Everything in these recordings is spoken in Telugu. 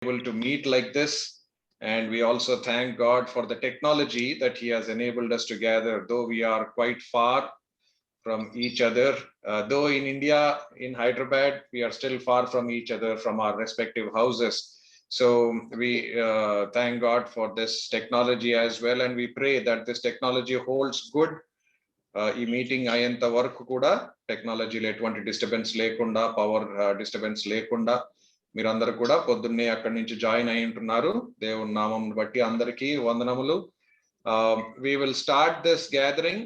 able to meet like this. And we also thank God for the technology that He has enabled us to gather, though we are quite far from each other. Though in India, in Hyderabad, we are still far from each other, from our respective houses. So we thank God for this technology as well, and we pray that this technology holds good. ఈ మీటింగ్ అయ్యేంత వరకు కూడా టెక్నాలజీలో ఎటువంటి డిస్టర్బెన్స్ లేకుండా, పవర్ డిస్టర్బెన్స్ లేకుండా మీరందరూ కూడా పొద్దున్నే అక్కడి నుంచి జాయిన్ అయి ఉంటున్నారు. దేవుని నామం బట్టి అందరికీ వందనములు. We will start this gathering.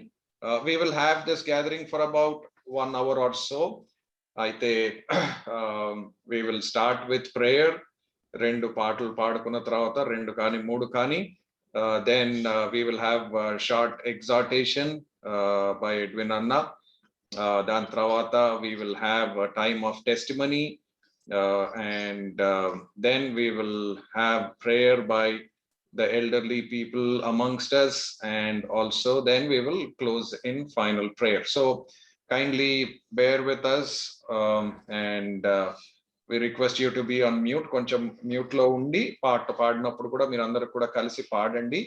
We will have this gathering for about 1 hour or so. అయితే we will start with prayer. 2 పాటలు పాడుకున్న తర్వాత 2 కానీ 3 కానీ then we will have a short exhortation by Edwin Anna. దాని తర్వాత we will have a time of testimony, and then we will have prayer by the elderly people amongst us, and also then we will close in final prayer. So kindly bear with us, and we request you to be on mute. కొంచెం మ్యూట్ లో ఉండి పాట పాడినప్పుడు కూడా మీరు అందరూ కూడా కలిసి పాడండి.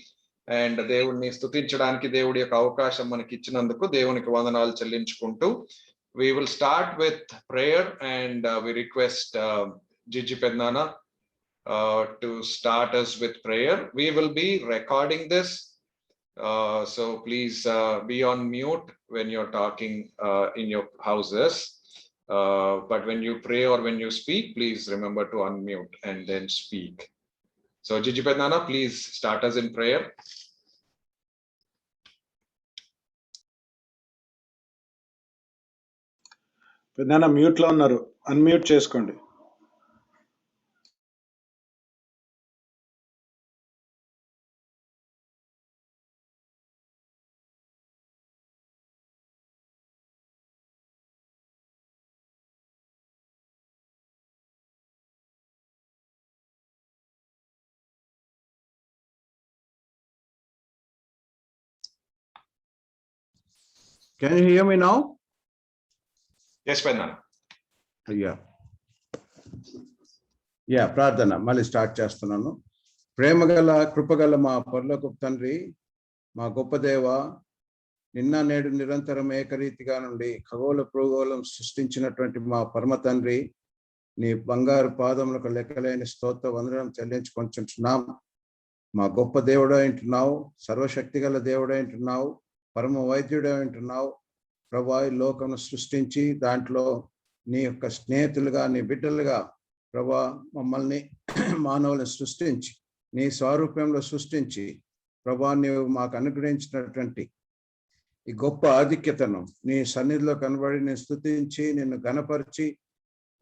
అండ్ దేవుణ్ణి స్తుతించడానికి దేవుడి యొక్క అవకాశం మనకి ఇచ్చినందుకు దేవునికి వందనాలు చెల్లించుకుంటూ we will start with prayer, and we request Gigi Pednana to start us with prayer. We will be recording this, so please be on mute when you're talking in your houses, but when you pray or when you speak, please remember to unmute and then speak. So Gigi Pednana, please start us in prayer. Pednana mute lo unnaru, unmute cheskondi. Can you hear me now? Yes, Pednana. Yeah ప్రార్థన మళ్ళీ స్టార్ట్ చేస్తున్నాను. ప్రేమగల కృపగల మా పరలోకపు తండ్రి, మా గొప్ప దేవ, నిన్న నేడు నిరంతరం ఏకరీతిగా నుండి ఖగోళ భూగోళం సృష్టించినటువంటి మా పరమ తండ్రి, నీ బంగారు పాదములకు లెక్కలేని స్తోత్ర వందనం చెల్లించుకొంచున్నాం. మా గొప్ప దేవుడు అంటున్నావు, సర్వశక్తి గల దేవుడు అంటున్నావు, పరమ వైద్యుడు అంటున్నావు. ప్రభా, ఈ లోకమును సృష్టించి దాంట్లో నీ యొక్క స్నేహితులుగా, నీ బిడ్డలుగా ప్రభా మమ్మల్ని మానవులను సృష్టించి నీ స్వరూపంలో సృష్టించి ప్రభా నీవు మాకు అనుగ్రహించినటువంటి ఈ గొప్ప ఆధిక్యతను నీ సన్నిధిలో కనబడి నేను స్తుతించి నిన్ను ఘనపరిచి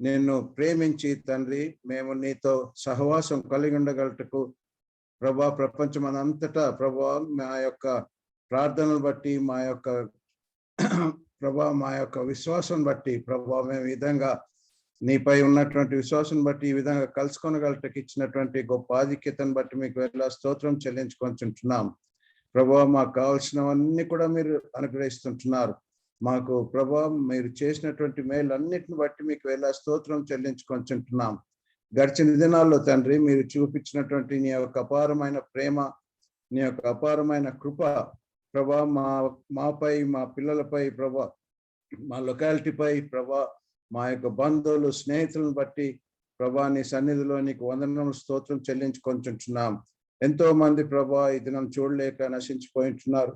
నిన్ను ప్రేమించి తండ్రి మేము నీతో సహవాసం కలిగి ఉండగలటకు ప్రభా ప్రపంచమంతటా ప్రభా మా యొక్క ప్రార్థనలు బట్టి మా యొక్క ప్రభా మా యొక్క విశ్వాసం బట్టి ప్రభా మేము ఈ విధంగా నీపై ఉన్నటువంటి విశ్వాసం బట్టి ఈ విధంగా కలుసుకొనగలటకు ఇచ్చినటువంటి గొప్ప ఆధిక్యతను బట్టి మీకు ఎలా స్తోత్రం చెల్లించుకొంచుంటున్నాం. ప్రభా మాకు కావాల్సినవన్నీ కూడా మీరు అనుగ్రహిస్తుంటున్నారు. మాకు ప్రభా మీరు చేసినటువంటి మేలన్నిటిని బట్టి మీకు ఎలా స్తోత్రం చెల్లించుకొంచుంటున్నాం. గడిచిన దినాల్లో తండ్రి మీరు చూపించినటువంటి నీ యొక్క అపారమైన ప్రేమ, నీ యొక్క అపారమైన కృప ప్రభా మాపై, మా పిల్లలపై ప్రభా, మా లొకాలిటీపై ప్రభా, మా యొక్క బంధువులు స్నేహితులను బట్టి ప్రభా నీ సన్నిధిలో నీకు వందనములు స్తోత్రం చెల్లించుకొంచుంటున్నాం. ఎంతో మంది ప్రభా ఈ దినం చూడలేక నశించిపోయింటున్నారు.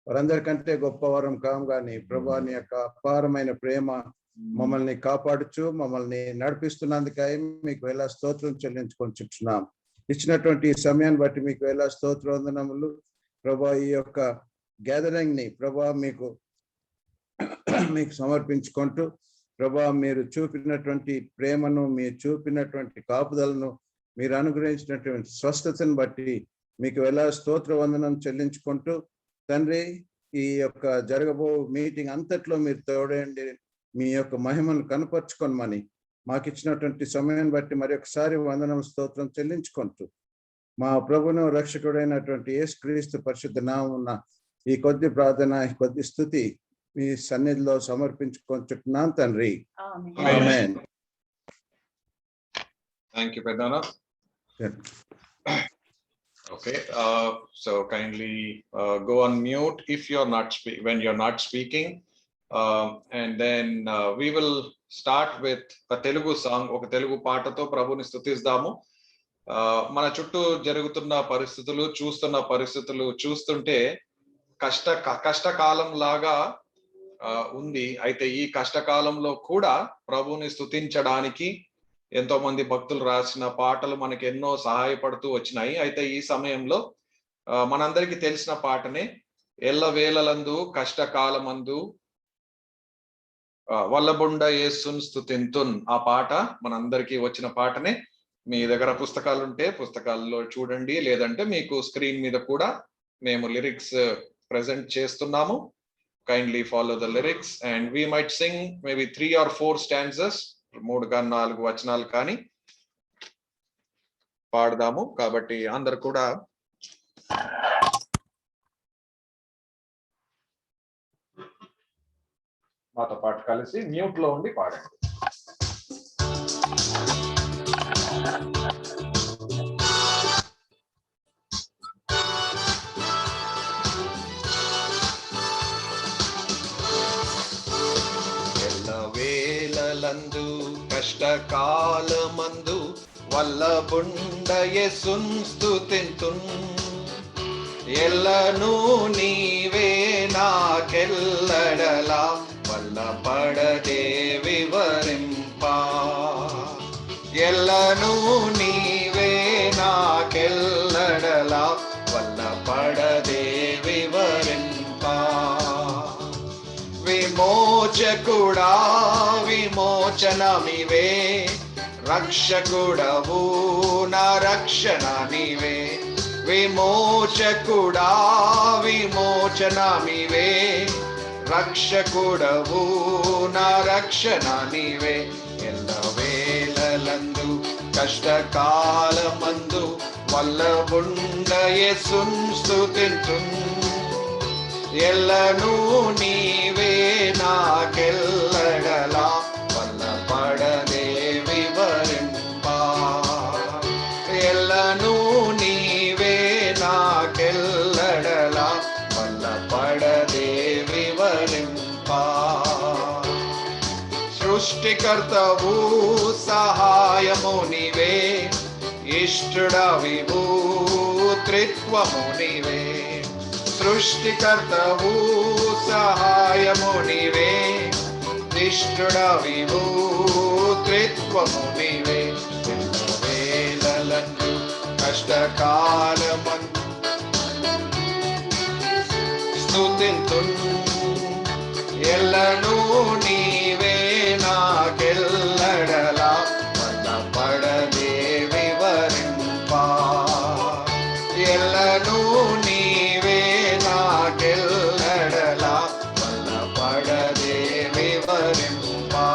వారందరికంటే గొప్ప వరం కాం కానీ ప్రభా నీ యొక్క అపారమైన ప్రేమ మమ్మల్ని కాపాడుచు మమ్మల్ని నడిపిస్తున్నందుకై మీకు ఎలా స్తోత్రం చెల్లించుకొంచుంటున్నాం. ఇచ్చినటువంటి ఈ సమయాన్ని బట్టి మీకు ఎలా స్తోత్ర వందనములు ప్రభా. ఈ యొక్క గ్యాదరింగ్ ని ప్రభా మీకు సమర్పించుకుంటూ ప్రభా మీరు చూపినటువంటి ప్రేమను, మీరు చూపినటువంటి కాపుదలను, మీరు అనుగ్రహించినటువంటి స్వస్థతను బట్టి మీకు ఎలా స్తోత్ర వందనం చెల్లించుకుంటూ తండ్రి ఈ యొక్క జరగబో మీటింగ్ అంతట్లో మీరు తోడండి, మీ యొక్క మహిమను కనపరుచుకోమని మాకు ఇచ్చినటువంటి సమయాన్ని బట్టి మరి ఒకసారి వందనం స్తోత్రం చెల్లించుకుంటూ మా ప్రభువును రక్షకుడైనటువంటి యేసుక్రీస్తు పరిశుద్ధ నామమున ఈ కొద్ది ప్రార్థన, ఈ కొద్ది స్తుతి మీ సన్నిధిలో సమర్పించుకుంటున్నాను తండ్రి. ఆమేన్. Thank you, Pednana. Okay, so kindly go on mute if you're not when you're not speaking, and then we will start with a Telugu song. ఒక తెలుగు పాటతో ప్రభుని స్తుతిద్దాము. మన చుట్టూ జరుగుతున్న పరిస్థితులు చూస్తుంటే కష్టకాలం లాగా ఉంది. అయితే ఈ కష్టకాలంలో కూడా ప్రభుని స్తుతించడానికి ఎంతో మంది భక్తులు రాసిన పాటలు మనకి ఎన్నో సహాయపడుతూ వచ్చినాయి. అయితే ఈ సమయంలో మనందరికీ తెలిసిన పాటనే ఎల్లవేళలందు కష్టకాలమందు వల్లబుండ యేసున్ స్తుతింతున్. ఆ పాట మనందరికీ వచ్చిన పాటనే. మీ దగ్గర పుస్తకాలు ఉంటే పుస్తకాల్లో చూడండి, లేదంటే మీకు స్క్రీన్ మీద కూడా మేము లిరిక్స్ ప్రెజెంట్ చేస్తున్నాము. Kindly follow the lyrics and we might sing maybe 3 or 4 stanzas, 3-4 వచనాలు కానీ పాడదాము. కాబట్టి అందరు కూడా మాతో పాటు కలిసి మ్యూట్ లో ఉండి పాడండి. ఎల్లవేళలందు కష్టకాలమందు వల్లబుండ యేసున్ స్తుతింతున్. ఎల్లను నీవే నాకెల్లడలా వల్లపడదే వివరింపా. ఎల్లను నీవే నాకెల్లడలా వల్లపడదే వివరింపా. విమోచకుడా విమోచనమివే, రక్షకుడవు నా రక్షణ నీవే. విమోచకుడా విమోచనమివే, రక్షకుడవు నా రక్షణ నీవే. ఎల్లవేళలందు కష్టకాలమందు వల్లబుండ యేసున్ స్తుతింతున్. ఎల్లను నీవే నాకెల్లడలా వల్లపడదే వివరింపా. ఎల్లను నీవే నాకెల్లడలా వల్లపడదే వివరింపా. సృష్టికర్తవు సహాయము నీవే, ఇష్టుడవివు త్రిత్వము నీవే. సృష్టికర్తవు సహాయము నీవే, ఇష్టుడవివు త్రిత్వము నీవే. ఎల్లవేళలందు కష్టకాలమందు స్తుతింతున్. ఎల్లను నీవే నాకెల్లడలా వల్లపడదే వివరింపా. ఎల్లను నీవే నాకెల్లడలా వల్లపడదే వివరింపా.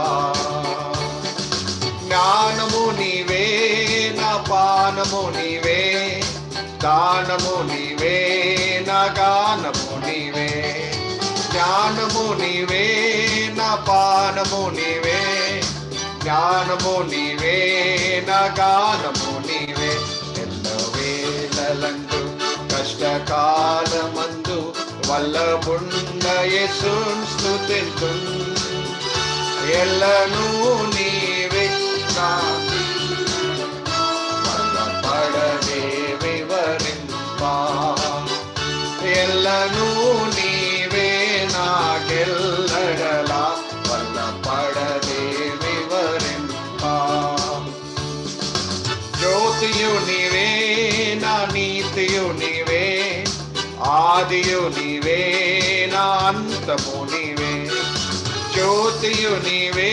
జ్ఞానము నీవే నా పానము నీవే, దానము నీవే నా గానము నీవే. జ్ఞానము నీవే నా పానము నీవే, జ్ఞానము నీవే నా గానము నీవే. ఎల్లవేళలందు కష్టకాలమందు వల్లబుండ యేసున్ స్తుతింతున్. ఎల్లను నీవే నా వల్లపడదే వివరింపా. ఎల్లను నీవే నాకెల్లడలా వల్లపడదే వివరింపా. జ్యోతియు నీవే నా నీతియు నీవే, ఆదియు నీవే నా అంతము నీవే. జ్యోతియు నీవే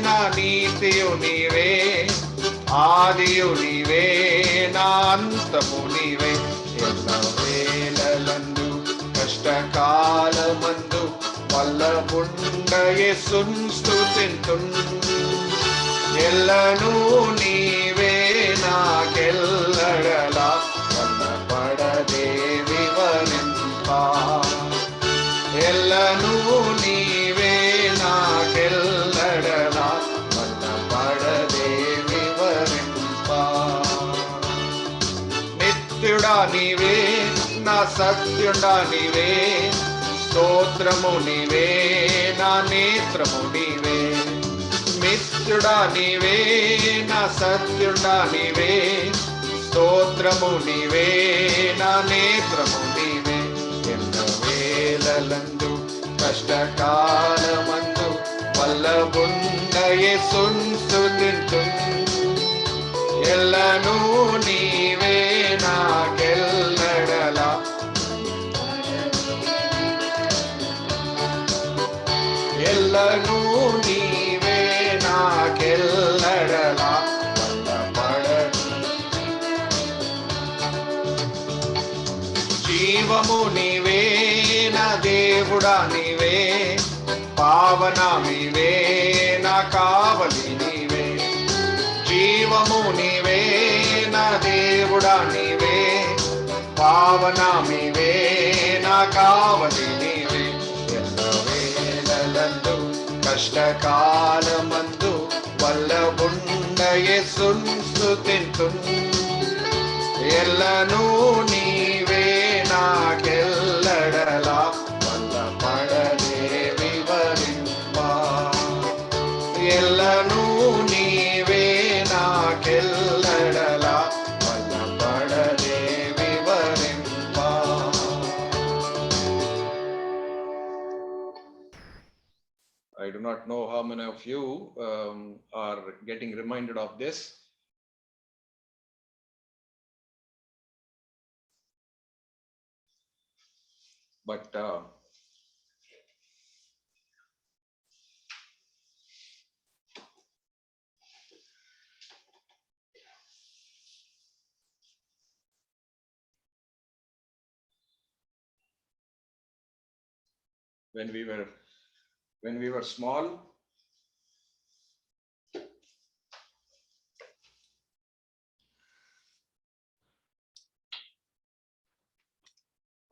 నా నీతియు నీవే, ఆదియు నీవే నా అంతము నీవే. ఎల్లవేళలందు కష్టకాలమందు వల్లబుండ యేసున్ స్తుతింతున్. ఎల్లను నీవే నాకెల్లడలా వల్లపడదే వివరింపా. ఎల్లను నీవే నాకెల్లడలా వల్లపడదే వివరింపా. నిత్యుడా నీవే నా సత్యుడా నీవే స్తోత్రము నీవే నా నేత్రము నీవే నిత్యుడా నీవే నా సత్యుడా నీవే స్తోత్రము నీవే నా నేత్రము నీవే ఎన్నో వేళలందు కష్టకాలమందు వల్లబున్న యేసున్ స్తుతింతు ఎల్లను నీవే నాకెల్లడలా ఎల్లను నీవే నాకెల్లడలా జీవము నీవే నా దేవుడా నీవే పావన నీవే నా కావలి నీవే జీవము నీవే నా దేవుడా నీవే పావన నీవే నా కావలి నీవే ఎల్లవేళలందు కష్టకాలమందు వల్లబున్న యేసున్ స్తుతింతున్ ఎల్లను నీవే నాకెల్లడలా వల్లపడలే వివరింపా ఎల్లను నీవే నాకెల్లడలా వల్లపడలే వివరింపా. I do not know how many of you are getting reminded of this. But when we were small,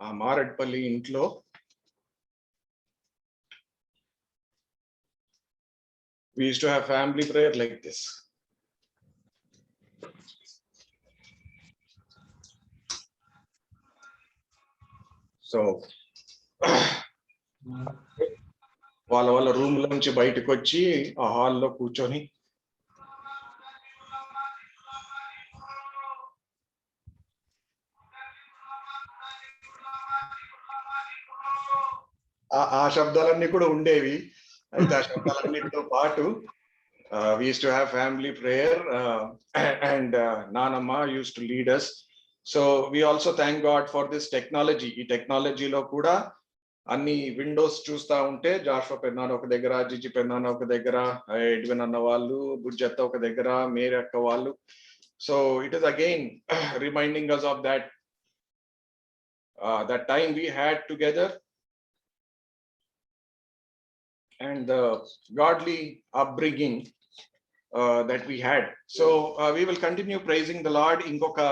ఆ మారడ్పల్లి ఇంట్లో we used to have family prayer like this. So వాళ్ళ రూమ్ లోంచి బయటకు వచ్చి ఆ హాల్లో కూర్చొని ఆ శబ్దాలన్నీ కూడా ఉండేవి. అయితే ఆ శబ్దాలన్నిటితో పాటు we used to have family prayer and Nanamma used to lead us. So we also thank God for this technology. ఈ టెక్నాలజీలో కూడా అన్ని విండోస్ చూస్తా ఉంటే జాషువా పెన్నాన ఒక దగ్గర, జిజి పెన్నాన ఒక దగ్గర, ఎడ్విన్ అన్న వాళ్ళు, బుజ్జత్త ఒక దగ్గర, మేరీ అక్క వాళ్ళు. So it is again reminding us of that time we had together and the godly upbringing that we had. So we will continue praising the Lord. Inkoka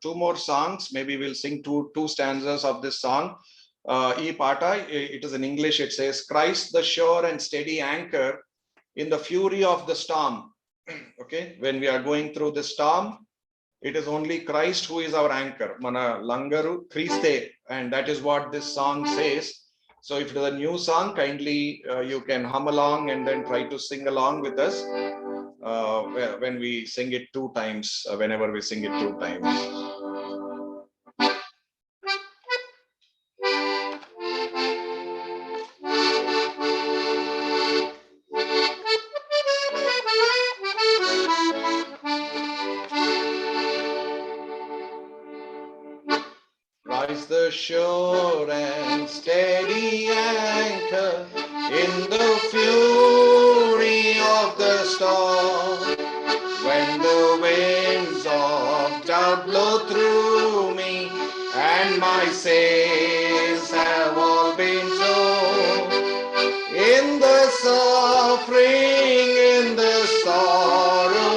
two more songs. Maybe we'll sing two stanzas of this song. Ee paata, it is in English. It says, Christ the sure and steady anchor in the fury of the storm. Okay, when we are going through the storm, it is only Christ who is our anchor. Mana langaru Christe, and that is what this song says. So if it is a new song, kindly you can hum along and then try to sing along with us when we sing it two times, whenever we sing it two times. Christ the sure and steady anchor in the fury of the storm. When the winds of doubt blow through me and my sails have all been torn, in the suffering, in the sorrow,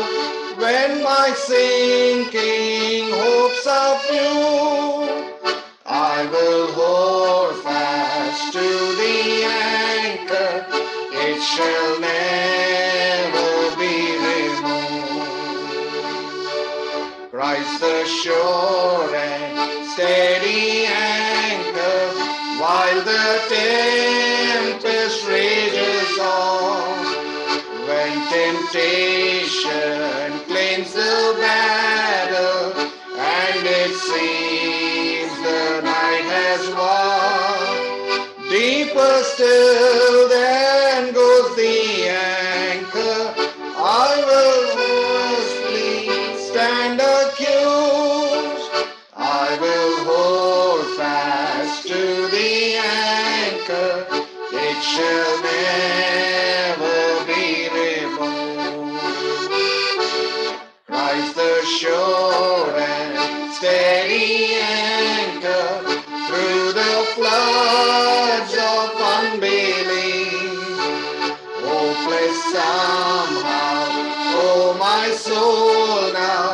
when my sinking hopes are few, I will hold fast to the anchor, it shall never be removed. Christ the sure and steady anchor while the tempest rages on. When temptation claims the battle and it seems the night has won, deeper still then goes the anchor. I will firstly stand accused. I will hold fast to the anchor. It shall never be removed. Christ the sure and steady anchor through the floods of unbelief. Hopeless somehow, oh my soul, now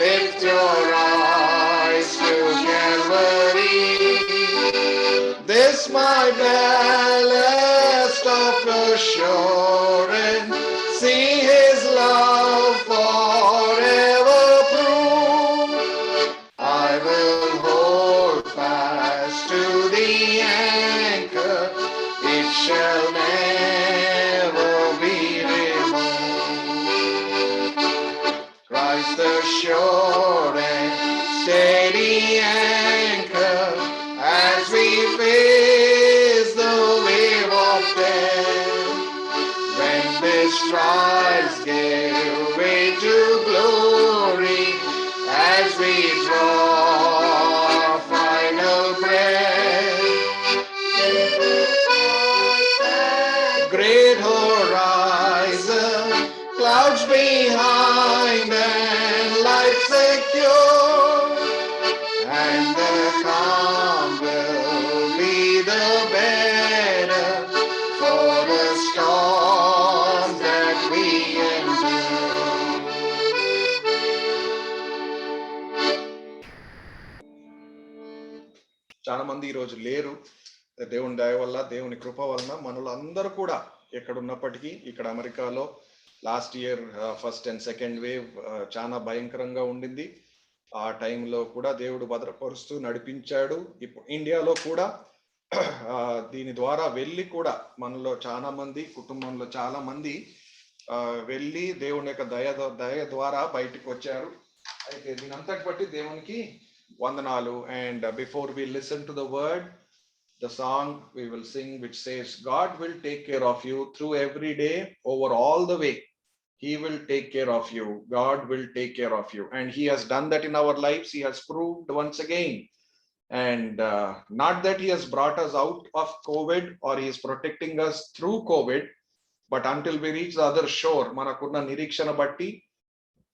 lift your eyes to Calvary. This my ballast of assurance, see his love forever proved. I will hold fast to the anchor, it shall never be removed. Christ the sure and steady anchor, as we face the wave of death, when this trials give way to glory, as we draw our final breath, great horizon, clouds behind and life secure, and the calm will be the better for the storms that we endure. చాలా మంది ఈరోజు లేరు. దేవుని దయ వల్ల, దేవుని కృప వలన మనలో అందరూ కూడా ఎక్కడ ఉన్నప్పటికీ, ఇక్కడ అమెరికాలో last year first and second wave చాలా భయంకరంగా ఉండింది. ఆ టైంలో కూడా దేవుడు భద్రపరుస్తూ నడిపించాడు. ఇప్పుడు ఇండియాలో కూడా దీని ద్వారా వెళ్ళి కూడా మనలో చాలా మంది, కుటుంబంలో చాలా మంది వెళ్ళి దేవుని యొక్క దయ ద్వారా బయటకు వచ్చారు. అయితే దీని అంతటి బట్టి దేవునికి వందనాలు. And before we listen to the word, the song we will sing which says, God will take care of you through every day, over all the way. He will take care of you. God will take care of you. And he has done that in our lives. He has proved once again. And not that he has brought us out of COVID or he is protecting us through COVID, but until we reach the other shore, manakunna nirikshana batti,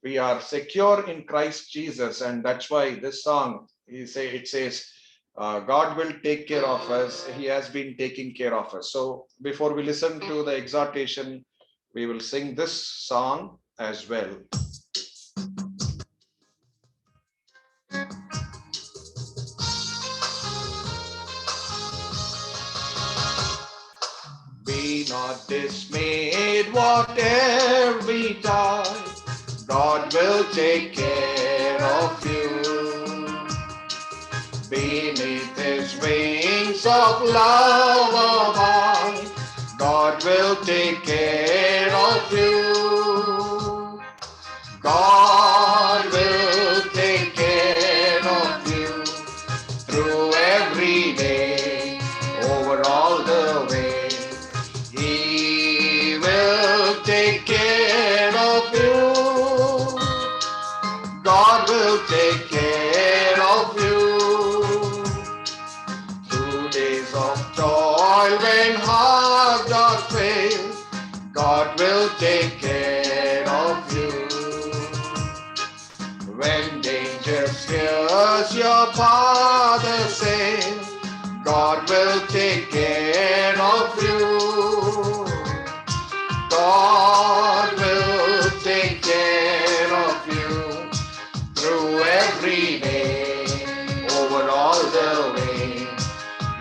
we are secure in Christ Jesus. And that's why this song, it says, God will take care of us. He has been taking care of us. So before we listen to the exhortation, we will sing this song as well. Be not dismayed, whatever betide, God will take care of you. Beneath his wings of love abide, God will take care of you. God will take care of you through every day, over all the way. He will take care of you. God will take care of you. When heart doth fail, God will take care of you. When danger scares your father sail, God will take care of you. God will take care of you through every day, over all the way.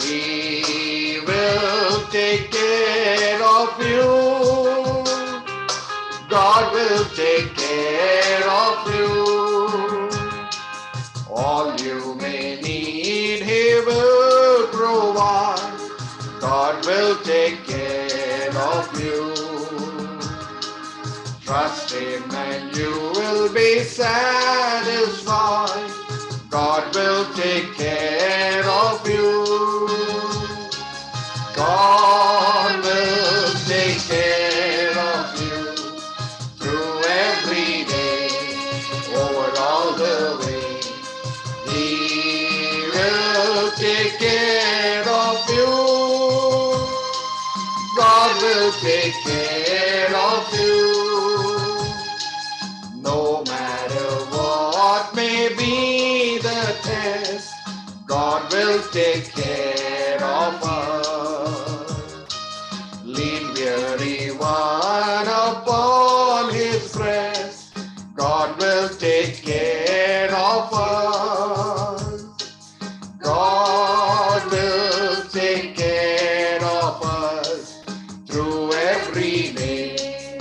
He will take care of you. God will take care of you. All you may need, He will provide. God will take care of you. Trust Him and you will be satisfied. God will take care of you. God will take care of you through every day, over all the way. He will take care of you. God will take care of you. No matter what may be the test, God will take care of us. Lean weary one upon His breast, God will take care of us. God will take care of us through every day,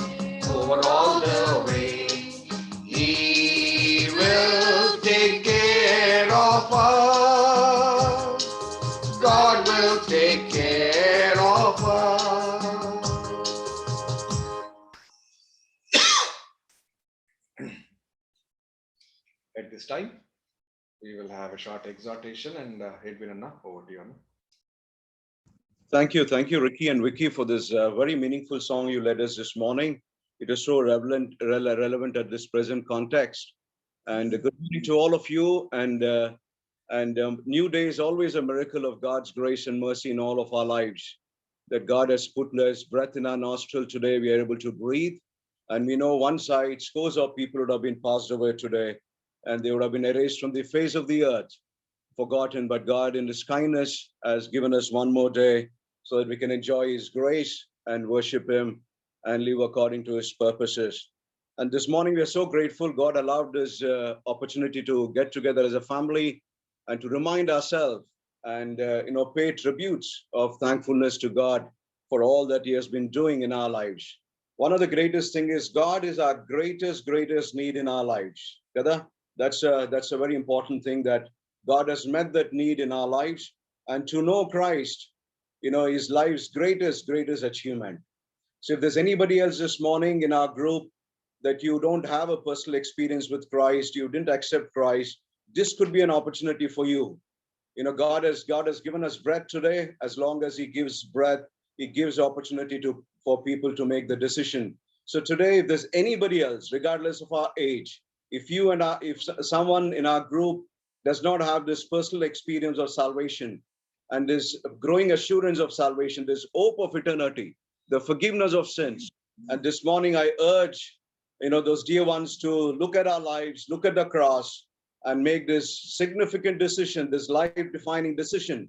over all the way. He will take care of us. God will take care of us. At this time, we will have a short exhortation, and Edwin Anna, over to you, Anna. Thank you, Ricky and Vicky, for this very meaningful song you led us this morning. It is so relevant at this present context. And good morning to all of you. And new day is always a miracle of God's grace and mercy in all of our lives. That God has put His breath in our nostril today. We are able to breathe. And we know one side, scores of people would have been passed away today, and they would have been erased from the face of the earth, forgotten. But God, in His kindness, has given us one more day so that we can enjoy His grace and worship Him and live according to His purposes. And this morning, we are so grateful God allowed this opportunity to get together as a family and to remind ourselves and pay tributes of thankfulness to God for all that He has been doing in our lives. One of the greatest things is God is our greatest need in our lives. That's a very important thing, that God has met that need in our lives, and to know Christ, is life's greatest achievement. So if there's anybody else this morning in our group that you don't have a personal experience with Christ, you didn't accept Christ, this could be an opportunity for you. God has given us breath today. As long as He gives breath, He gives opportunity for people to make the decision. So today, if there's anybody else, regardless of our age, if someone in our group does not have this personal experience of salvation and this growing assurance of salvation, this hope of eternity, the forgiveness of sins, and this morning I urge those dear ones to look at our lives, look at the cross, and make this significant decision, this life-defining decision,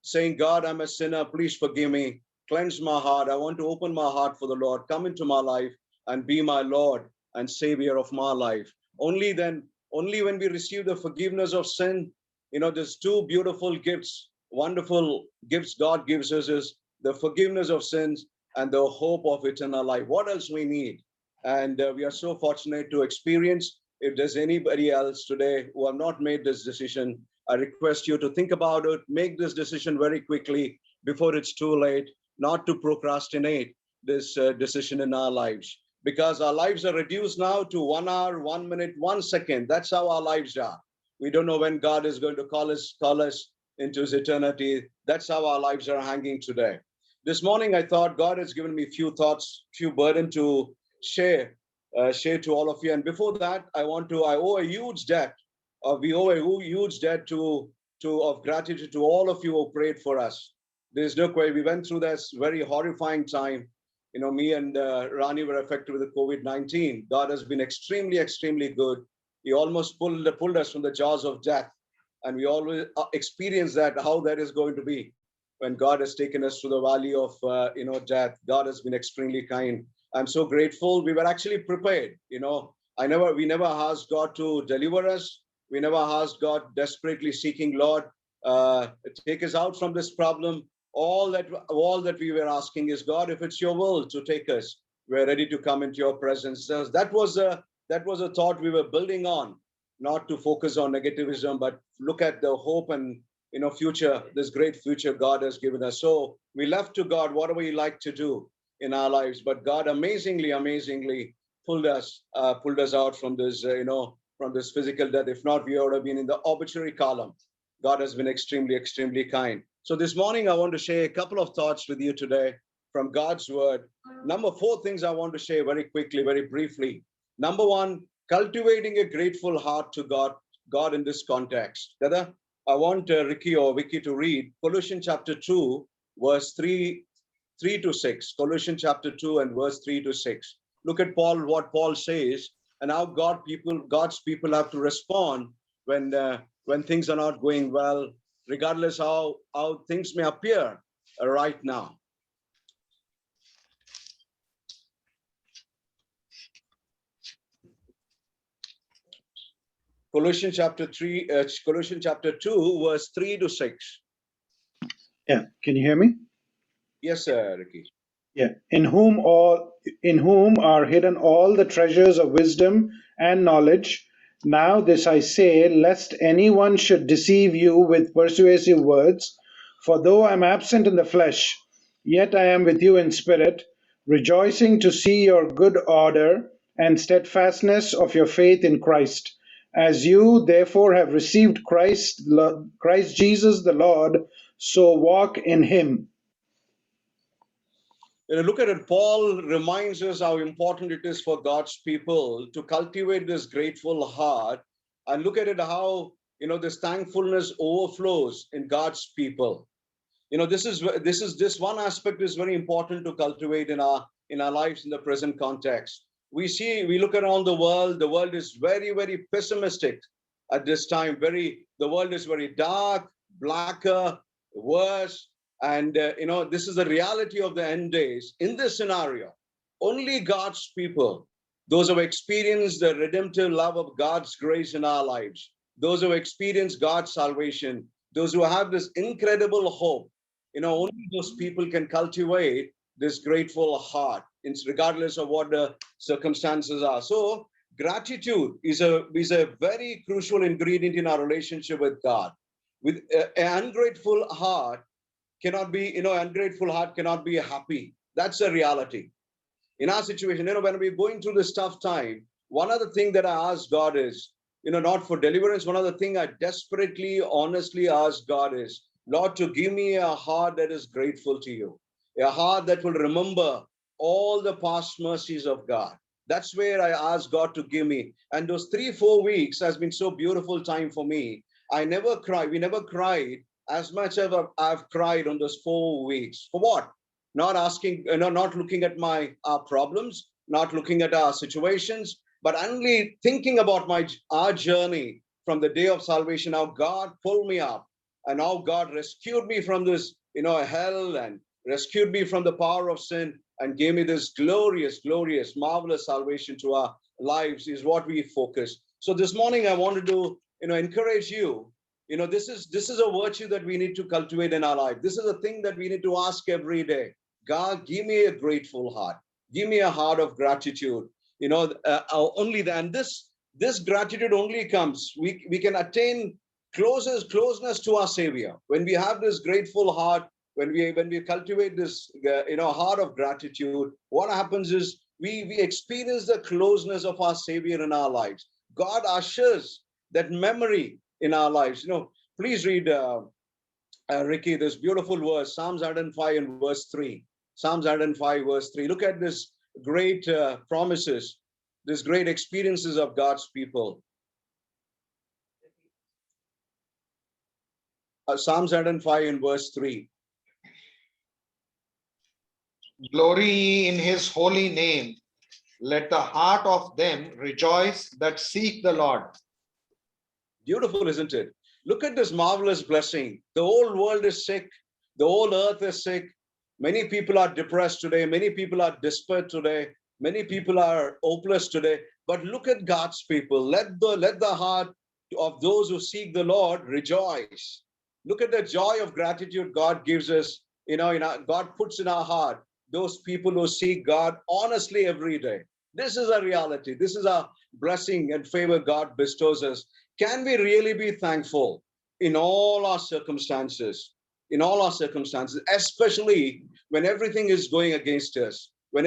saying, God, I'm a sinner, please forgive me, cleanse my heart, I want to open my heart for the Lord, come into my life and be my Lord and Savior of my life. Only when we receive the forgiveness of sin, there's two beautiful gifts, wonderful gifts God gives us, is the forgiveness of sins and the hope of eternal life. What else we need? And we are so fortunate to experience. If there's anybody else today who have not made this decision, I request you to think about it, make this decision very quickly before it's too late, not to procrastinate this decision in our lives. Because our lives are reduced now to 1 hour, 1 minute, 1 second. That's how our lives are. We don't know when God is going to call us into His eternity. That's how our lives are hanging today. This morning, I thought God has given me a few thoughts, few burden to share to all of you. And before that, I owe a huge debt. We owe a huge debt of gratitude to all of you who prayed for us. There's no way we went through this very horrifying time. Me and Rani were affected with the COVID-19. God has been extremely good. He almost pulled us from the jaws of death. And we always experience how that is going to be when God has taken us through the valley of death. God has been extremely kind. I'm so grateful. We were actually prepared. We never asked God to deliver us. We never asked God, desperately seeking, Lord, take us out from this problem. All that we were asking is, God, if it's your will to take us, we're ready to come into your presence. So that was a thought we were building on. not to focus on negativism, but look at the hope and future, this great future God has given us. So we left to God whatever we like to do in our lives, but God amazingly pulled us out from this, from this physical death. If not, we would have been in the obituary column. God has been extremely kind. So this morning, I want to share a couple of thoughts with you today from God's word. Number 4 things I want to share very quickly, very briefly. Number 1, cultivating a grateful heart to God in this context. I want Ricky or Vicky to read Colossians chapter 2, verse 3 to 6. Colossians chapter 2 and verse 3 to 6. Look at what Paul says, and how God's people have to respond when things are not going well, regardless how things may appear right now. Colossians chapter 2, verse 3 to 6. Yeah, can you hear me? Yes, Ricky. Yeah. In whom are hidden all the treasures of wisdom and knowledge. Now this I say, lest anyone should deceive you with persuasive words. For though I am absent in the flesh, yet I am with you in spirit, rejoicing to see your good order and steadfastness of your faith in Christ. As you therefore have received Christ Jesus the Lord, so walk in him. Look at it. Paul reminds us how important it is for God's people to cultivate this grateful heart, and look at it how this thankfulness overflows in God's people. This one aspect is very important to cultivate in our lives in the present context. We look around the world is very pessimistic at this time. The world is very dark, blacker, worse. And this is the reality of the end days. In this scenario, only God's people, those who have experienced the redemptive love of God's grace in our lives, those who have experienced God's salvation, those who have this incredible hope, only those people can cultivate this grateful heart, regardless of what the circumstances are. So gratitude is a very crucial ingredient in our relationship with God. With an ungrateful heart cannot be, ungrateful heart cannot be happy. That's a reality. In our situation, when we're going through this tough time, one other thing that I ask God is, not for deliverance, one other thing I desperately, honestly ask God is, Lord, to give me a heart that is grateful to you, a heart that will remember all the past mercies of God. That's where I ask God to give me. And those 3-4 weeks has been so beautiful time for me. We never cried as much as I've cried on those 4 weeks. For what? Not asking, not looking at our problems, not looking at our situations, but only thinking about our journey from the day of salvation, how God pulled me up and how God rescued me from this, hell, and rescued me from the power of sin and gave me this glorious, marvelous salvation to our lives is what we focus. So this morning I wanted to, encourage you. This is a virtue that we need to cultivate in our life. This is a thing that we need to ask every day. God, give me a grateful heart. Give me a heart of gratitude. Only then this gratitude only comes. We can attain closeness to our Savior when we have this grateful heart. When we cultivate this heart of gratitude, what happens is we experience the closeness of our Savior in our lives. God ushers that memory in our lives. Please read, Ricky, this beautiful verse, Psalms 105 and verse 3. Psalms 105 verse 3. Look at this great promises, this great experiences of God's people. Psalms 105 and verse 3. Glory ye in his holy name. Let the heart of them rejoice that seek the Lord. Beautiful, isn't it? Look at this marvelous blessing. The whole world is sick. The whole earth is sick. Many people are depressed today. Many people are desperate today. Many people are hopeless today. But look at God's people. Let the heart of those who seek the Lord rejoice. Look at the joy of gratitude God gives us. God puts in our heart those people who seek God honestly every day. This is a reality. This is blessing and favor God bestows us, can we really be thankful in all our circumstances? In all our circumstances, especially when everything is going against us, when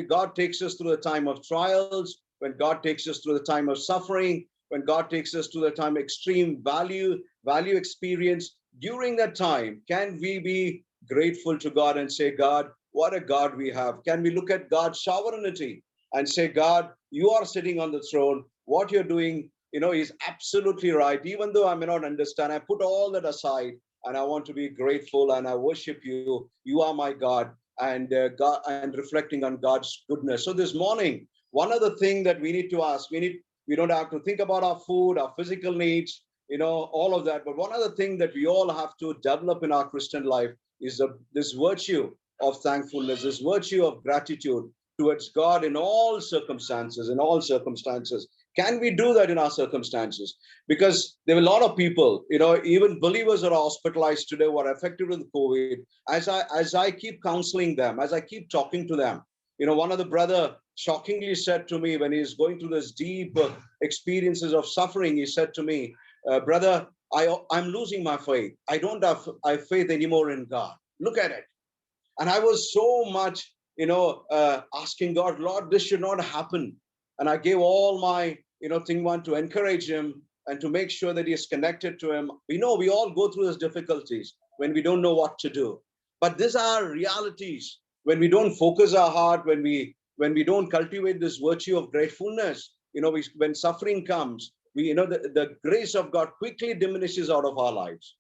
God takes us through the time of trials, when God takes us through the time of suffering, when God takes us to the time of extreme value experience, during that time, can we be grateful to God and say, God, what a God we have? Can we look at God's sovereignty and say, God, you are sitting on the throne. What you're doing, is absolutely right. Even though I may not understand, I put all that aside and I want to be grateful and I worship you. You are my God, and God, and reflecting on God's goodness. So this morning, one other thing that we need to ask, we don't have to think about our food, our physical needs, all of that. But one other thing that we all have to develop in our Christian life is this virtue of thankfulness, this virtue of gratitude towards God in all circumstances, Can we do that in our circumstances? Because there are a lot of people, even believers are hospitalized today who are affected with COVID. As I keep counseling them, as I keep talking to them, one of the brother shockingly said to me when he's going through this deep experiences of suffering, he said to me, brother, I'm losing my faith. I don't have faith anymore in God. Look at it. And I was so much, asking God, Lord, this should not happen. And I gave all my, thing one to encourage him and to make sure that he is connected to him. We all go through these difficulties when we don't know what to do. But these are realities. When we don't focus our heart, when we don't cultivate this virtue of gratefulness, when suffering comes, the grace of God quickly diminishes out of our lives.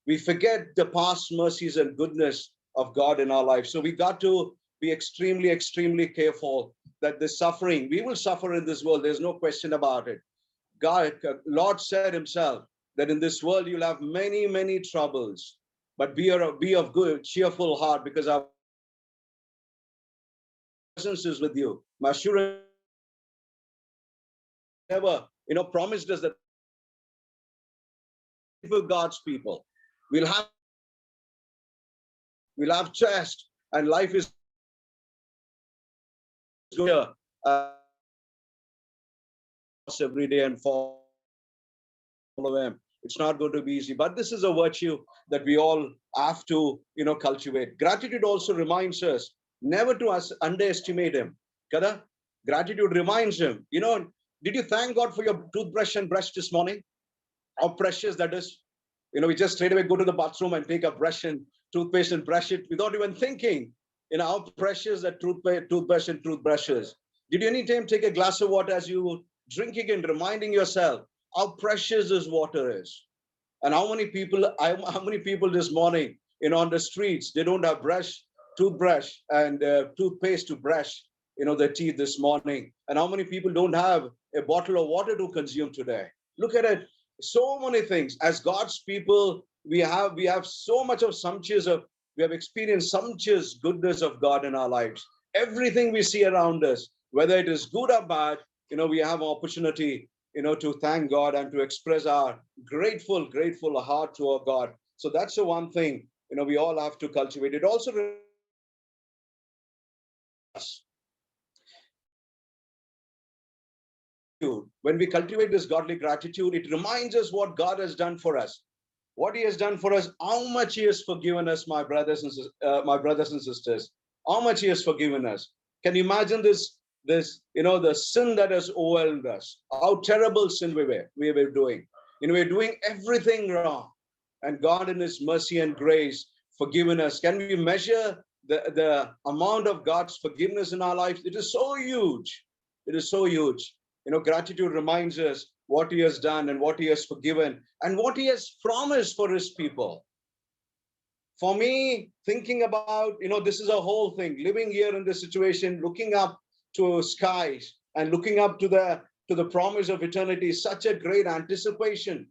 We forget the past mercies and goodness of God in our life. So we got to be extremely, extremely careful that the suffering, we will suffer in this world. There's no question about it. Lord said himself that in this world you'll have many, many troubles, but be of good, cheerful heart, because our presence is with you. My assurance never, promised us that for God's people, we'll have chest, and life is good every day and follow him. It's not going to be easy, but this is a virtue that we all have to, cultivate. Gratitude also reminds us never to underestimate him. Kada? Gratitude reminds him, did you thank God for your toothbrush and brush this morning? How precious that is. We just straight away go to the bathroom and take a brush and toothpaste and brush it without even thinking, how precious that toothbrush and toothbrush is. Did you any time take a glass of water as you drinking and reminding yourself how precious this water is? And how many people this morning, on the streets, they don't have toothbrush and toothpaste to brush, their teeth this morning. And how many people don't have a bottle of water to consume today? Look at it. So many things. As God's people, we have so much of we have experienced sumptuous goodness of God in our lives. Everything we see around us, whether it is good or bad, we have opportunity, to thank God and to express our grateful heart to our God. So that's the one thing, we all have to cultivate. It also when we cultivate this godly gratitude, it reminds us what God has done for us, what he has done for us, how much he has forgiven us, my brothers and sisters, how much he has forgiven us. Can you imagine this, the sin that has overwhelmed us, how terrible sin we were doing. We're doing everything wrong. And God in his mercy and grace forgiven us. Can we measure the amount of God's forgiveness in our lives? It is so huge. It is so huge. Gratitude reminds us what he has done and what he has forgiven and what he has promised for his people. For me, thinking about, this is a whole thing, living here in this situation, looking up to skies and looking up to the promise of eternity, such a great anticipation,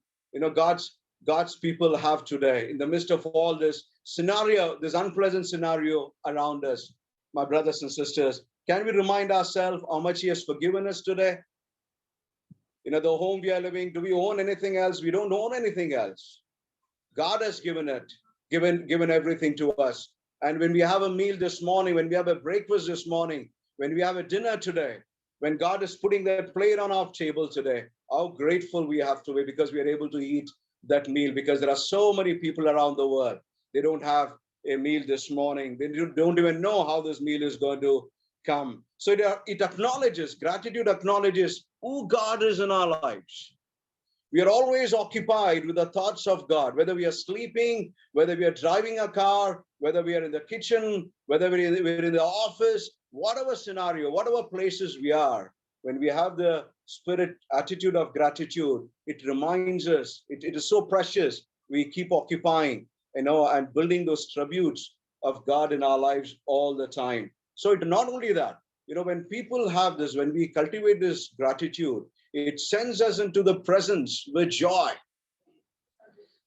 God's people have today in the midst of all this scenario, this unpleasant scenario around us. My brothers and sisters, can we remind ourselves how much he has forgiven us today? The home we are living, do we own anything else? We don't own anything else. God has given everything to us. And when we have a meal this morning, when we have a breakfast this morning, when we have a dinner today, when God is putting that plate on our table today, how grateful we have to be because we are able to eat that meal, because there are so many people around the world. They don't have a meal this morning. They don't even know how this meal is going to come. So it acknowledges, gratitude acknowledges who God is in our lives. We are always occupied with the thoughts of God, whether we are sleeping, whether we are driving a car, whether we are in the kitchen, whether we're in the office, whatever scenario, whatever places we are. When we have the spirit attitude of gratitude, it reminds us, it is so precious. We keep occupying, and building those tributes of God in our lives all the time. So it not only that, when people have this, when we cultivate this gratitude, it sends us into the presence with joy.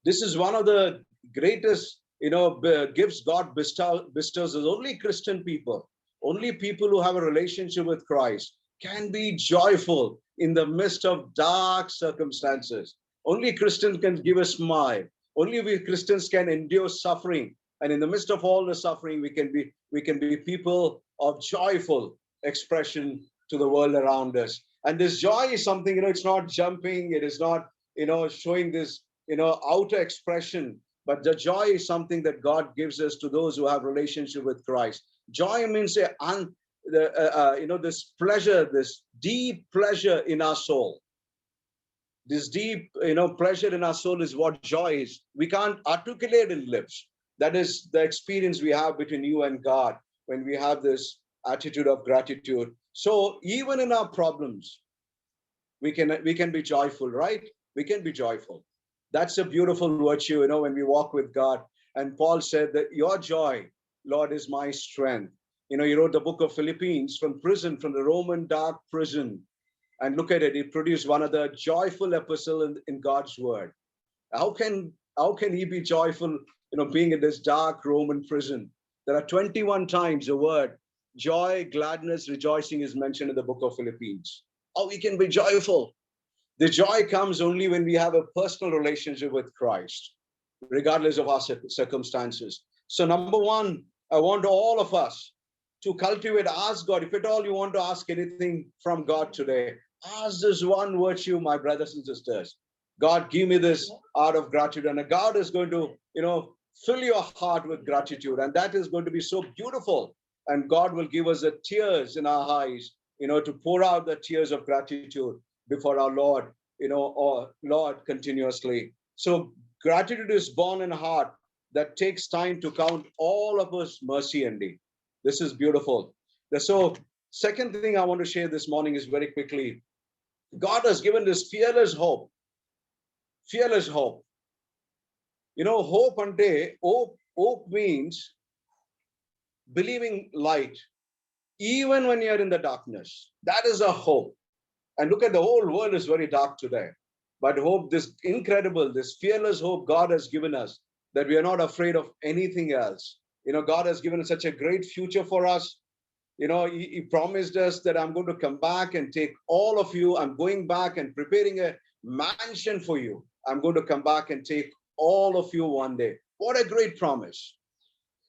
This is one of the greatest, gifts God bestows us. Only Christian people, only people who have a relationship with Christ can be joyful in the midst of dark circumstances. Only Christians can give a smile. Only we Christians can endure suffering. And in the midst of all the suffering, we can be people of joyful expression to the world around us. And this joy is something, it's not jumping. It is not, showing this, outer expression. But the joy is something that God gives us to those who have relationship with Christ. Joy means this pleasure, this deep pleasure in our soul. This deep, pleasure in our soul is what joy is. We can't articulate in lips. That is the experience we have between you and God when we have this attitude of gratitude. So even in our problems, we can be joyful, right? We can be joyful. That's a beautiful virtue, when we walk with God. And Paul said that your joy, Lord, is my strength. He wrote the book of Philippines from prison, from the Roman dark prison. And look at it, it produced one of the joyful epistle in God's word. How can he be joyful, being in this dark Roman prison? There are 21 times the word joy, gladness, rejoicing is mentioned in the book of Philippines. Oh, we can be joyful. The joy comes only when we have a personal relationship with Christ, regardless of our circumstances. So number one, I want all of us to cultivate, ask God, if at all you want to ask anything from God today, ask this one virtue, my brothers and sisters. God, give me this art of gratitude. And God is going to, fill your heart with gratitude. And that is going to be so beautiful. And God will give us the tears in our eyes, to pour out the tears of gratitude before our Lord, or Lord continuously. So gratitude is born in a heart that takes time to count all of us mercy and deed. This is beautiful. So second thing I want to share this morning is very quickly. God has given this fearless hope. Fearless hope. Hope and day. Hope means believing light, even when you're in the darkness. That is a hope. And look at the whole world is very dark today. But hope, this incredible, this fearless hope God has given us, that we are not afraid of anything else. God has given us such a great future for us. He promised us that I'm going to come back and take all of you. I'm going back and preparing a mansion for you. I'm going to come back and take all of you one day. What a great promise.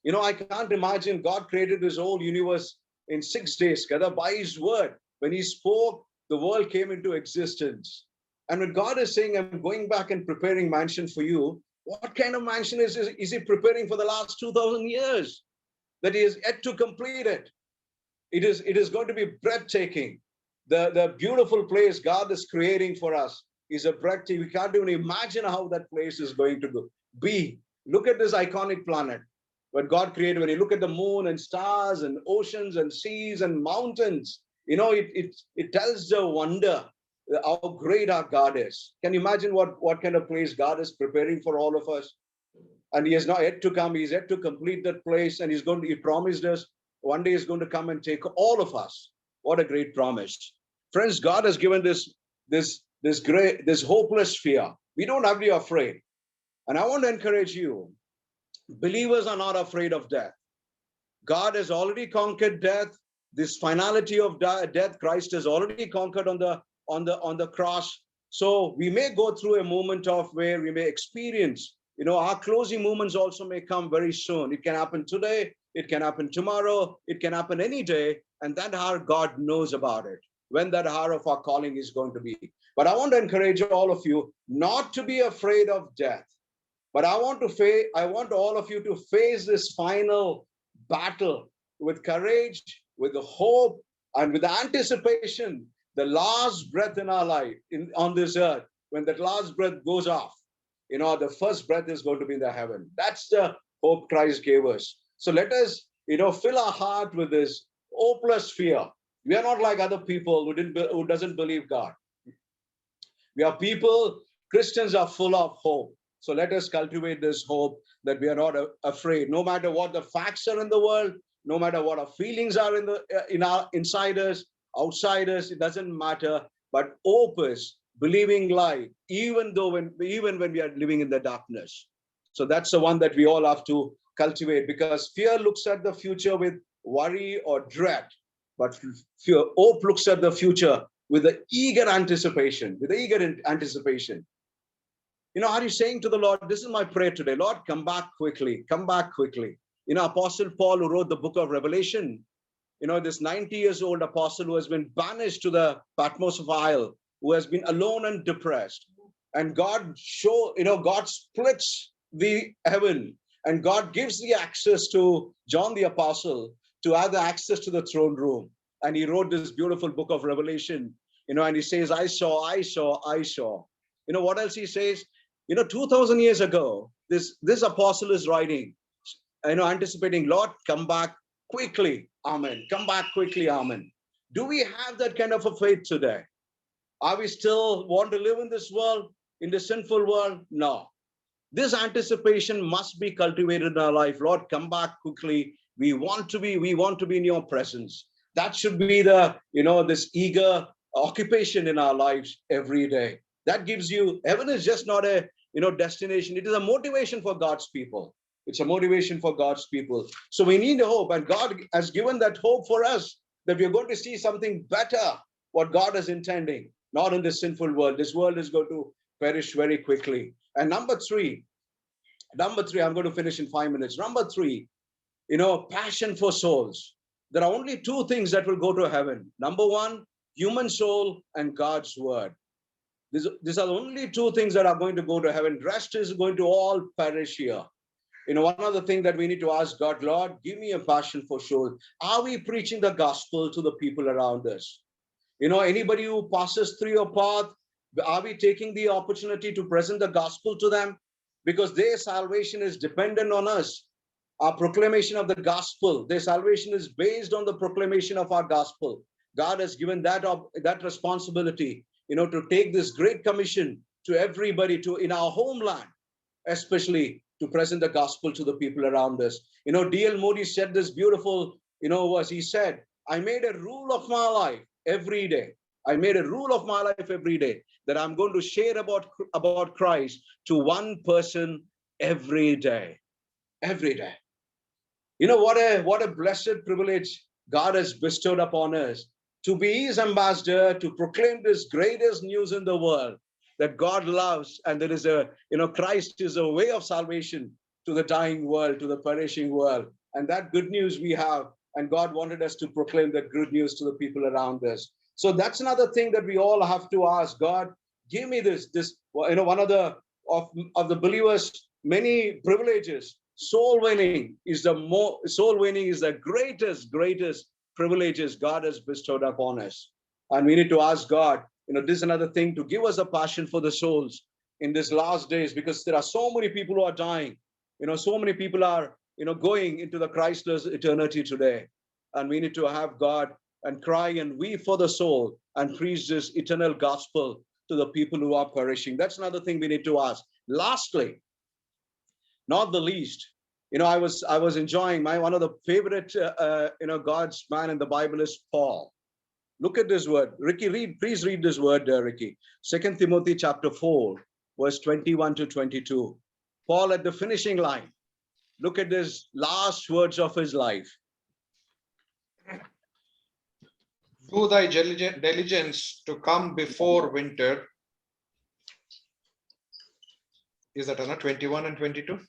I can't imagine God created this whole universe in 6 days, by his word. When he spoke, the world came into existence. And when God is saying, I'm going back and preparing mansion for you, what kind of mansion is he preparing for the last 2,000 years? That he is yet to complete it. It is going to be breathtaking. The beautiful place God is creating for us is a breathtaking. We can't even imagine how that place is going to be. Look at this iconic planet. When God created, when you look at the moon and stars and oceans and seas and mountains, it tells the wonder how great our God is. Can you imagine what kind of place God is preparing for all of us? And he has not yet to come. He's yet to complete that place. And he promised us one day he's going to come and take all of us. What a great promise. Friends, God has given this hopeless fear. We don't have to be afraid. And I want to encourage you. Believers are not afraid of death. God has already conquered death. This finality of death, Christ has already conquered on the cross. So we may go through a moment of where we may experience, our closing moments also may come very soon. It can happen today. It can happen tomorrow. It can happen any day. And that our God knows about it. when that hour of our calling is going to be. But I want to encourage all of you not to be afraid of death. But I want all of you to face this final battle with courage, with the hope, and with the anticipation, the last breath in our life on this earth. When that last breath goes off, the first breath is going to be in the heaven. That's the hope Christ gave us. So let us, fill our heart with this hopeless fear. We are not like other people who doesn't believe God. We are people, Christians are full of hope. So let us cultivate this hope that we are not afraid, no matter what the facts are in the world, no matter what our feelings are in our insiders, outsiders, it doesn't matter. But hope is believing light, even when we are living in the darkness. So that's the one that we all have to cultivate, because fear looks at the future with worry or dread, but hope looks at the future with an eager anticipation, Are you saying to the Lord, this is my prayer today, Lord, come back quickly, come back quickly. Apostle Paul, who wrote the book of Revelation, this 90 years old apostle who has been banished to the Patmos of Isle, who has been alone and depressed. And God splits the heaven, and God gives the access to John the apostle to have the access to the throne room. And he wrote this beautiful book of Revelation, and he says, I saw. What else he says? 2000 years ago, this apostle is writing, anticipating, Lord, come back quickly. Amen. Come back quickly. Amen. Do we have that kind of a faith today? Are we still want to live in this world, in the sinful world? No. This anticipation must be cultivated in our life. Lord, come back quickly. We want to be in your presence. That should be this eager occupation in our lives every day. That gives you, heaven is just not a, destination. It is a motivation for God's people. It's a motivation for God's people. So we need hope, and God has given that hope for us, that we're going to see something better, what God is intending, not in this sinful world. This world is going to perish very quickly. And number three, I'm going to finish in 5 minutes. Number three, passion for souls. There are only two things that will go to heaven. Number one, human soul and God's word. These are the only two things that are going to go to heaven. The rest is going to all perish here. One other thing that we need to ask God, Lord, give me a passion for souls. Are we preaching the gospel to the people around us? Anybody who passes through your path, are we taking the opportunity to present the gospel to them? Because their salvation is dependent on us. Our proclamation of the gospel, their salvation is based on the proclamation of our gospel. God has given that responsibility, to take this great commission to everybody, in our homeland, especially to present the gospel to the people around us. D.L. Moody said this beautiful, verse. He said, I made a rule of my life every day. I made a rule of my life every day that I'm going to share about Christ to one person every day. Every day. What a blessed privilege God has bestowed upon us to be his ambassador, to proclaim this greatest news in the world, that God loves, and there is Christ is a way of salvation to the dying world, to the perishing world. And that good news we have, and God wanted us to proclaim that good news to the people around us. So that's another thing that we all have to ask God, give me this, one of the believers' many privileges. Soul winning is the greatest privileges God has bestowed upon us. And we need to ask God, this is another thing, to give us a passion for the souls in these last days, because there are so many people who are dying. So many people are, going into the Christless eternity today. And we need to have God and cry and weep for the soul and preach this eternal gospel to the people who are perishing. That's another thing we need to ask. Lastly, not the least, I was enjoying one of the favorite, God's man in the Bible is Paul. Look at this word. Ricky, please read this word, Ricky. 2 Timothy chapter 4, verse 21 to 22. Paul at the finishing line. Look at this last words of his life. Do thy diligence to come before winter. Is that 21 and 22?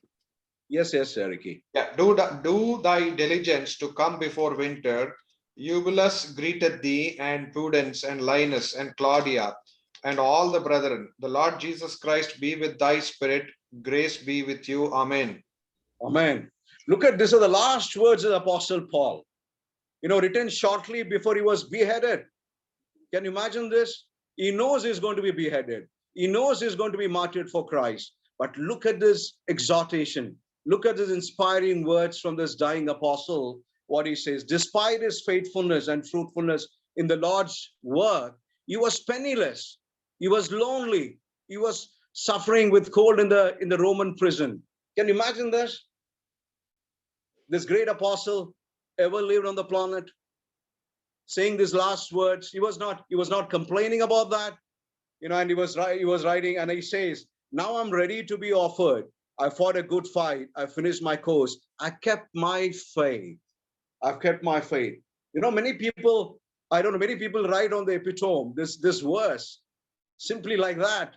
Yes, Ricky. Yeah. Do thy diligence to come before winter, Eubulus greeted thee, and Prudence, and Linus, and Claudia, and all the brethren. The Lord Jesus Christ be with thy spirit. Grace be with you. Amen. Amen. Look at this are the last words of the Apostle Paul. Written shortly before he was beheaded. Can you imagine this? He knows he's going to be beheaded. He knows he's going to be martyred for Christ. But look at this exhortation. Look at this inspiring words from this dying apostle. What he says, despite his faithfulness and fruitfulness in the Lord's work, he was penniless. He was lonely. He was suffering with cold in the Roman prison. Can you imagine this? This great apostle ever lived on the planet, saying these last words. He was not complaining about that, and he was writing, and he says, now I'm ready to be offered. I fought a good fight. I finished my course. I kept my faith. I've kept my faith. Many people write on the epitome this verse simply like that,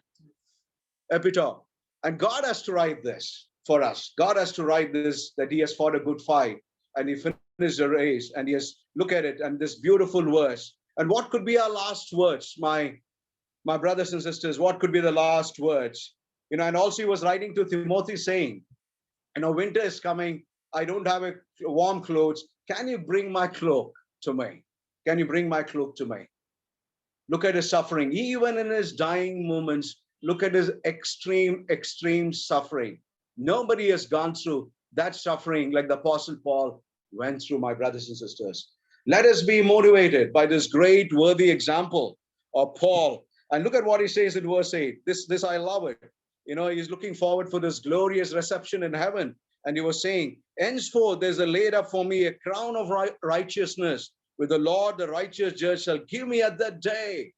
epitome. And God has to write this for us. God has to write this, that he has fought a good fight and he finished the race, and he has, look at it, and this beautiful verse. And what could be our last words, my brothers and sisters? What could be the last words? And also he was writing to Timothy saying, winter is coming. I don't have a warm clothes. Can you bring my cloak to me? Can you bring my cloak to me? Look at his suffering. Even in his dying moments, look at his extreme suffering. Nobody has gone through that suffering like the Apostle Paul went through, my brothers and sisters. Let us be motivated by this great, worthy example of Paul. And look at what he says in verse 8. This I love it. He's looking forward for this glorious reception in heaven. And he was saying, henceforth there's a laid up for me a crown of righteousness, with the Lord, the righteous judge, shall give me at that day.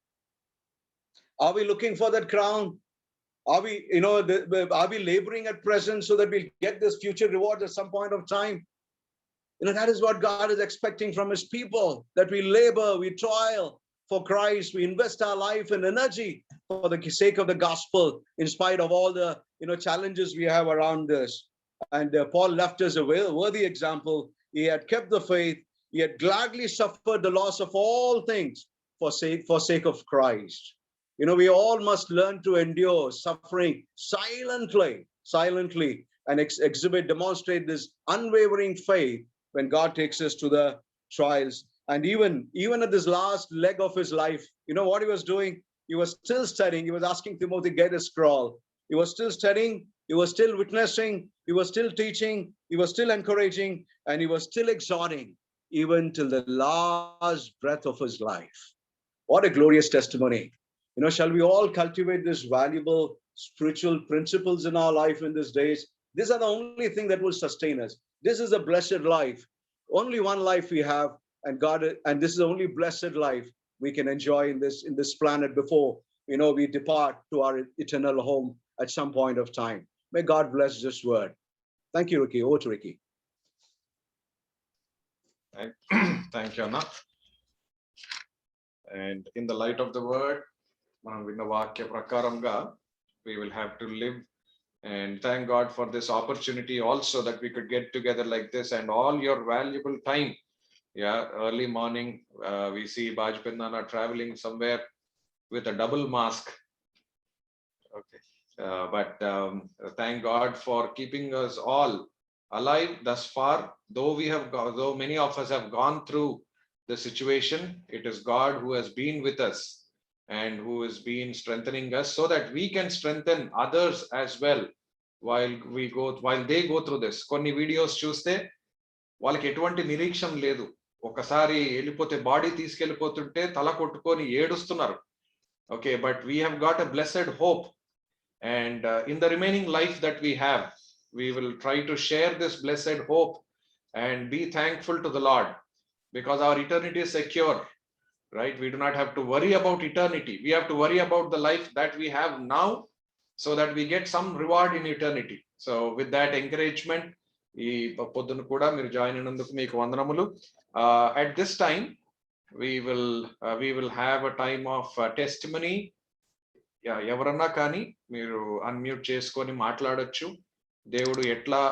Are we looking for that crown? Are we laboring at present so that we'll get this future reward at some point of time? That is what God is expecting from his people, that we labor, we toil for Christ, we invest our life and energy for the sake of the gospel, in spite of all the challenges we have around us. And Paul left us a worthy example. He had kept the faith. He had gladly suffered the loss of all things for sake of Christ. We all must learn to endure suffering silently, and demonstrate this unwavering faith when God takes us to the trials. And even at this last leg of his life, what he was doing? He was still studying. He was asking Timothy, get a scroll. He was still studying. He was still witnessing. He was still teaching. He was still encouraging. And he was still exhorting, even till the last breath of his life. What a glorious testimony. Shall we all cultivate this valuable spiritual principles in our life in these days? These are the only thing that will sustain us. This is a blessed life. Only one life we have, and this is the only blessed life we can enjoy in this planet before we depart to our eternal home at some point of time. May God bless this word. Thank you, Ricky. Over to Ricky. Thank you, Anna. And in the light of the word, we will have to live, and thank God for this opportunity also, that we could get together like this, and all your valuable time. Early morning, we see Baj Nana traveling somewhere with a double mask. Okay, but thank God for keeping us all alive thus far. Though many of us have gone through the situation, it is God who has been with us and who has been strengthening us, so that we can strengthen others as well while they go through this. Konni videos చూస్తే వాళ్ళకి ఎటువంటి నిరీక్షణ లేదు. ఒకసారి వెళ్ళిపోతే బాడీ తీసుకెళ్ళిపోతుంటే తల కొట్టుకొని ఏడుస్తున్నారు. Okay, but we have got a blessed hope, and in the remaining life that we have, we will try to share this blessed hope and be thankful to the Lord, because our eternity is secure. Right? We do not have to worry about eternity. We have to worry about the life that we have now, so that we get some reward in eternity. So with that encouragement, at this time, we will have a time of testimony. ఎవరన్నా కానీ మీరు అన్మ్యూట్ చేసుకొని మాట్లాడొచ్చు. దేవుడు ఎట్లా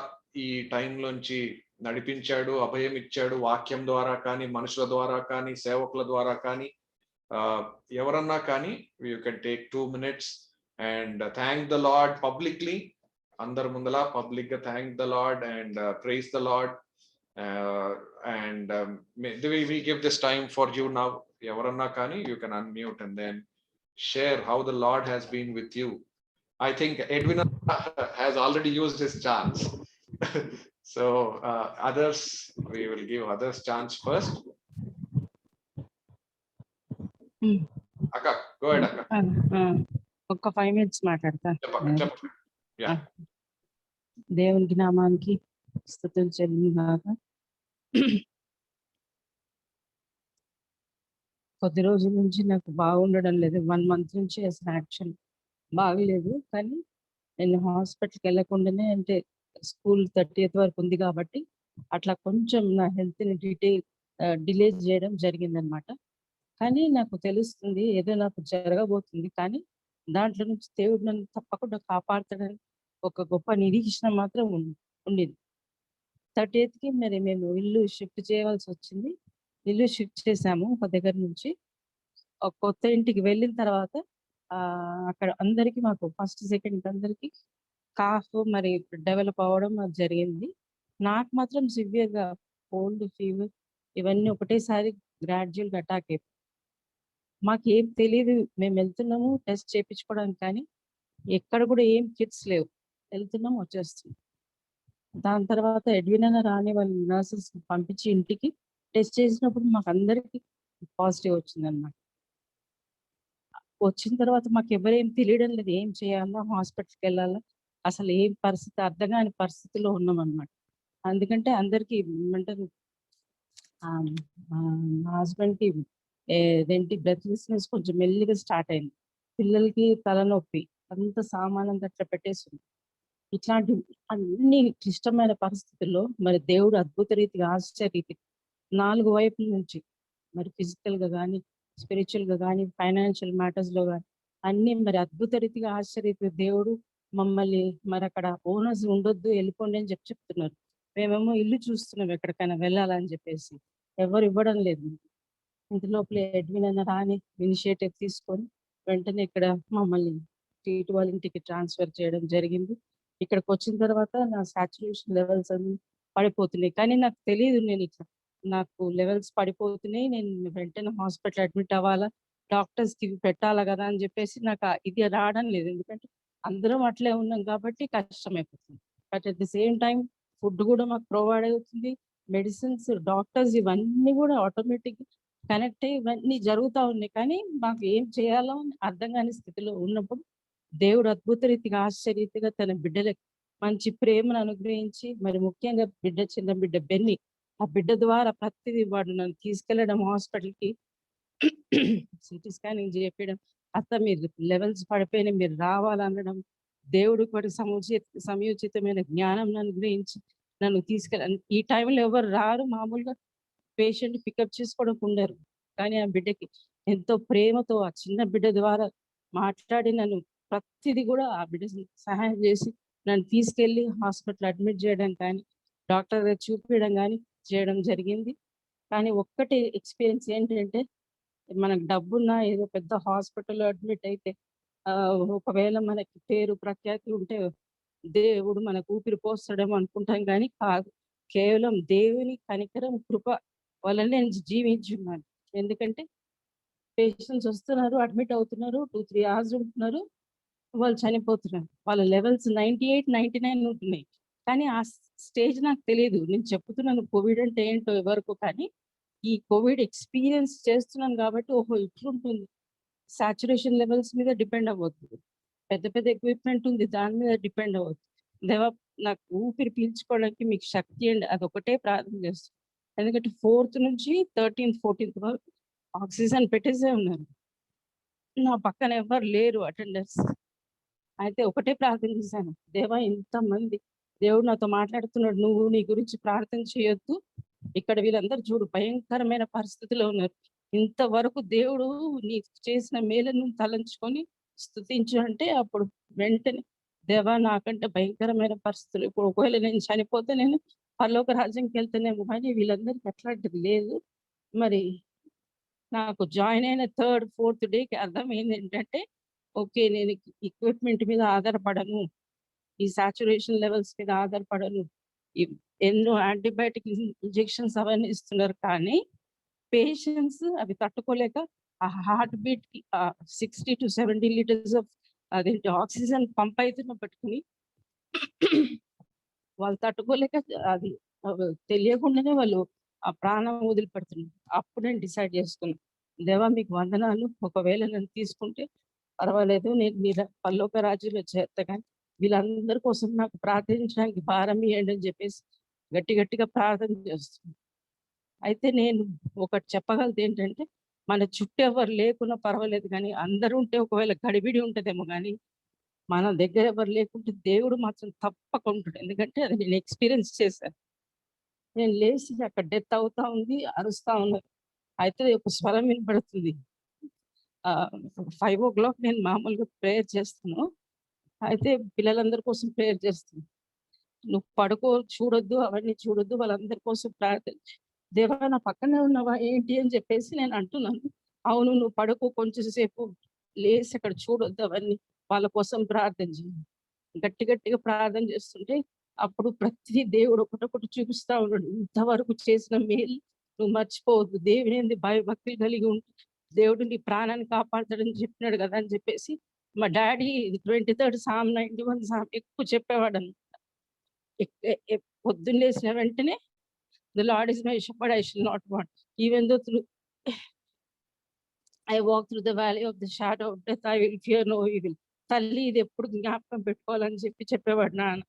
ఈ టైంలోంచి నడిపించాడు, అభయం ఇచ్చాడు. వాక్యం ద్వారా కానీ, మనుషుల ద్వారా కానీ, సేవకుల ద్వారా కానీ, ఎవరన్నా కానీ you can take 2 minutes and thank the Lord publicly. అందరి ముందల పబ్లిక్ గా thank the Lord and praise the Lord. And we give this time for you now. ఎవరన్నా కానీ you can unmute and then share how the Lord has been with you. I think Edwin has already used his chance. So others, we will give others chance first. Akka, go ahead, Akka. ఒక 5 minutes మాట్లాడతా. చెప్పు. Yeah. దేవునికి నామానికి స్తుతులు చెల్లిందాక. కొద్ది రోజుల నుంచి నాకు బాగుండడం లేదు. 1 month నుంచి అసలు యాక్చువల్ బాగలేదు. కానీ నేను హాస్పిటల్కి వెళ్ళకుండానే, అంటే స్కూల్ 30th వరకు ఉంది కాబట్టి అట్లా కొంచెం నా హెల్త్ని డిలే చేయడం జరిగిందనమాట. కానీ నాకు తెలుస్తుంది ఏదో నాకు జరగబోతుంది, కానీ దాంట్లో నుంచి దేవుడు నన్ను తప్పకుండా కాపాడుతాడని ఒక గొప్ప నిరీక్షణ మాత్రం ఉండేది. 30th మరి మేము ఇల్లు షిఫ్ట్ చేయవలసి వచ్చింది. ఇల్లు షిఫ్ట్ చేసాము ఒక దగ్గర నుంచి. ఒక కొత్త ఇంటికి వెళ్ళిన తర్వాత అక్కడ అందరికి, మాకు ఫస్ట్ సెకండ్ అందరికి కాఫ్ మరి డెవలప్ అవ్వడం జరిగింది. నాకు మాత్రం సివియర్గా కోల్డ్, ఫీవర్ ఇవన్నీ ఒకటేసారి గ్రాడ్యువల్గా అటాక్ అయిపోయి, మాకు ఏం తెలియదు. మేము వెళ్తున్నాము టెస్ట్ చేయించుకోవడానికి, కానీ ఎక్కడ కూడా ఏం కిట్స్ లేవు. వెళ్తున్నాము, వచ్చేస్తున్నాం. దాని తర్వాత ఎడ్విన్ అన్న రాని వాళ్ళ నర్సెస్ పంపించి ఇంటికి టెస్ట్ చేసినప్పుడు మాకు అందరికి పాజిటివ్ వచ్చిందన్నమాట. వచ్చిన తర్వాత మాకు ఎవరేం తెలియడం లేదు, ఏం చేయాలా, హాస్పిటల్కి వెళ్ళాలా, అసలు ఏం పరిస్థితి అర్థం కాని పరిస్థితిలో ఉన్నాం అన్నమాట. అందుకంటే అందరికి ఏమంటారు, మా హస్బెండ్కి ఏంటి బ్రెత్లెస్నెస్ కొంచెం మెల్లిగా స్టార్ట్ అయింది. పిల్లలకి తలనొప్పి, అంత సామాన్ అంతా అట్లా పెట్టేస్తుంది. ఇట్లాంటి అన్ని క్లిష్టమైన పరిస్థితుల్లో మరి దేవుడు అద్భుత రీతిగా, ఆశ్చర్యరీతిగా 4 వైపుల నుంచి, మరి ఫిజికల్ గా కానీ, స్పిరిచువల్ గా కానీ, ఫైనాన్షియల్ మ్యాటర్స్ లో కానీ అన్ని మరి అద్భుత రీతిగా, ఆశ్చర్యరీతిగా దేవుడు మమ్మల్ని, మరి అక్కడ ఓనర్స్ ఉండొద్దు వెళ్ళిపోండి అని చెప్తున్నారు. మేమేమో ఇల్లు చూస్తున్నాం ఎక్కడికైనా వెళ్ళాలని చెప్పేసి, ఎవరు ఇవ్వడం లేదు. ఇంతలోపల ఎడ్విన్ అన్న రాని ఇనిషియేటివ్ తీసుకొని వెంటనే ఇక్కడ మమ్మల్ని టీటు వాళ్ళ ఇంటికి ట్రాన్స్ఫర్ చేయడం జరిగింది. ఇక్కడికి వచ్చిన తర్వాత నా సాచురేషన్ లెవెల్స్ అన్ని పడిపోతున్నాయి. కానీ నాకు తెలియదు, నేను ఇట్లా నాకు లెవెల్స్ పడిపోతున్నాయి, నేను వెంటనే హాస్పిటల్ అడ్మిట్ అవ్వాలా, డాక్టర్స్కి పెట్టాలా కదా అని చెప్పేసి నాకు ఇది రావడం లేదు. ఎందుకంటే అందరం అట్లే ఉన్నాం కాబట్టి కష్టం అయిపోతుంది. But at the same time food కూడా మాకు ప్రొవైడ్ అవుతుంది, మెడిసిన్స్, డాక్టర్స్ ఇవన్నీ కూడా ఆటోమేటిక్ కనెక్ట్ అయ్యి ఇవన్నీ జరుగుతూ ఉన్నాయి. కానీ మాకు ఏం చేయాలో అర్థం కాని స్థితిలో ఉన్నప్పుడు దేవుడు అద్భుత రీతిగా, ఆశ్చర్యరీతిగా తన బిడ్డలకు మంచి ప్రేమను అనుగ్రహించి, మరి ముఖ్యంగా చిన్న బిడ్డ బెన్ని, ఆ బిడ్డ ద్వారా ప్రతిదీ వాడు నన్ను తీసుకెళ్లడం హాస్పిటల్కి, సిటీ స్కానింగ్ చేయడం, అత్త మీరు లెవెల్స్ పడిపోయినా మీరు రావాలనడం, దేవుడు వాడికి సమయోచితమైన జ్ఞానం అనుగ్రహించి నన్ను ఈ టైంలో ఎవరు రారు, మామూలుగా పేషెంట్ పికప్ చేసుకోవడం ఉండరు. కానీ ఆ బిడ్డకి ఎంతో ప్రేమతో ఆ చిన్న బిడ్డ ద్వారా మాట్లాడి నన్ను ప్రతిదీ కూడా ఆ బిడ్డ సహాయం చేసి నన్ను తీసుకెళ్ళి హాస్పిటల్ అడ్మిట్ చేయడం కానీ, డాక్టర్ దగ్గర చూపించడం కానీ చేయడం జరిగింది. కానీ ఒక్కటి ఎక్స్పీరియన్స్ ఏంటంటే, మనకు డబ్బున్నా ఏదో పెద్ద హాస్పిటల్లో అడ్మిట్ అయితే ఒకవేళ మనకి పేరు ప్రఖ్యాతి ఉంటే దేవుడు మనకు ఊపిరి పోస్తాడేమో అనుకుంటాం, కానీ కాదు. కేవలం దేవుని కనికరం, కృప వల్ల నేను జీవించున్నాను. ఎందుకంటే పేషెంట్స్ వస్తున్నారు, అడ్మిట్ అవుతున్నారు, 2-3 hours ఉంటున్నారు, వాళ్ళు చనిపోతున్నారు. వాళ్ళ లెవెల్స్ 98, 99 ఉంటున్నాయి. కానీ ఆ స్టేజ్ నాకు తెలియదు. నేను చెప్తున్నాను కోవిడ్ అంటే ఏంటో ఎవరికి, కానీ ఈ కోవిడ్ ఎక్స్పీరియన్స్ చేస్తున్నాను కాబట్టి ఓహో ఇట్లుంటుంది. సాచురేషన్ లెవెల్స్ మీద డిపెండ్ అవ్వద్దు, పెద్ద పెద్ద ఎక్విప్మెంట్ ఉంది దాని మీద డిపెండ్ అవ్వద్దు. దేవా నాకు ఊపిరి పీల్చుకోవడానికి మీకు శక్తి అండి, అదొకటే ప్రార్థన చేస్తాను. ఎందుకంటే 4th నుంచి 13th, 14th వరకు ఆక్సిజన్ పెట్టేసే ఉన్నారు, నా పక్కన ఎవరు లేరు అటెండర్స్. అయితే ఒకటే ప్రార్థన చేశాను, దేవా ఇంతమంది, దేవుడు నాతో మాట్లాడుతున్నాడు, నువ్వు నీ గురించి ప్రార్థన చేయొద్దు, ఇక్కడ వీళ్ళందరూ చూడు భయంకరమైన పరిస్థితిలో ఉన్నారు, ఇంతవరకు దేవుడు నీకు చేసిన మేలను తలంచుకొని స్తుతించు అంటే, అప్పుడు వెంటనే దేవా నాకంటే భయంకరమైన పరిస్థితులు, ఇప్పుడు ఒకవేళ నేను చనిపోతే నేను పరలోక రాజ్యంకి వెళ్తేనేమో కానీ వీళ్ళందరికీ అట్లాంటిది లేదు. మరి నాకు జాయిన్ అయిన 3rd, 4th డేకి అర్థమైంది ఏంటంటే, ఓకే. నేను ఎక్విప్‌మెంట్ మీద ఆధారపడను. ఈ సాచురేషన్ లెవెల్స్ మీద ఆధారపడను. ఈ ఎన్నో యాంటీబయాటిక్ ఇంజెక్షన్స్ అవన్నీ ఇస్తున్నారు. కానీ పేషెంట్స్ అవి తట్టుకోలేక ఆ హార్ట్ బీట్‌కి 60-70 లీటర్స్ ఆఫ్ అదేంటి ఆక్సిజన్ పంప్ అయితున్న పట్టుకొని వాళ్ళు తట్టుకోలేక అది తెలియకుండానే వాళ్ళు ఆ ప్రాణం వదిలిపెడుతున్నారు. అప్పుడు నేను డిసైడ్ చేసుకున్నా. దేవా మీకు వందనాలు. ఒకవేళ నన్ను తీసుకుంటే పర్వాలేదు. నేను మీ పరలోక రాజ్యంలో చేరతా కానీ వీళ్ళందరి కోసం నాకు ప్రార్థించడానికి భారం ఇయ్యండి అని చెప్పేసి గట్టిగా ప్రార్థన చేస్తున్నా. అయితే నేను ఒకటి చెప్పగలిది ఏంటంటే, మన చుట్టూ ఎవరు లేకున్నా పర్వాలేదు కానీ అందరూ ఉంటే ఒకవేళ గడిబిడి ఉంటదేమో కానీ మన దగ్గర ఎవరు లేకుంటే దేవుడు మాత్రం తప్పకుండా ఉంటాడు. ఎందుకంటే అది నేను ఎక్స్‌పీరియన్స్ చేశాను. నేను లేసి అక్కడ డెత్ అవుతా ఉంది. అరుస్తా ఉన్నారు. అయితే ఒక స్వరం వినపడుతుంది. 5:00 నేను మామూలుగా ప్రేయర్ చేస్తాను. అయితే పిల్లలందరి కోసం ప్రేయర్ చేస్తున్నా. నువ్వు పడుకో, చూడొద్దు, అవన్నీ చూడొద్దు, వాళ్ళందరి కోసం ప్రార్థించు. దేవా నా పక్కనే ఉన్నావా ఏంటి అని చెప్పేసి నేను అంటున్నాను. అవును నువ్వు పడుకో కొంచెం సేపు, లేసి అక్కడ చూడొద్దు అవన్నీ, వాళ్ళ కోసం ప్రార్థన చెయ్యి. గట్టిగా ప్రార్థన చేస్తుంటే అప్పుడు ప్రతి దేవుడు ఒకటొకటి చూపిస్తా ఉన్నాడు. ఇంతవరకు చేసిన మేలు నువ్వు మర్చిపోవద్దు. దేవుని యందు భయభక్తులు కలిగి ఉండు. దేవుడు నీ ప్రాణాన్ని కాపాడతాడని చెప్పినాడు కదా అని చెప్పేసి మా డాడీ 23rd సామ్ 91 సామ్ ఎక్కువ చెప్పేవాడన్నమాట. పొద్దున్న లేసిన వెంటనే the Lord is my shepherd I shall not want. Even though I walk through the valley of the shadow of death I will fear no evil. తల్లి ఇది ఎప్పుడు జ్ఞాపకం పెట్టుకోవాలని చెప్పేవాడు నాన్న.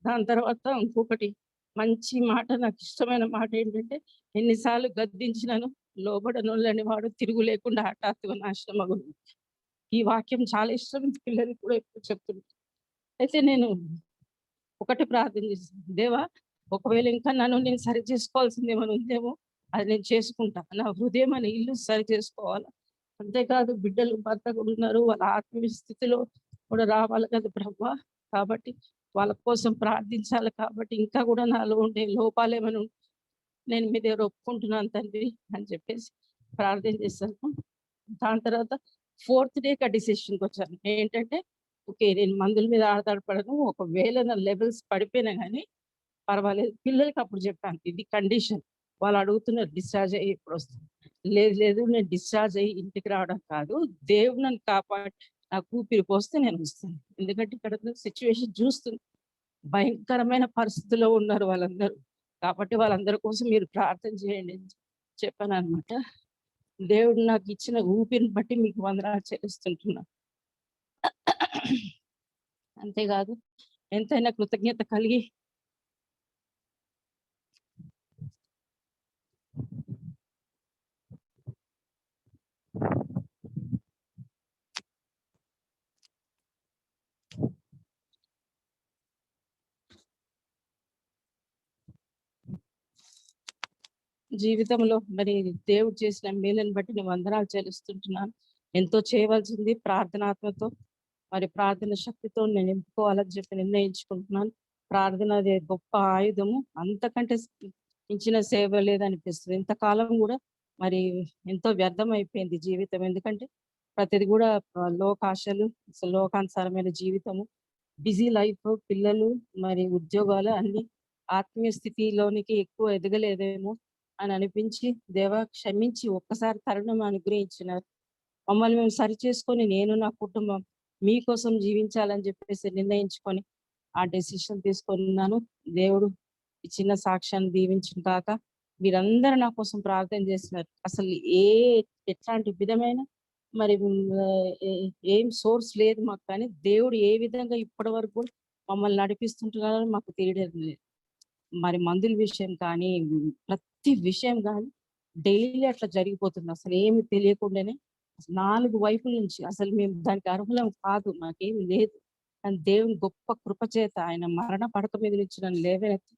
దాని తర్వాత ఇంకొకటి మంచి మాట, నాకు ఇష్టమైన మాట ఏంటంటే, ఎన్నిసార్లు గద్దించినను లోబడనొల్లని వాడు తిరుగు లేకుండా హఠాత్తుగా నాశనమగును. ఈ వాక్యం చాలా ఇష్టం. పిల్లలకి కూడా ఎప్పుడు చెప్తుంటా. అయితే నేను ఒకటి ప్రార్థన చేశాను. దేవా ఒకవేళ ఇంకా నన్ను నేను సరి చేసుకోవాల్సింది ఏమైనా ఉందేమో అది నేను చేసుకుంటా. నా హృదయం అనే ఇల్లు సరి చేసుకోవాలా. అంతేకాదు బిడ్డలు, భర్త కూడా ఉన్నారు. వాళ్ళ ఆత్మీయ స్థితిలో కూడా రావాలి కదా ప్రభువా. కాబట్టి వాళ్ళ కోసం ప్రార్థించాలి. కాబట్టి ఇంకా కూడా నాలో ఉండే లోపాలు ఏమైనా నేను మీ దగ్గర ఒప్పుకుంటున్నాను తండ్రి అని చెప్పేసి ప్రార్థన చేశాను. దాని తర్వాత 4th డేకి ఆ డిసిషన్‌కి వచ్చాను. ఏంటంటే ఓకే. నేను మందుల మీద ఆధారపడను. ఒకవేళ నా లెవెల్స్ పడిపోయినా గానీ పర్వాలేదు. పిల్లలకి అప్పుడు చెప్పాను. ఇది కండిషన్. వాళ్ళు అడుగుతున్నారు డిశ్చార్జ్ అయ్యి ఎప్పుడొస్తుంది? లేదు నేను డిశ్చార్జ్ అయ్యి ఇంటికి రావడం కాదు. దేవుడు నన్ను కాపాడి నాకు ఊపిరి పోస్తే నేను వస్తాను. ఎందుకంటే ఇక్కడ సిట్యుయేషన్ చూస్తుంది. భయంకరమైన పరిస్థితిలో ఉన్నారు వాళ్ళందరూ. కాబట్టి వాళ్ళందరి కోసం మీరు ప్రార్థన చేయండి అని చెప్పాననమాట. దేవుడు నాకు ఇచ్చిన ఊపిరిని బట్టి మీకు వందనాలు చెల్లిస్తుంటున్నా. అంతేకాదు ఎంతైనా కృతజ్ఞత కలిగి జీవితంలో మరి దేవుడు చేసిన మేలుని బట్టి నేను వందనాలు చెల్లిస్తుంటున్నాను. ఎంతో చేయవలసింది ప్రార్థనాత్మతో మరి ప్రార్థన శక్తితో నేను నింపుకోవాలని చెప్పి నిర్ణయించుకుంటున్నాను. ప్రార్థన అదే గొప్ప ఆయుధము. అంతకంటే మించిన సేవ లేదనిపిస్తుంది. ఇంతకాలం కూడా మరి ఎంతో వ్యర్థం అయిపోయింది జీవితం. ఎందుకంటే ప్రతిది కూడా లోకాశలు, లోకానుసారమైన జీవితము, బిజీ లైఫ్, పిల్లలు, మరి ఉద్యోగాలు అన్ని ఆత్మీయ స్థితిలోనికి ఎక్కువ ఎదగలేదేమో అని అనిపించి, దేవా క్షమించి ఒక్కసారి తరుణం అనుగ్రహించినారు. మమ్మల్ని మేము సరిచేసుకొని నేను నా కుటుంబం మీకోసం జీవించాలని చెప్పేసి నిర్ణయించుకొని ఆ డెసిషన్ తీసుకున్నాను. దేవుడు ఈ చిన్న సాక్ష్యాన్ని దీవించిన కాక మీరందరూ నా కోసం ప్రార్థన చేస్తున్నారు. అసలు ఎట్లాంటి విధమైన మరి ఏం సోర్స్ లేదు మాకు. కానీ దేవుడు ఏ విధంగా ఇప్పటి వరకు మమ్మల్ని నడిపిస్తుంటున్నారో మాకు తెలియడం లేదు. మరి మందుల విషయం కానీ ప్రతి విషయం కానీ డైలీ అట్లా జరిగిపోతుంది. అసలు ఏమి తెలియకుండానే 4 వైపుల నుంచి అసలు మేము దానికి అర్హులం కాదు, మాకేమి లేదు. కానీ దేవుని గొప్ప కృప చేత ఆయన మరణ పడక మీద నుంచి నన్ను లేవనెత్తి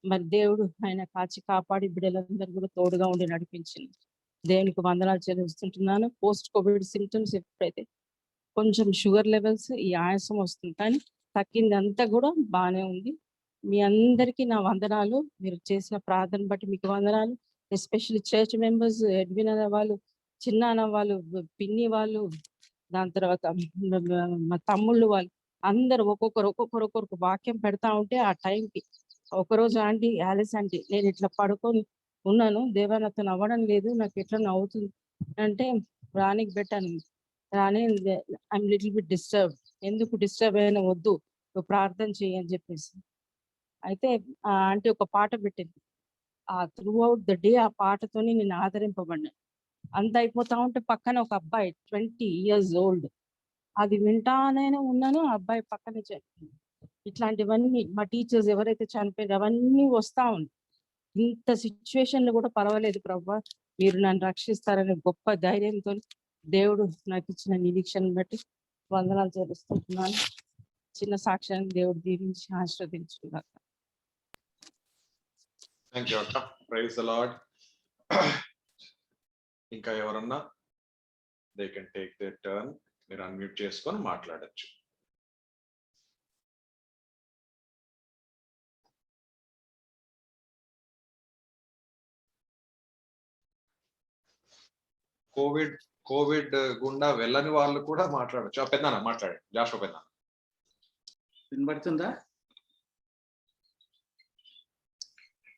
మరి దేవుడు ఆయన కాచి కాపాడి బిడ్డలందరూ కూడా తోడుగా ఉండి నడిపించింది. దేవునికి వందనాలు చెల్లిస్తుంటున్నాను. పోస్ట్ కోవిడ్ సింప్టమ్స్ ఎప్పుడైతే కొంచెం షుగర్ లెవెల్స్, ఈ ఆయాసం వస్తుంది, కానీ తగ్గిందంతా కూడా బాగానే ఉంది. మీ అందరికీ నా వందనాలు. మీరు చేసిన ప్రార్థన బట్టి మీకు వందనాలు. ఎస్పెషల్లీ చర్చ్ మెంబర్స్, ఎడ్విన్ అనే వాళ్ళు, చిన్న అన్న వాళ్ళు, పిన్ని వాళ్ళు, దాని తర్వాత మా తమ్ముళ్ళు వాళ్ళు అందరూ ఒక్కొక్కరు వాక్యం పెడతా ఉంటే ఆ టైంకి ఒకరోజు ఆంటీ యాలిస్ ఆంటీ నేను ఇట్లా పడుకొని ఉన్నాను, దేవా నాతో నవ్వడం లేదు, నాకు ఎట్లా నవ్వుతుంది అంటే రానికి పెట్టాను. రాని ఐఎమ్ లిటిల్ బిట్ డిస్టర్బ్, ఎందుకు డిస్టర్బ్ అయినా వద్దు, నువ్వు ప్రార్థన చెయ్యి అని చెప్పేసి. అయితే ఆ ఆంటీ ఒక పాట పెట్టింది. ఆ త్రూ అవుట్ ద డే ఆ పాటతోని నేను ఆదరింపబడినాను. అంత అయిపోతా ఉంటే పక్కన ఒక అబ్బాయి 20 years ఓల్డ్, అది వింటానే ఉన్నాను. ఆ అబ్బాయి పక్కనే చనిపోయింది. ఇట్లాంటివన్నీ మా టీచర్స్ ఎవరైతే చనిపోయారో అవన్నీ వస్తా ఉంది. ఇంత సిచ్యువేషన్లో కూడా పర్వాలేదు ప్రభా, మీరు నన్ను రక్షిస్తారనే గొప్ప ధైర్యంతో దేవుడు నాకు ఇచ్చిన నిరీక్షను బట్టి వందనాలు చెల్లిస్తున్నాను. చిన్న సాక్ష్యాన్ని దేవుడు దీవించి ఆశీర్వదించుకున్నారు. థ్యాంక్ యూ అక్క. Praise the Lord. ఇంకా ఎవరన్నా they can take their turn. మీరు అన్మ్యూట్ చేసుకొని మాట్లాడచ్చు. కోవిడ్ గుండా వెళ్ళని వాళ్ళు కూడా మాట్లాడచ్చు. పెద్దనా మాట్లాడండి. జాషువా పెద్దనా. వినబడుతుందా?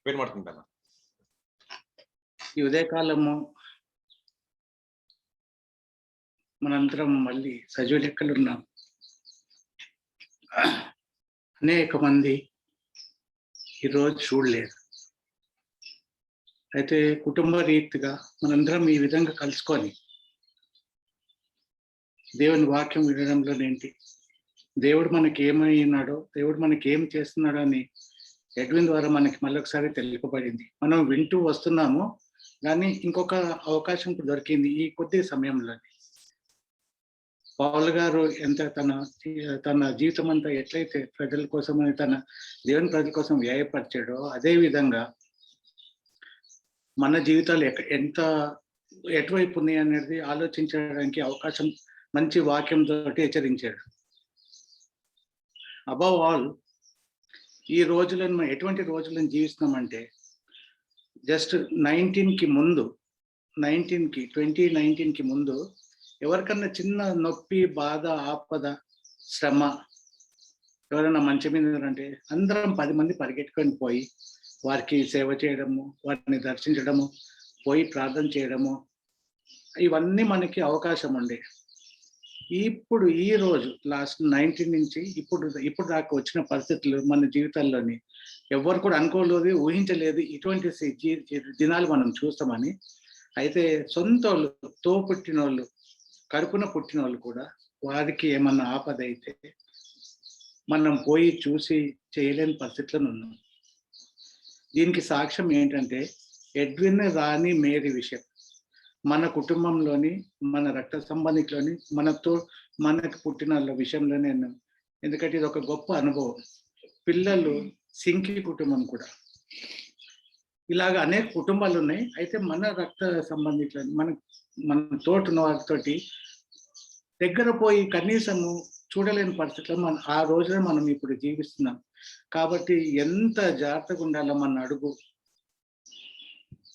వినబడుతుంది పెద్దనా. ఈ ఉదయకాలము మనందరం మళ్ళీ సజీవ లెక్కలు ఉన్నాం. అనేక మంది ఈరోజు చూడలేదు. అయితే కుటుంబ రీతిగా మనందరం ఈ విధంగా కలుసుకొని దేవుని వాక్యం వినడంలో ఏంటి, దేవుడు మనకి ఏమైనాడో, దేవుడు మనకి ఏం చేస్తున్నాడో అని ఎడ్విన్ ద్వారా మనకి మళ్ళొకసారి తెలుపబడింది. మనం వింటూ వస్తున్నాము, కానీ ఇంకొక అవకాశం దొరికింది ఈ కొద్ది సమయంలో. పౌలు గారు ఎంత తన జీవితం అంతా ఎట్లయితే ప్రజల కోసమని తన దేవుని ప్రజల కోసం వ్యయపరిచాడో, అదే విధంగా మన జీవితాలు ఎంత ఎటువైపు ఉన్నాయి అనేది ఆలోచించడానికి అవకాశం మంచి వాక్యంతో హెచ్చరించాడు. అబవ్ ఆల్, ఈ రోజులను మనం ఎటువంటి రోజులను జీవిస్తున్నామంటే, జస్ట్ 2019కి ముందు ఎవరికన్నా చిన్న నొప్పి, బాధ, ఆపద, శ్రమ, ఎవరైనా మంచం మీద అంటే అందరం 10 మంది పరిగెట్టుకొని పోయి వారికి సేవ చేయడము, వారిని దర్శించడము, పోయి ప్రార్థన చేయడము, ఇవన్నీ మనకి అవకాశం ఉండే. ఇప్పుడు ఈ రోజు లాస్ట్ 19 నుంచి ఇప్పుడు దాకా వచ్చిన పరిస్థితులు మన జీవితాల్లోని ఎవరు కూడా అనుకోలేదు, ఊహించలేదు ఇటువంటి దినాలు మనం చూస్తామని. అయితే సొంత వాళ్ళు, పుట్టిన వాళ్ళు, కడుపున పుట్టిన వాళ్ళు కూడా వారికి ఏమన్నా ఆపద అయితే మనం పోయి చూసి చేయలేని పరిస్థితుల్లో ఉన్నాం. దీనికి సాక్ష్యం ఏంటంటే ఎడ్విన్, రాణి, మేరీ విషయం. మన కుటుంబంలోని, మన రక్త సంబంధికులోని, మనకు పుట్టిన వాళ్ళ విషయంలో నేను, ఎందుకంటే ఇది ఒక గొప్ప అనుభవం. పిల్లలు, సింకి కుటుంబం కూడా, ఇలాగ అనేక కుటుంబాలు ఉన్నాయి. అయితే మన రక్త సంబంధికులని, మన తోటున్న వారితోటి దగ్గర పోయి కనీసము చూడలేని పరిస్థితుల్లో ఆ రోజున మనం ఇప్పుడు జీవిస్తున్నాం. కాబట్టి ఎంత జాగ్రత్తగా ఉండాలో మన అడుగు.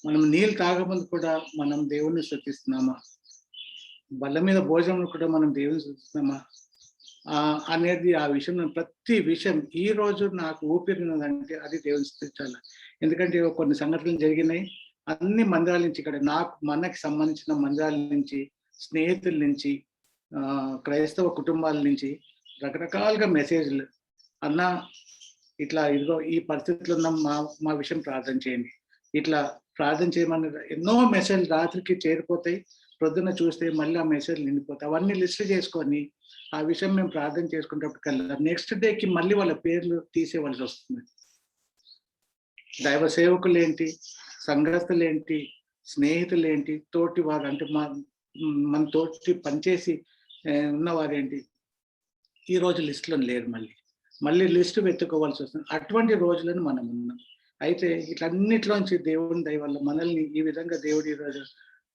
మనం నీళ్ళు తాగముందు కూడా మనం దేవుణ్ణి స్తుతిస్తున్నామా, బల్ల మీద భోజనం కూడా మనం దేవుని స్తుతిస్తున్నామా అనేది ఆ విషయం. ప్రతి విషయం ఈ రోజు నాకు ఊపిరినదంటే అది దేవుని స్తుతించాలి. ఎందుకంటే కొన్ని సంఘటనలు జరిగినాయి. అన్ని మందిరాల నుంచి, ఇక్కడ మనకి సంబంధించిన మందిరాల నుంచి, స్నేహితుల నుంచి, క్రైస్తవ కుటుంబాల నుంచి రకరకాలుగా మెసేజ్లు, అన్న ఇట్లా ఇదిగో ఈ పరిస్థితుల్లో ఉన్న మా విషయం ప్రార్థన చేయండి, ఇట్లా ప్రార్థన చేయమని ఎన్నో మెసేజ్లు రాత్రికి చేరిపోతాయి. ప్రొద్దున చూస్తే మళ్ళీ ఆ మెసేజ్లు నిండిపోతాయి. అవన్నీ లిస్ట్ చేసుకొని ఆ విషయం మేము ప్రార్థన చేసుకునేటప్పటికల్లా నెక్స్ట్ డేకి మళ్ళీ వాళ్ళ పేర్లు తీసేవలసి వస్తుంది. దైవ సేవకులు ఏంటి, సంఘస్థులు ఏంటి, స్నేహితులు ఏంటి, తోటి వారు అంటే మన తోటి పనిచేసి ఉన్నవారేంటి, ఈ రోజు లిస్టులో లేరు. మళ్ళీ లిస్టు వెతుక్కోవాల్సి వస్తుంది. అటువంటి రోజులను మనం ఉన్నాం. అయితే ఇట్లన్నిట్లోంచి దేవుని దయ వల్ల మనల్ని ఈ విధంగా దేవుడు ఈరోజు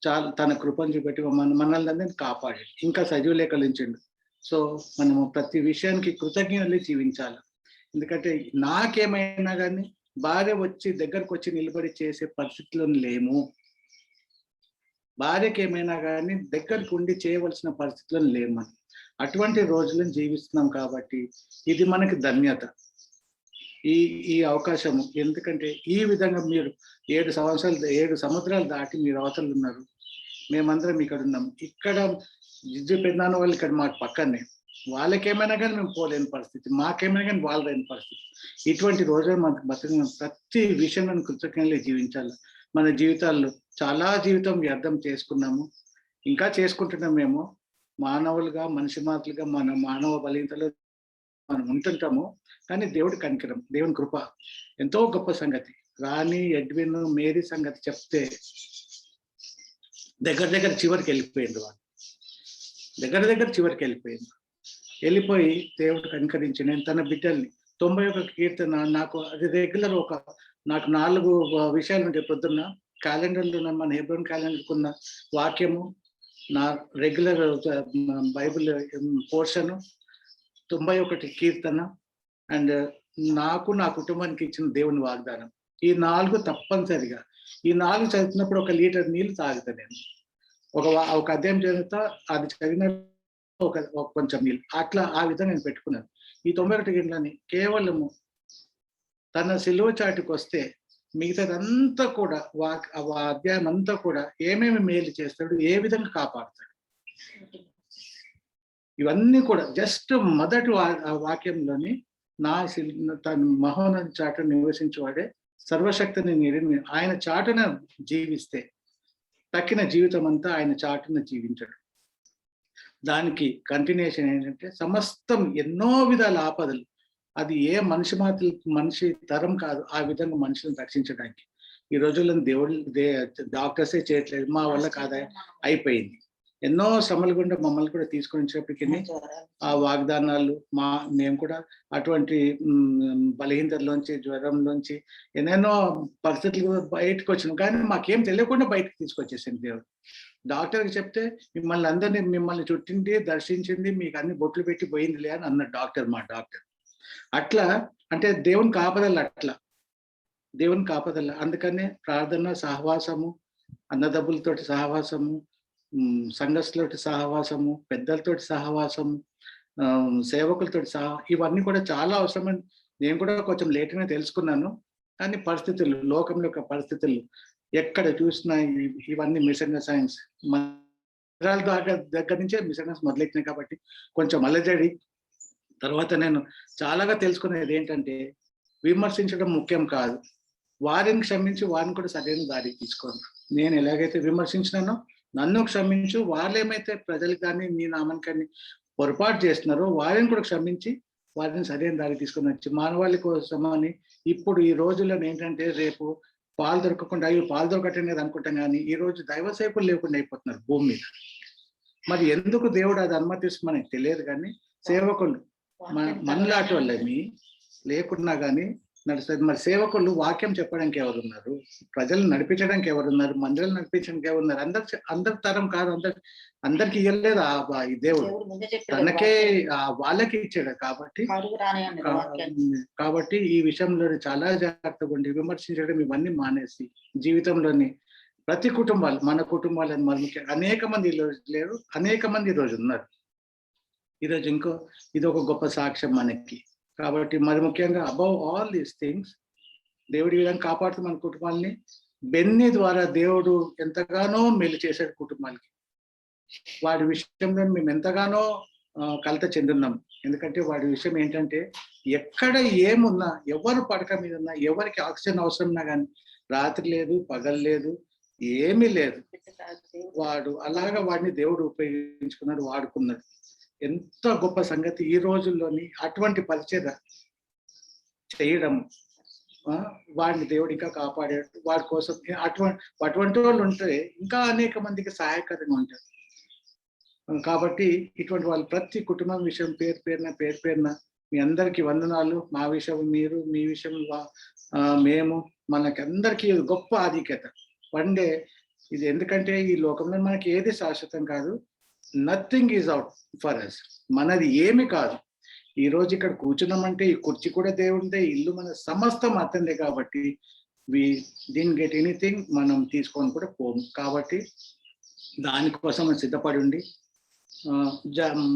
చాలా తన కృపను చూపెట్టి మనల్ని అందరినీ కాపాడాడు, ఇంకా సజీవ లేఖలించండు. సో మనము ప్రతి విషయానికి కృతజ్ఞతలు జీవించాలి. ఎందుకంటే నాకేమైనా కానీ భార్య వచ్చి దగ్గరకు వచ్చి నిలబడి చేసే పరిస్థితిలో లేము. భార్యకి ఏమైనా కానీ దగ్గరికి ఉండి చేయవలసిన పరిస్థితుల్లో లేము. అటువంటి రోజులను జీవిస్తున్నాం కాబట్టి ఇది మనకి ధన్యత, ఈ అవకాశము. ఎందుకంటే ఈ విధంగా మీరు 7 సముద్రాలు దాటి మీరు అవతలు ఉన్నారు, మేమందరం ఇక్కడ ఉన్నాం. ఇక్కడ జిజ్జు పెద్దనాన్న వాళ్ళు ఇక్కడ మాకు పక్కనే, వాళ్ళకేమైనా కానీ మేము పోలేని పరిస్థితి, మాకేమైనా కానీ వాళ్ళు లేని పరిస్థితి. ఇటువంటి రోజులు మనకు బతికిన ప్రతి విషయంలో కృతజ్ఞతలు జీవించాలి. మన జీవితాల్లో చాలా జీవితం వ్యర్థం చేసుకున్నాము, ఇంకా చేసుకుంటున్నాం. మేము మానవులుగా, మనిషి మాతలుగా, మన మానవ బలహీనతలో మనం ఉంటుంటాము. కానీ దేవుడి కనికరం, దేవుని కృప ఎంతో గొప్ప సంగతి. రాణి, ఎడ్విన్, మేరీ సంగతి చెప్తే దగ్గర చివరికి వెళ్ళిపోయింది. వాళ్ళు దగ్గర చివరికి వెళ్ళిపోయి దేవుడు కనికరించి నేను తన బిడ్డల్ని 91 కీర్తన నాకు అది రెగ్యులర్ నాకు 4 విషయాలు ఉంటాయి. పొద్దున్న క్యాలెండర్లో మన హెబ్రోన్ క్యాలెండర్కి ఉన్న వాక్యము, నా regular Bible portion, 91 Keerthana and నాకు నా కుటుంబానికి ఇచ్చిన దేవుని వాగ్దానం. ఈ 4 తప్పనిసరిగా, ఈ 4 చదువుతున్నప్పుడు 1 లీటర్ నీళ్లు తాగుతా నేను. ఒక అధ్యాయం చదువుతా, అది చదివిన కొంచెం నీళ్ళు, అట్లా ఆ విధంగా నేను పెట్టుకున్నాను. ఈ 91 గిన్నెలని కేవలము తన సిలువ చాటుకు వస్తే మిగతాదంతా కూడా ఆ అధ్యాయం అంతా కూడా ఏమేమి మేలు చేస్తాడు, ఏ విధంగా కాపాడుతాడు, ఇవన్నీ కూడా జస్ట్ మొదటి వాక్యంలోని తన మహోన్నత చాటు నివసించేవాడే సర్వశక్తిని ఆయన చాటున జీవిస్తే తక్కిన జీవితం అంతా ఆయన చాటున జీవించడు. దానికి కంటిన్యూషన్ ఏంటంటే సమస్తం ఎన్నో విధాల ఆపదలు, అది ఏ మనిషి తరం కాదు ఆ విధంగా మనుషులను రక్షించడానికి. ఈ రోజుల్లో డాక్టర్సే చేయట్లేదు, మా వల్ల కాదా అయిపోయింది. ఎన్నో శ్రమలు గుండా మమ్మల్ని కూడా తీసుకొని వచ్చేప్పటికీ ఆ వాగ్దానాలు మేము కూడా అటువంటి బలహీనతలోంచి, జ్వరంలోంచి ఎన్నెన్నో పరిస్థితులు బయటకు వచ్చినాం. కానీ మాకేం తెలియకుండా బయటకు తీసుకొచ్చేసింది దేవుడు. డాక్టర్కి చెప్తే మిమ్మల్ని చుట్టింది, దర్శించింది, మీకు అన్ని బొట్లు పెట్టి పోయిందిలే అని అన్నాడు మా డాక్టర్. అట్లా అంటే దేవుని కాపదల, దేవుని కాపదల. అందుకనే ప్రార్థన, సహవాసము, అన్నదమ్ములతోటి సహవాసము, సంఘస్థులతోటి సహవాసము, పెద్దలతోటి సహవాసము, సేవకులతోటి ఇవన్నీ కూడా చాలా అవసరమని నేను కూడా కొంచెం లేట్గానే తెలుసుకున్నాను. కానీ పరిస్థితులు, లోకంలో యొక్క పరిస్థితులు ఎక్కడ చూసినా ఇవన్నీ మిషన్ సైన్స్ దగ్గర నుంచే మిషన్ మొదలెట్టినాయి. కాబట్టి కొంచెం అలజడి. తర్వాత నేను చాలాగా తెలుసుకునేది ఏంటంటే విమర్శించడం ముఖ్యం కాదు, వారిని క్షమించి వారిని కూడా సరైన దారి తీసుకోండి. నేను ఎలాగైతే విమర్శించినానో నన్ను క్షమించు, వాళ్ళు ఏమైతే ప్రజలకు కానీ మీ నామానికి కానీ పొరపాటు చేస్తున్నారో వారిని కూడా క్షమించి వారిని సరైన దారి తీసుకొని వచ్చి మానవాళి కోసమని. ఇప్పుడు ఈ రోజుల్లో ఏంటంటే రేపు పాలు దొరకకుండా పాలు దొరకటం అనుకుంటాం, కానీ ఈ రోజు దైవ సేవకులు లేకుండా అయిపోతున్నారు భూమి మీద. మరి ఎందుకు దేవుడు అది అనుమతిస్తూ మనకి తెలియదు, కానీ సేవకులు మనలాంటి వాళ్ళని లేకున్నా కానీ నడుస్తుంది. మరి సేవకులు వాక్యం చెప్పడానికి ఎవరున్నారు, ప్రజలు నడిపించడానికి ఎవరున్నారు, మందిరాలు నడిపించడానికి ఎవరున్నారు? అందరి తరం కాదు, అందరికి ఇవ్వలేదు ఈ దేవుడు, తనకే వాళ్ళకి ఇచ్చాడు. కాబట్టి ఈ విషయంలో చాలా జాగ్రత్తగా ఉండి విమర్శించడం ఇవన్నీ మానేసి జీవితంలోని ప్రతి కుటుంబాలు, మన కుటుంబాలను మరి ముఖ్యంగా అనేక మంది ఈరోజు లేరు, అనేక మంది ఈరోజు ఉన్నారు. ఈరోజు ఇది ఒక గొప్ప సాక్ష్యం మనకి. కాబట్టి మరి ముఖ్యంగా అబౌవ్ ఆల్ దీస్ థింగ్స్ దేవుడి విధంగా కాపాడుతూ మన కుటుంబాలని బెన్నీ ద్వారా దేవుడు ఎంతగానో మేలు చేశాడు కుటుంబాలకి. వాడి విషయంలో మేము ఎంతగానో కలత చెందున్నాం. ఎందుకంటే వాడి విషయం ఏంటంటే ఎక్కడ ఏమున్నా, ఎవరు పడక మీద ఉన్నా, ఎవరికి ఆక్సిజన్ అవసరం ఉన్నా కానీ రాత్రి లేదు, పగలు లేదు, ఏమీ లేదు. వాడు అలాగా వాడిని దేవుడు ఉపయోగించుకున్నాడు, వాడుకున్నాడు. ఎంత గొప్ప సంగతి ఈ రోజుల్లోని అటువంటి పరిచర్య చేయడం. వాడిని దేవుడు ఇంకా కాపాడాడు. వాడి కోసం అటువంటి వాళ్ళు ఉంటే ఇంకా అనేక మందికి సహాయకరంగా ఉంటారు. కాబట్టి ఇటువంటి వాళ్ళు ప్రతి కుటుంబం విషయం పేరు పేరున మీ అందరికీ వందనాలు. మా విషయం మీరు, మీ విషయం మేము, మనకి అందరికీ గొప్ప ఆధిక్యత వండే ఇది. ఎందుకంటే ఈ లోకంలో మనకి ఏది శాశ్వతం కాదు. Nothing is out for us. మనది ఏమి కాదు. ఈ రోజు ఇక్కడ కూర్చున్నామంటే ఈ కుర్చీ కూడా దేవుడిదే, ఇల్లు మన సమస్తం అతనిదే. కాబట్టి వి డిడ్ గెట్ ఎనీథింగ్, మనం తీసుకొని కూడా పోము. కాబట్టి దానికోసం మనం సిద్ధపడి ఉండి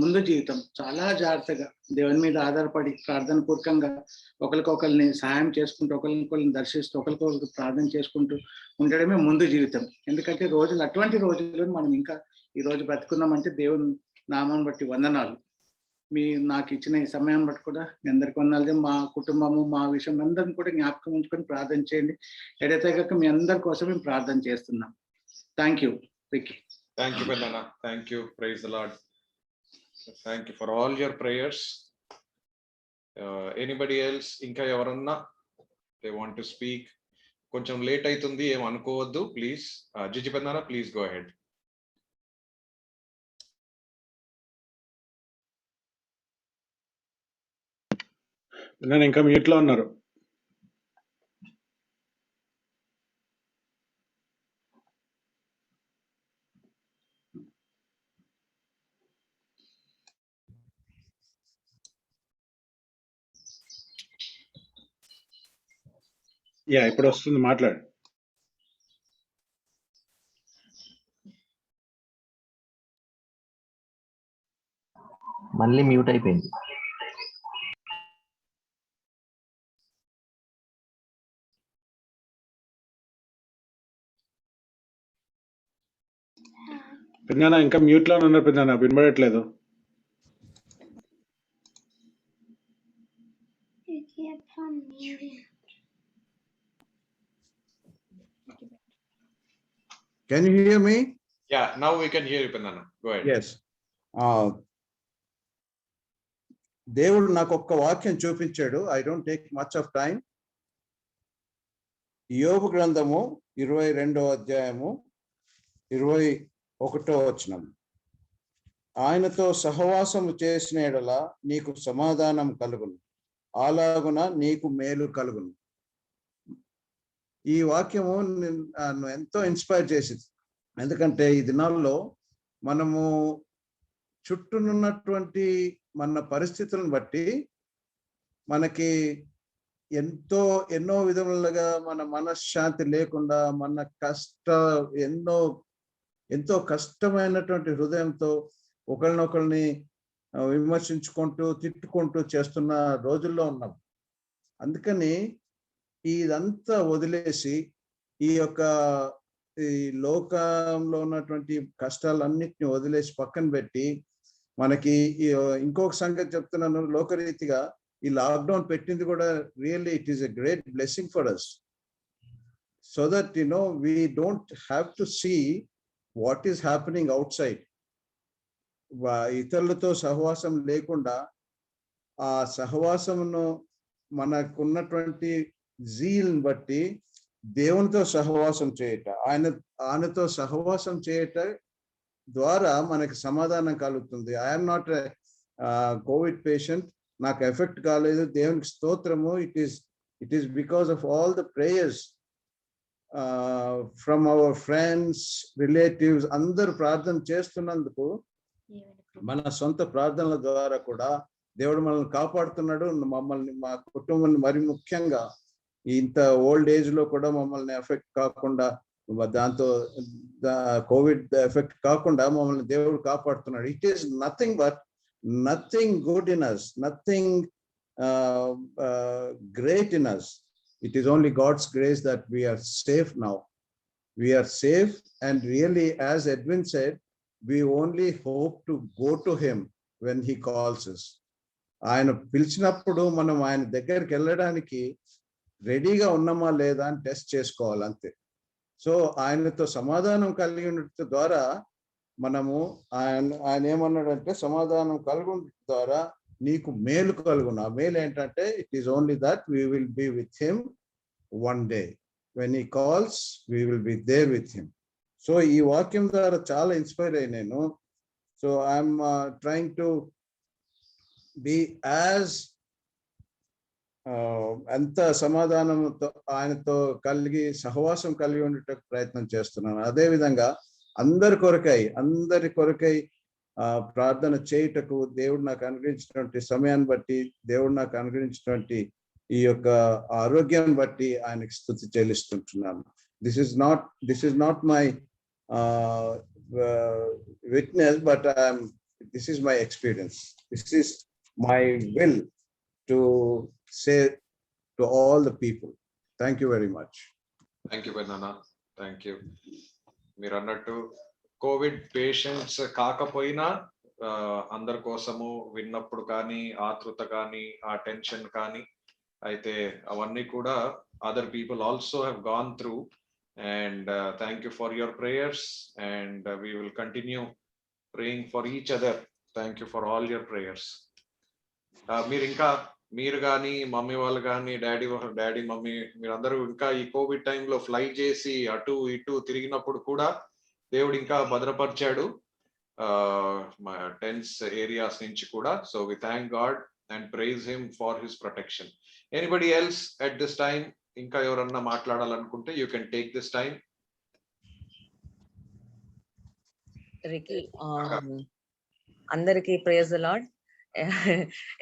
ముందు జీవితం చాలా జాగ్రత్తగా దేవుని మీద ఆధారపడి ప్రార్థన పూర్వకంగా ఒకరికొకరిని సహాయం చేసుకుంటూ, ఒకరికొకరిని దర్శిస్తూ, ఒకరికొకరికి ప్రార్థన చేసుకుంటూ ఉండడమే ముందు జీవితం. ఎందుకంటే రోజులు అటువంటి రోజులు మనం ఇంకా ఈ రోజు బ్రతుకున్నామంటే దేవుని నామాన్ని బట్టి వందనాలు. నాకు ఇచ్చిన ఈ సమయం బట్టి కూడా మీ అందరికి వందనాలు. మా కుటుంబము, మా విషయం అందరిని కూడా జ్ఞాపకం ఉంచుకొని ప్రార్థన చేయండి. ఎడతెగక మీ అందరి కోసం మేము ప్రార్థన చేస్తున్నాం. Thank you Vicky. Thank you, Pedana. Thank you. Praise the Lord. Thank you for all your prayers. Anybody else? Inka evarunna they want to speak? Koncham late aitundi em anukovoddu, please. Gigi Pedana, please go ahead. నేను ఇంకా మ్యూట్ లో ఉన్నారు. యా, ఇప్పుడు వస్తుంది, మాట్లాడు. మళ్ళీ మ్యూట్ అయిపోయింది. పెద్దనా ఇంకా మ్యూట్ లో ఉన్నారు. పెద్దనా వినబడట్లేదు. Can you hear me? Yeah, now we can hear you, Pedana. Go ahead. Yes. దేవుడు నాకు ఒక్క వాక్యం చూపించాడు. I don't take much of time. యోబు గ్రంథము 22వ అధ్యాయము 21వ వచనం. ఆయనతో సహవాసము చేసిన యెడల నీకు సమాధానం కలుగును, అలాగున నీకు మేలు కలుగును. ఈ వాక్యము నన్ను ఎంతో ఇన్స్పైర్ చేసింది. ఎందుకంటే ఈ దినాల్లో మనము చుట్టూనున్నటువంటి మన పరిస్థితులను బట్టి మనకి ఎన్నో విధములుగా మన మనశ్శాంతి లేకుండా, మన ఎంతో కష్టమైనటువంటి హృదయంతో ఒకరినొకరిని విమర్శించుకుంటూ తిట్టుకుంటూ చేస్తున్న రోజుల్లో ఉన్నాం. అందుకని ఇదంతా వదిలేసి ఈ లోకంలో ఉన్నటువంటి కష్టాలన్నిటిని వదిలేసి పక్కన పెట్టి, మనకి ఇంకొక సంగతి చెప్తున్నాను, లోకరీతిగా ఈ లాక్డౌన్ పెట్టింది కూడా really it is a great blessing for us, so that we don't have to see what is happening outside. ఇతరులతో సహవాసం లేకుండా ఆ సహవాసమును మనకున్నటువంటి జీల్ని బట్టి దేవునితో సహవాసం చేయట, ఆయనతో సహవాసం చేయట ద్వారా మనకి సమాధానం కలుగుతుంది. ఐఎమ్ నాట్ కోవిడ్ పేషెంట్, నాకు ఎఫెక్ట్ కాలేదు, దేవునికి స్తోత్రము. It is because of all the prayers from our friends, relatives అందరూ ప్రార్థన చేస్తున్నందుకు, మన సొంత ప్రార్థనల ద్వారా కూడా దేవుడు మనల్ని కాపాడుతున్నాడు. మమ్మల్ని, మా కుటుంబాన్ని, మరి ముఖ్యంగా ఇంత ఓల్డ్ ఏజ్ లో కూడా మమ్మల్ని ఎఫెక్ట్ కాకుండా, దాంతో కోవిడ్ ఎఫెక్ట్ కాకుండా మమ్మల్ని దేవుడు కాపాడుతున్నాడు. It is nothing good in us, nothing great in us. It is only God's grace that we are safe now. We are safe, and really, as Edwin said, we only hope to go to him when he calls us. ఆయన పిలిచినప్పుడు మనం ఆయన దగ్గరికి వెళ్ళడానికి రెడీగా ఉన్నామా లేదా అని టెస్ట్ చేసుకోవాలి, అంతే. సో ఆయనతో సమాధానం కలిగి ఉండటం ద్వారా మనము ఆయన ఏమన్నాడంటే, సమాధానం కలుగు ద్వారా నీకు మేలు కలుగును. ఆ మేలు ఏంటంటే, it is only that we will be with him one day. When he calls we will be there with him. So ఈ వాక్యం ద్వారా చాలా ఇన్స్పైర్ అయ్యి నేను. So I'm trying to be as ఎంత సమాధానంతో ఆయనతో కలిగి సహవాసం కలిగి ఉండేటకు ప్రయత్నం చేస్తున్నాను. అదేవిధంగా అందరి కొరకై ప్రార్థన చేయుటకు దేవుడు నాకు అనుగ్రహించినటువంటి సమయాన్ని బట్టి, దేవుడు నాకు అనుగ్రహించినటువంటి ఈ యొక్క ఆరోగ్యాన్ని బట్టి ఆయనకి స్తుతి చెల్లిస్తుంటున్నాను. This is not my witness, but this is my experience. This is my will to say to all the people. Thank you very much. Thank you Peddanna, thank you. మీరు అన్నట్టు కోవిడ్ పేషెంట్స్ కాకపోయినా అందరి కోసము విన్నప్పుడు కానీ, ఆతృత కానీ, ఆ టెన్షన్ కానీ, అయితే అవన్నీ కూడా other people also have gone through. And thank you for your prayers, and we will continue praying for each other. Thank you for all your prayers. మీరు కానీ, మమ్మీ వాళ్ళు కానీ, డాడీ మమ్మీ మీరందరూ ఇంకా ఈ కోవిడ్ టైంలో ఫ్లై చేసి అటు ఇటు తిరిగినప్పుడు కూడా దేవుడు ఇంకా భద్రపరిచాడు టెన్స్ ఏరియాస్ నుంచి కూడా. So we thank God and praise him for his protection. Anybody else at this time? ఇంకా ఎవరన్నా మాట్లాడాలనుకుంటే you can take this time. Ricky, అందరికీ praise the Lord.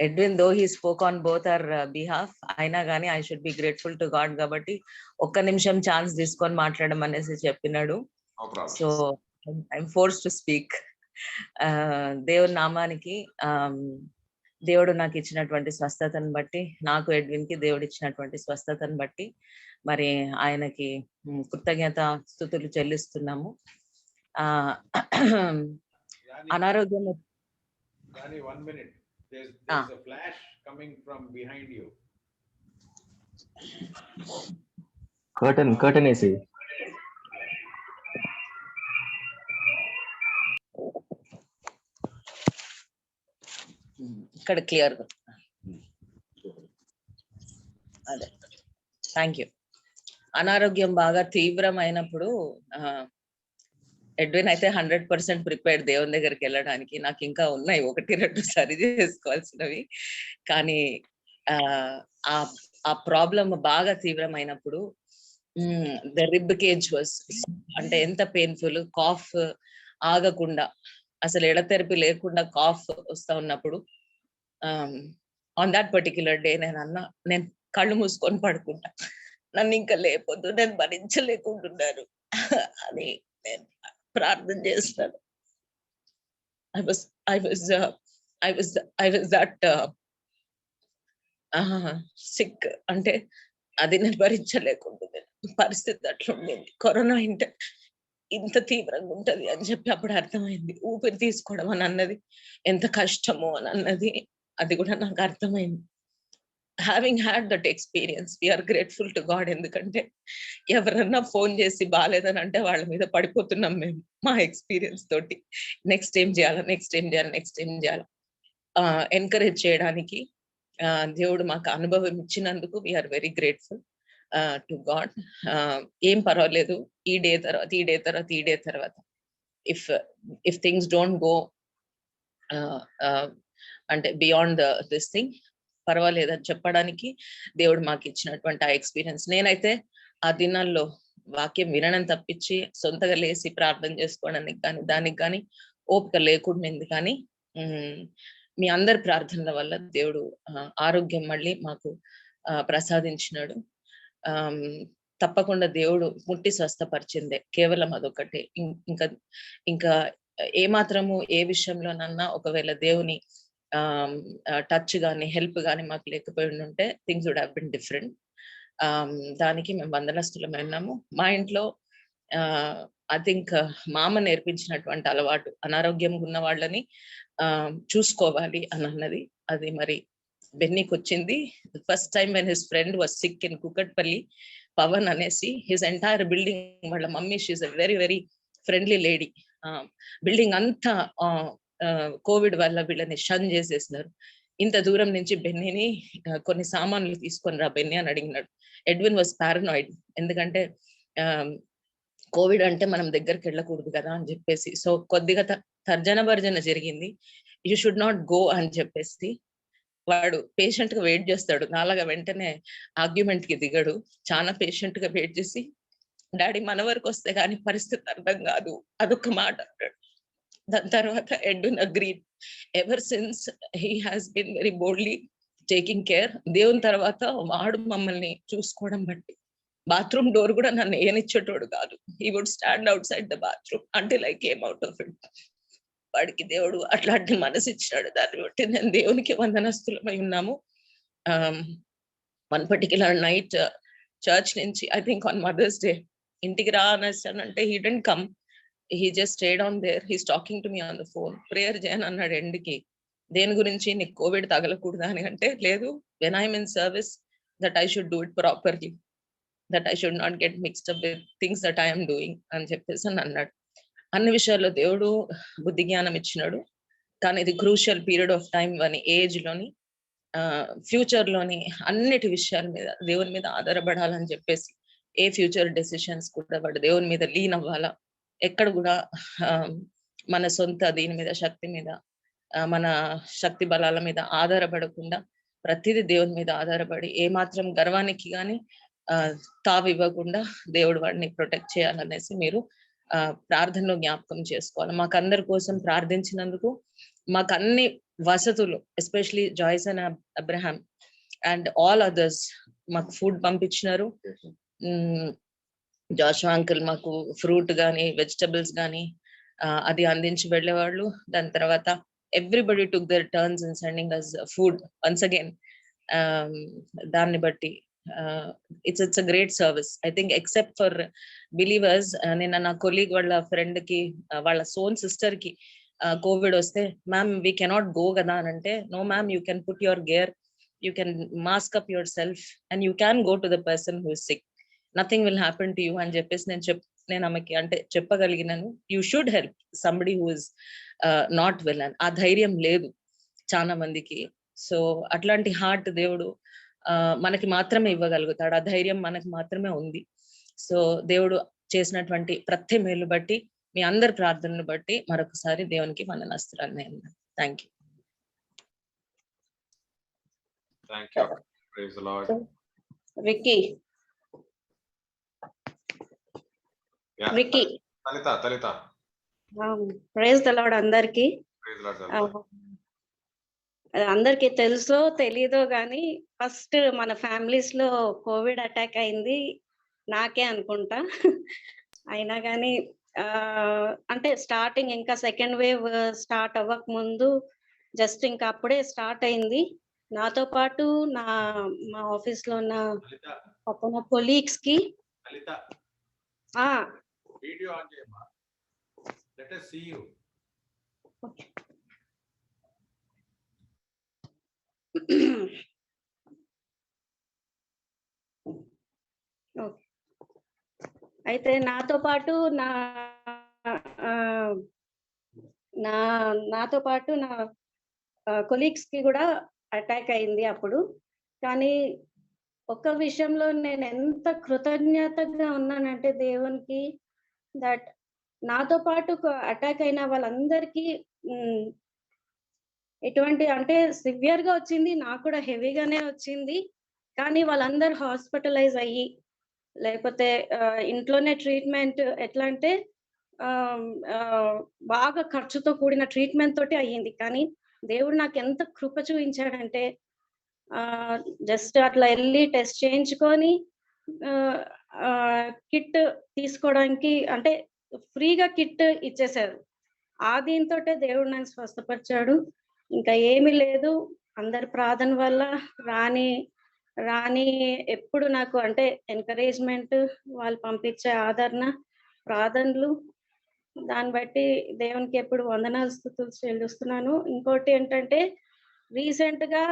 Edwin though he spoke on both our behalf, అయినా కానీ I should be grateful to God కాబట్టి ఒక్క నిమిషం ఛాన్స్ తీసుకొని మాట్లాడడం అనేసి చెప్పినాడు. So I'm forced to speak. దేవుని నామానికి, దేవుడు నాకు ఇచ్చినటువంటి స్వస్థతను బట్టి, నాకు ఎడ్విన్ కి దేవుడు ఇచ్చినటువంటి స్వస్థతను బట్టి మరి ఆయనకి కృతజ్ఞత స్తుతులు చెల్లిస్తున్నాము. అనారోగ్యం కర్టన్ వేసి ఇక్కడ క్లియర్ గా అదే. Thank you. అనారోగ్యం బాగా తీవ్రమైనప్పుడు ఎడ్విన్ అయితే 100% ప్రిపేర్డ్ దేవుని దగ్గరికి వెళ్ళడానికి. నాకు ఇంకా ఉన్నాయి 1-2 సరి చేసుకోవాల్సినవి, కానీ ఆ ప్రాబ్లం బాగా తీవ్రమైనప్పుడు ద రిబ్ కేజ్ వాస్, అంటే ఎంత పెయిన్ఫుల్, కాఫ్ ఆగకుండా, అసలు ఎడతెరిపి లేకుండా కాఫ్ వస్తా ఉన్నప్పుడు ఆన్ దాట్ పర్టిక్యులర్ డే నేను కళ్ళు మూసుకొని పడుకుంటా, నన్ను ఇంకా లేపొద్దు, నేను భరించలేకుంటున్నాను అని నేను ప్రార్థన చేస్తాను. I was that సిక్, అంటే అది నేను భరించలేకుంటున్నాను. పరిస్థితి అట్లా ఉండింది. కరోనా ఇంత తీవ్రంగా ఉంటది అని చెప్పి అప్పుడు అర్థమైంది. ఊపిరి తీసుకోవడం అని అన్నది ఎంత కష్టమో అని అన్నది అది కూడా నాకు అర్థమైంది. Having had that experience, we're grateful to God. ఎందుకంటే ఎవరన్నా ఫోన్ చేసి బాగాలేదని అంటే వాళ్ళ మీద పడిపోతున్నాం మేము మా ఎక్స్పీరియన్స్ తోటి. నెక్స్ట్ ఏం చేయాలి ఎంకరేజ్ చేయడానికి దేవుడు మాకు అనుభవం ఇచ్చినందుకు we're very grateful to God. ఏం పర్వాలేదు, ఈ డే తర్వాత ఇఫ్ థింగ్స్ డోంట్ గో అంటే బియాండ్ దిస్ థింగ్, పర్వాలేదని చెప్పడానికి దేవుడు మాకు ఇచ్చినటువంటి ఆ ఎక్స్పీరియన్స్. నేనైతే ఆ దినాల్లో వాక్యం వినడం తప్పించి సొంతగా లేసి ప్రార్థన చేసుకోవడానికి కానీ దానికి కానీ ఓపిక లేకుండా, కానీ మీ అందరి ప్రార్థనల వల్ల దేవుడు ఆరోగ్యం మళ్ళీ మాకు ప్రసాదించినాడు. తప్పకుండా దేవుడు ముట్టి స్వస్థపరిచిందే, కేవలం అదొకటే. ఇంకా ఏమాత్రము ఏ విషయంలోనన్నా ఒకవేళ దేవుని టచ్ గాని హెల్ప్ గాని మాకు లేకపోయి ఉంటే things would have been different. దానికి మేము వందనస్తులమై ఉన్నాము. మా ఇంట్లో ఐ థింక్ మా అమ్మ నేర్పించినటువంటి అలవాటు అనారోగ్యంగా ఉన్న వాళ్ళని చూసుకోవాలి అని అన్నది. అది మరి బెన్నీకి వచ్చింది. First time when his friend was sick in Kukatpally, Pavan అనేసి, హిస్ ఎంటైర్ బిల్డింగ్, వాళ్ళ mummy she's a very very friendly lady, building అంతా కోవిడ్ వల్ల వీళ్ళని షన్ చేసేసినారు. ఇంత దూరం నుంచి బెన్నీని కొన్ని సామాన్లు తీసుకొని రా బెన్నీ అని అడిగినాడు. ఎడ్విన్ వాజ్ పారనాయిడ్, ఎందుకంటే కోవిడ్ అంటే మనం దగ్గరికి వెళ్ళకూడదు కదా అని చెప్పేసి. సో కొద్దిగా తర్జన భర్జన జరిగింది. యూ షుడ్ నాట్ గో అని చెప్పేసి వాడు పేషెంట్ గా వెయిట్ చేస్తాడు. నాలాగా వెంటనే ఆర్గ్యుమెంట్ కి దిగడు. చాలా పేషెంట్ గా వెయిట్ చేసి, డాడీ మన వరకు వస్తే కానీ పరిస్థితి అర్థం కాదు, అదొక మాట అన్నాడు. దాని తర్వాత Edwin agreed. Ever since he has been very boldly taking care. దేవుని తర్వాత వాడు మమ్మల్ని చూసుకోవడం బట్టి బాత్రూమ్ డోర్ కూడా నన్ను ఏనిచ్చేటోడు కాదు. He would stand outside the bathroom until I came out of it. వాడికి దేవుడు అట్లాంటి మనసు ఇచ్చాడు. దాన్ని బట్టి నేను దేవునికి వందనస్తులమై ఉన్నాము. వన్ పర్టిక్యులర్ నైట్ చర్చ్ నుంచి I think on Mother's Day ఇంటికి రా అనేసానంటే he didn't come. He just stayed on there. He's talking to me on the phone. Prayer చేయను అన్నాడు ఎండ్కి. దేని గురించి? నీకు కోవిడ్ తగలకూడదు అని. అంటే లేదు, when I'm in service that I should do it properly, that I should not get mixed up with things that I'm doing అని చెప్పేసి అని అన్నాడు. అన్ని విషయాల్లో దేవుడు బుద్ధి జ్ఞానం ఇచ్చినాడు. కానీ ఇది క్రూషియల్ పీరియడ్ ఆఫ్ టైం అని, ఏజ్ లోని, ఫ్యూచర్ లోని అన్నిటి విషయాల మీద దేవుని మీద ఆధారపడాలని చెప్పేసి ఏ ఫ్యూచర్ డెసిషన్స్ కూడా వాడు దేవుని మీద లీన్ అవ్వాలా. ఎక్కడ కూడా మన సొంత దీని మీద, శక్తి మీద, మన శక్తి బలాల మీద ఆధారపడకుండా ప్రతిదీ దేవుని మీద ఆధారపడి ఏ మాత్రం గర్వానికి కానీ తావు ఇవ్వకుండా దేవుడు వాడిని ప్రొటెక్ట్ చేయాలనేసి మీరు ప్రార్థనలో జ్ఞాపకం చేసుకోవాలి. మాకు అందరి కోసం ప్రార్థించినందుకు, మాకు అన్ని వసతులు, especially Joyce and Abraham and all others మాకు ఫుడ్ పంపించినారు. జాషువా అంకుల్ మాకు ఫ్రూట్ కానీ వెజిటబుల్స్ కానీ అది అందించి వెళ్ళేవాళ్ళు. దాని తర్వాత everybody took their turns in sending us food once again. దాన్ని బట్టి it's a great service. I think except for believers, నిన్న నా కొలీగ్ వాళ్ళ ఫ్రెండ్ కి, వాళ్ళ సోన్ సిస్టర్ కి కోవిడ్ వస్తే, మ్యామ్ వీ కెనాట్ గో కదా అని అంటే, no ma'am, you can put your gear, you can mask up your self and you can go to the person who is sick, nothing will happen to you అని చెప్పేసి నేను ఆమెకి అంటే చెప్పగలిగినాను. You should help somebody who is not well అని. ఆ ధైర్యం లేదు చాలా మందికి. సో అట్లాంటి హార్ట్ దేవుడు మనకి మాత్రమే ఇవ్వగలుగుతాడు. ఆ ధైర్యం మనకి మాత్రమే ఉంది. సో దేవుడు చేసినటువంటి ప్రతి మేలు బట్టి, మీ అందరి ప్రార్థనలు బట్టి మరొకసారి దేవునికి వందనాస్తులు. Thank you. Thank you. Praise the Lord. Vicky. Yeah. Vicky. Talita. Praise the Lord అందరికి. Praise the Lord. అందరికి తెలుసో తెలీదో గానీ ఫస్ట్ మన ఫ్యామిలీస్ లో కోవిడ్ అటాక్ అయింది నాకే అనుకుంటా. అయినా కానీ అంటే స్టార్టింగ్ ఇంకా సెకండ్ వేవ్ స్టార్ట్ అవ్వక ముందు జస్ట్ ఇంకా అప్పుడే స్టార్ట్ అయింది. నాతో పాటు మా ఆఫీస్ లో ఉన్న పక్కన కొలీగ్స్ కి వీడియో ఆన్ చేయమ్మా. Let us see you. అయితే నాతో పాటు నా కొలీగ్స్ కి కూడా అటాక్ అయింది అప్పుడు. కానీ ఒక్క విషయంలో నేను ఎంత కృతజ్ఞతగా ఉన్నానంటే దేవునికి, దట్ నాతో పాటు అటాక్ అయిన వాళ్ళందరికీ ఎటువంటి అంటే సివియర్ గా వచ్చింది, నాకు కూడా హెవీగానే వచ్చింది. కానీ వాళ్ళందరూ హాస్పిటలైజ్ అయ్యి, లేకపోతే ఇంట్లోనే ట్రీట్మెంట్, ఎట్లా అంటే బాగా ఖర్చుతో కూడిన ట్రీట్మెంట్ తోటి అయ్యింది. కానీ దేవుడు నాకు ఎంత కృప చూపించాడంటే, జస్ట్ అట్లా వెళ్ళి టెస్ట్ చేయించుకొని కిట్ తీసుకోవడానికి అంటే ఫ్రీగా కిట్ ఇచ్చేసారు. ఆ దీంతోటే దేవుడు నన్ను స్వస్థపరిచాడు. ఇంకా ఏమీ లేదు, అందరి ప్రార్థన వల్ల. రాణి ఎప్పుడు నాకు అంటే ఎంకరేజ్మెంట్, వాళ్ళు పంపించే ఆదరణ, ప్రార్థనలు, దాన్ని బట్టి దేవునికి ఎప్పుడు వందనాలు స్తుతులు చెల్లిస్తున్నాను. ఇంకోటి ఏంటంటే రీసెంట్ గా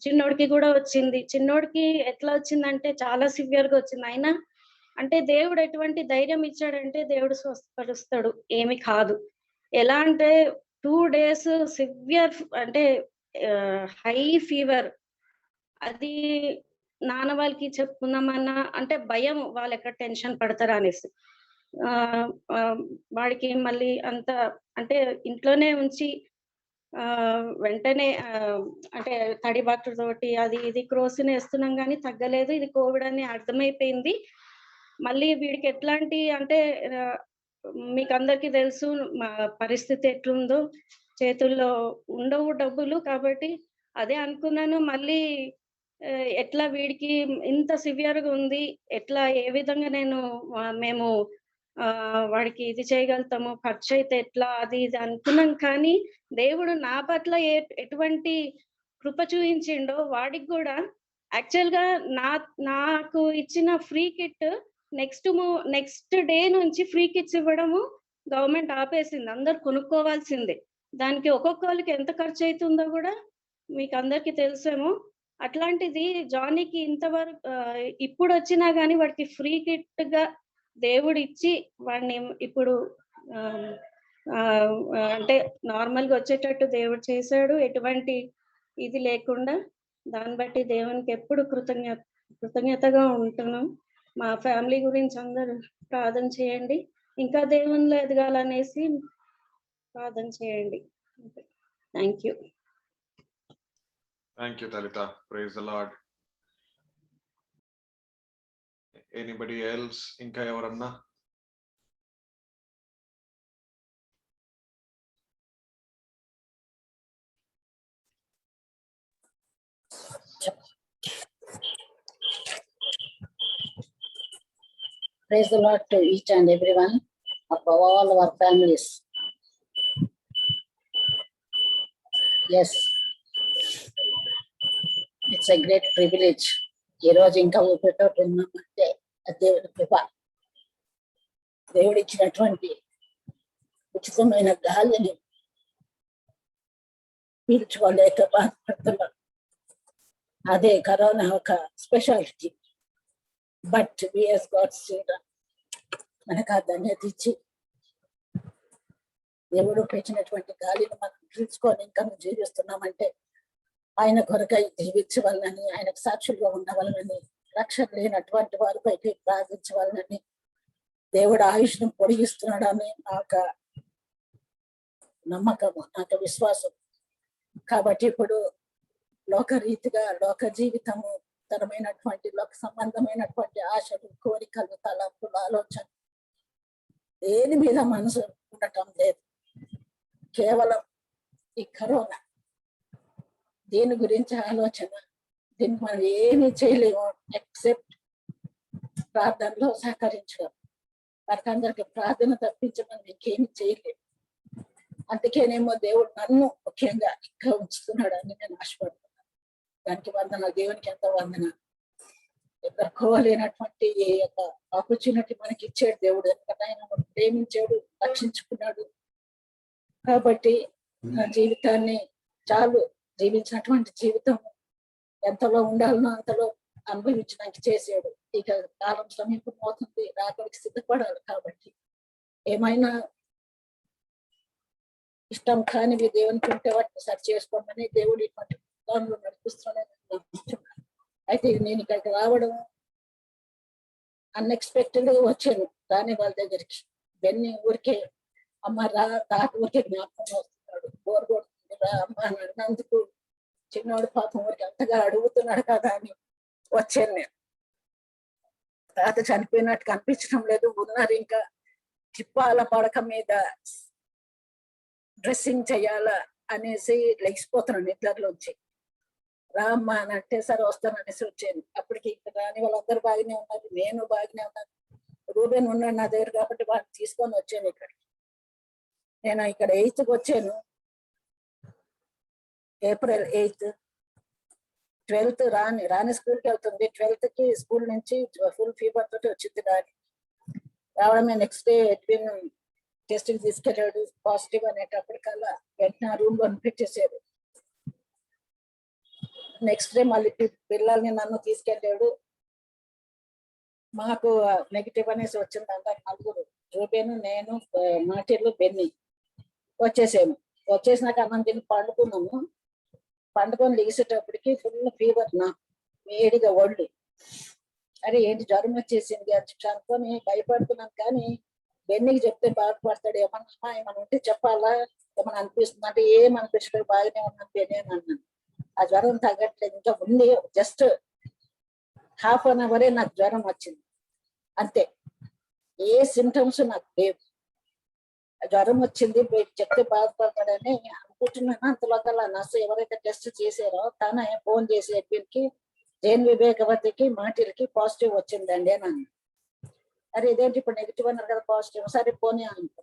చిన్నోడికి కూడా వచ్చింది. చిన్నోడికి ఎట్లా వచ్చిందంటే చాలా సివియర్ గా వచ్చింది. అయినా అంటే దేవుడు ఎటువంటి ధైర్యం ఇచ్చాడంటే, దేవుడు స్వస్థపరుస్తాడు, ఏమి కాదు. ఎలా అంటే 2 days సివియర్ అంటే హై ఫీవర్. అది నాన్న వాళ్ళకి చెప్పుకుందామన్నా అంటే భయం, వాళ్ళు ఎక్కడ టెన్షన్ పడతారా అనేసి. వాడికి మళ్ళీ అంత అంటే ఇంట్లోనే ఉంచి వెంటనే అంటే తడి బాక్టర్ తోటి అది ఇది క్రోసిన్ వేస్తున్నాం కానీ తగ్గలేదు. ఇది కోవిడ్ అని అర్థమైపోయింది. మళ్ళీ వీడికి ఎట్లాంటి అంటే మీకు అందరికీ తెలుసు మా పరిస్థితి ఎట్లుందో, చేతుల్లో ఉండవు డబ్బులు. కాబట్టి అదే అనుకున్నాను మళ్ళీ ఎట్లా వీడికి ఇంత సివియర్‌గా ఉంది. ఎట్లా ఏ విధంగా మేము వాడికి ఇది చేయగలుగుతాము, ఖర్చయితే ఎట్లా అది ఇది అనుకున్నాం. కానీ దేవుడు నా పట్ల ఎటువంటి కృప చూయించిండో వాడికి గూడా యాక్చువల్‌గా నాకు ఇచ్చిన ఫ్రీ కిట్ నెక్స్ట్ డే నుంచి ఫ్రీ కిట్స్ ఇవ్వడము గవర్నమెంట్ ఆపేసింది. అందరూ కొనుక్కోవాల్సిందే. దానికి ఒక్కొక్కళ్ళకి ఎంత ఖర్చయితుందో గూడా మీకందరికీ తెలుసేమో. అట్లాంటిది జానీకి ఇంతవరకు ఇప్పుడొచ్చినా గానీ వాడికి ఫ్రీ కిట్‌గా దేవుడిచ్చి వాడిని ఇప్పుడు అంటే నార్మల్‌గా వచ్చేటట్టు దేవుడు చేశాడు. ఎటువంటి ఇది లేకుండా. దాన్ని బట్టి దేవునికి ఎప్పుడు కృతజ్ఞతగా ఉంటున్నాం. మా ఫ్యామిలీ గురించి అందరూ ప్రార్థన చేయండి. ఇంకా దేవునిలో ఎదగాలనేసి ప్రార్థన చేయండి. Thank you. Thank you, Talitha. Praise the Lord. Anybody else? Inka evaranna? Praise the Lord to each and everyone of all our families. Yes, it's a great privilege. ఈ రోజు ఇంకా ఊపిరితోటి ఉన్నామంటే దేవుడి కృప. దేవుడు ఇచ్చినటువంటి ఉచితమైన గాలిని పీల్చుకోలేక బాధపడుతున్నాం. అదే కరోనా ఒక speciality. But we're God's children మనకు ఆ ధన్యత ఇచ్చి దేవుడు పెంచినటువంటి గాలిని మనం పీల్చుకొని ఇంకా జీవిస్తున్నామంటే ఆయన కొరకై జీవించవాలని, ఆయనకు సాక్షులుగా ఉండవాలని, రక్షణ లేనటువంటి వారిపైకి ప్రార్థించవాలని, దేవుడు ఆయుష్ను పొడిగిస్తున్నాడని నాకు నమ్మకము, నాకు విశ్వాసం. కాబట్టి ఇప్పుడు లోకరీతిగా లోక జీవితము తరమైనటువంటి లోక సంబంధమైనటువంటి ఆశలు, కోరికలు, తలంపులు, ఆలోచన దేని మీద మనసు ఉండటం లేదు. కేవలం ఈ కరోనా దీని గురించి ఆలోచన, దీనికి మనం ఏమీ చేయలేము ఎక్సెప్ట్ ప్రార్థనలో సహకరించడం. వారికందరికి ప్రార్థన తప్పించి మనం ఇంకేమి చేయలేము. అందుకేనేమో దేవుడు నన్ను ముఖ్యంగా ఇంకా ఉంచుతున్నాడని నేను ఆశపడుతున్నాను. దానికి వందన, దేవునికి ఎంత వందన. ఎదుర్కోలేనటువంటి ఏ యొక్క ఆపర్చునిటీ మనకి ఇచ్చాడు దేవుడు. ఎందుకంటే ఆయన ప్రేమించాడు, రక్షించుకున్నాడు. కాబట్టి నా జీవితాన్ని చాలు, జీవించినటువంటి జీవితం ఎంతలో ఉండాలనో అంతలో అనుభవించడానికి చేసాడు. ఇక కాలం సమీపం అవుతుంది, రాకడికి సిద్ధపడాలి. కాబట్టి ఏమైనా ఇష్టం కానివి దేవునికి ఉంటే వాటిని సరి చేసుకోమని దేవుడు ఇటువంటి దానిలో నడిపిస్తున్నాను. అయితే నేను ఇక్కడికి రావడం అన్ఎక్స్పెక్టెడ్ గా వచ్చాను. రాని వాళ్ళ దగ్గరికి బెన్ని ఊరికే అమ్మ తాత ఊరికే జ్ఞాపకం వస్తున్నాడు, బోర్ కొడుతుంది రా అమ్మ అని అన్నందుకు చిన్నోడు పాపం ఊరికి అంతగా అడుగుతున్నాడు కదా అని వచ్చాను నేను. తాత చనిపోయినట్టు కనిపించడం లేదు. ఉన్నారు ఇంకా చిప్పాల పడక మీద డ్రెస్సింగ్ చెయ్యాలా అనేసి లెగిసిపోతున్నాను నిద్రలోంచి. రామ్మా అని అంటే సరే వస్తాననేసి వచ్చాను. అప్పటికి ఇక్కడ రాని వాళ్ళందరూ బాగానే ఉన్నారు, నేను బాగానే ఉన్నాను. రూబెన్ ఉన్నాడు నా దగ్గర కాబట్టి వాళ్ళని తీసుకొని వచ్చాను ఇక్కడికి. నేను ఇక్కడ 8th వచ్చాను, April 8th. 12th రాని స్కూల్కి వెళ్తుంది. 12th కి స్కూల్ నుంచి ఫుల్ ఫీవర్ తోటి వచ్చింది. రావడమే నెక్స్ట్ డే ఎడ్విన్ టెస్ట్కి తీసుకెళ్ళాడు, పాజిటివ్ అనేటప్పటికల్లా వెంటనే రూమ్ లో పెట్టేశారు. నెక్స్ట్ డే మళ్ళీ పిల్లల్ని నన్ను తీసుకెళ్ళాడు. మాకు నెగిటివ్ అనేసి వచ్చింది. అందరు నలుగురు, రూబేను, నేను, మాటిర్లు, బెన్ని వచ్చేసాము. వచ్చేసినాక అన్నం తిని పండుకున్నాము. పండుకొని లెగిసేటప్పటికి ఫుల్ ఫీవర్, నా వేడిగా ఒళ్ళు. అరే ఏంటి జ్వరం వచ్చేసింది అని అనుకొని భయపడుతున్నాను. కానీ బెన్నికి చెప్తే బాధపడతాడు. ఏమన్నా ఉంటే చెప్పాలా, ఏమన్నా అనిపిస్తుంది అంటే ఏమనిపిస్తుంది, బాగానే ఉన్నాను బెన్ని అని అన్నాను. ఆ జ్వరం తగ్గట్లేదు, ఇంకా ఉంది. జస్ట్ ½ an hour నాకు జ్వరం వచ్చింది అంతే. ఏ సిమ్టమ్స్ నాకు లేవు. జ్వరం వచ్చింది చెప్తే బాధపడతాడని అనుకుంటున్నాను. అంతలోకల్లా నర్సు ఎవరైతే టెస్ట్ చేశారో తనే ఫోన్ చేసి ఎడ్విన్కి జైన్ వివేకవతికి మాటిలకి పాజిటివ్ వచ్చిందండి అని అన్నాడు. అరే ఇదేంటి ఇప్పుడు నెగిటివ్ అన్నారు కదా పాజిటివ్, సరే పోనీ అనుకో.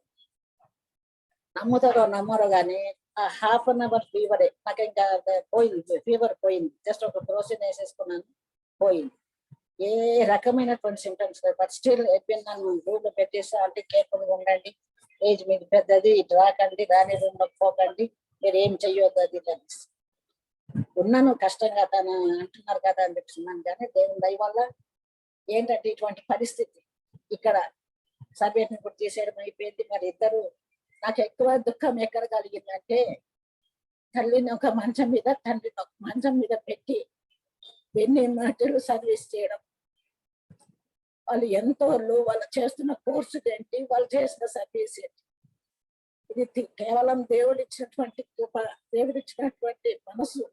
నమ్ముతారో నమ్మరో కానీ ఆ ½ ఫీవరే నాకు ఇంకా పోయింది, ఫీవర్ పోయింది. జస్ట్ ఒక క్రోసిన్ వేసేసుకున్నాను, పోయింది. ఏ రకమైనటువంటి సింటమ్స్ లేదు. బట్ స్టిల్ ఎడ్విన్ నన్ను రూమ్ లో పెట్టేసి అంటే కేర్ఫుల్గా ఉండండి, ఏజ్ మీకు పెద్దది, ఇటు రాకండి, రాని రూమ్ లోకి పోకండి, మీరు ఏం చెయ్యొద్దు అది అనేసి ఉన్నాను. కష్టంగా తను అంటున్నారు కదా అని చెప్తున్నాను. కానీ దేవుని దయ వల్ల ఏంటంటే ఇటువంటి పరిస్థితి ఇక్కడ సబ్జెక్ట్ ఇప్పుడు తీసేయడం అయిపోయింది. మరి ఇద్దరు నాకు ఎక్కువ దుఃఖం ఎక్కడ కలిగిందంటే తల్లిని ఒక మంచం మీద తండ్రిని ఒక మంచం మీద పెట్టి ఎన్ని మాటలు సర్వీస్ చేయడం. వాళ్ళు ఎంతో వాళ్ళు చేస్తున్న కోర్సు ఏంటి, వాళ్ళు చేసిన సర్వీస్ ఏంటి, ఇది కేవలం దేవుడు ఇచ్చినటువంటి కృప, దేవుడు ఇచ్చినటువంటి మనసు.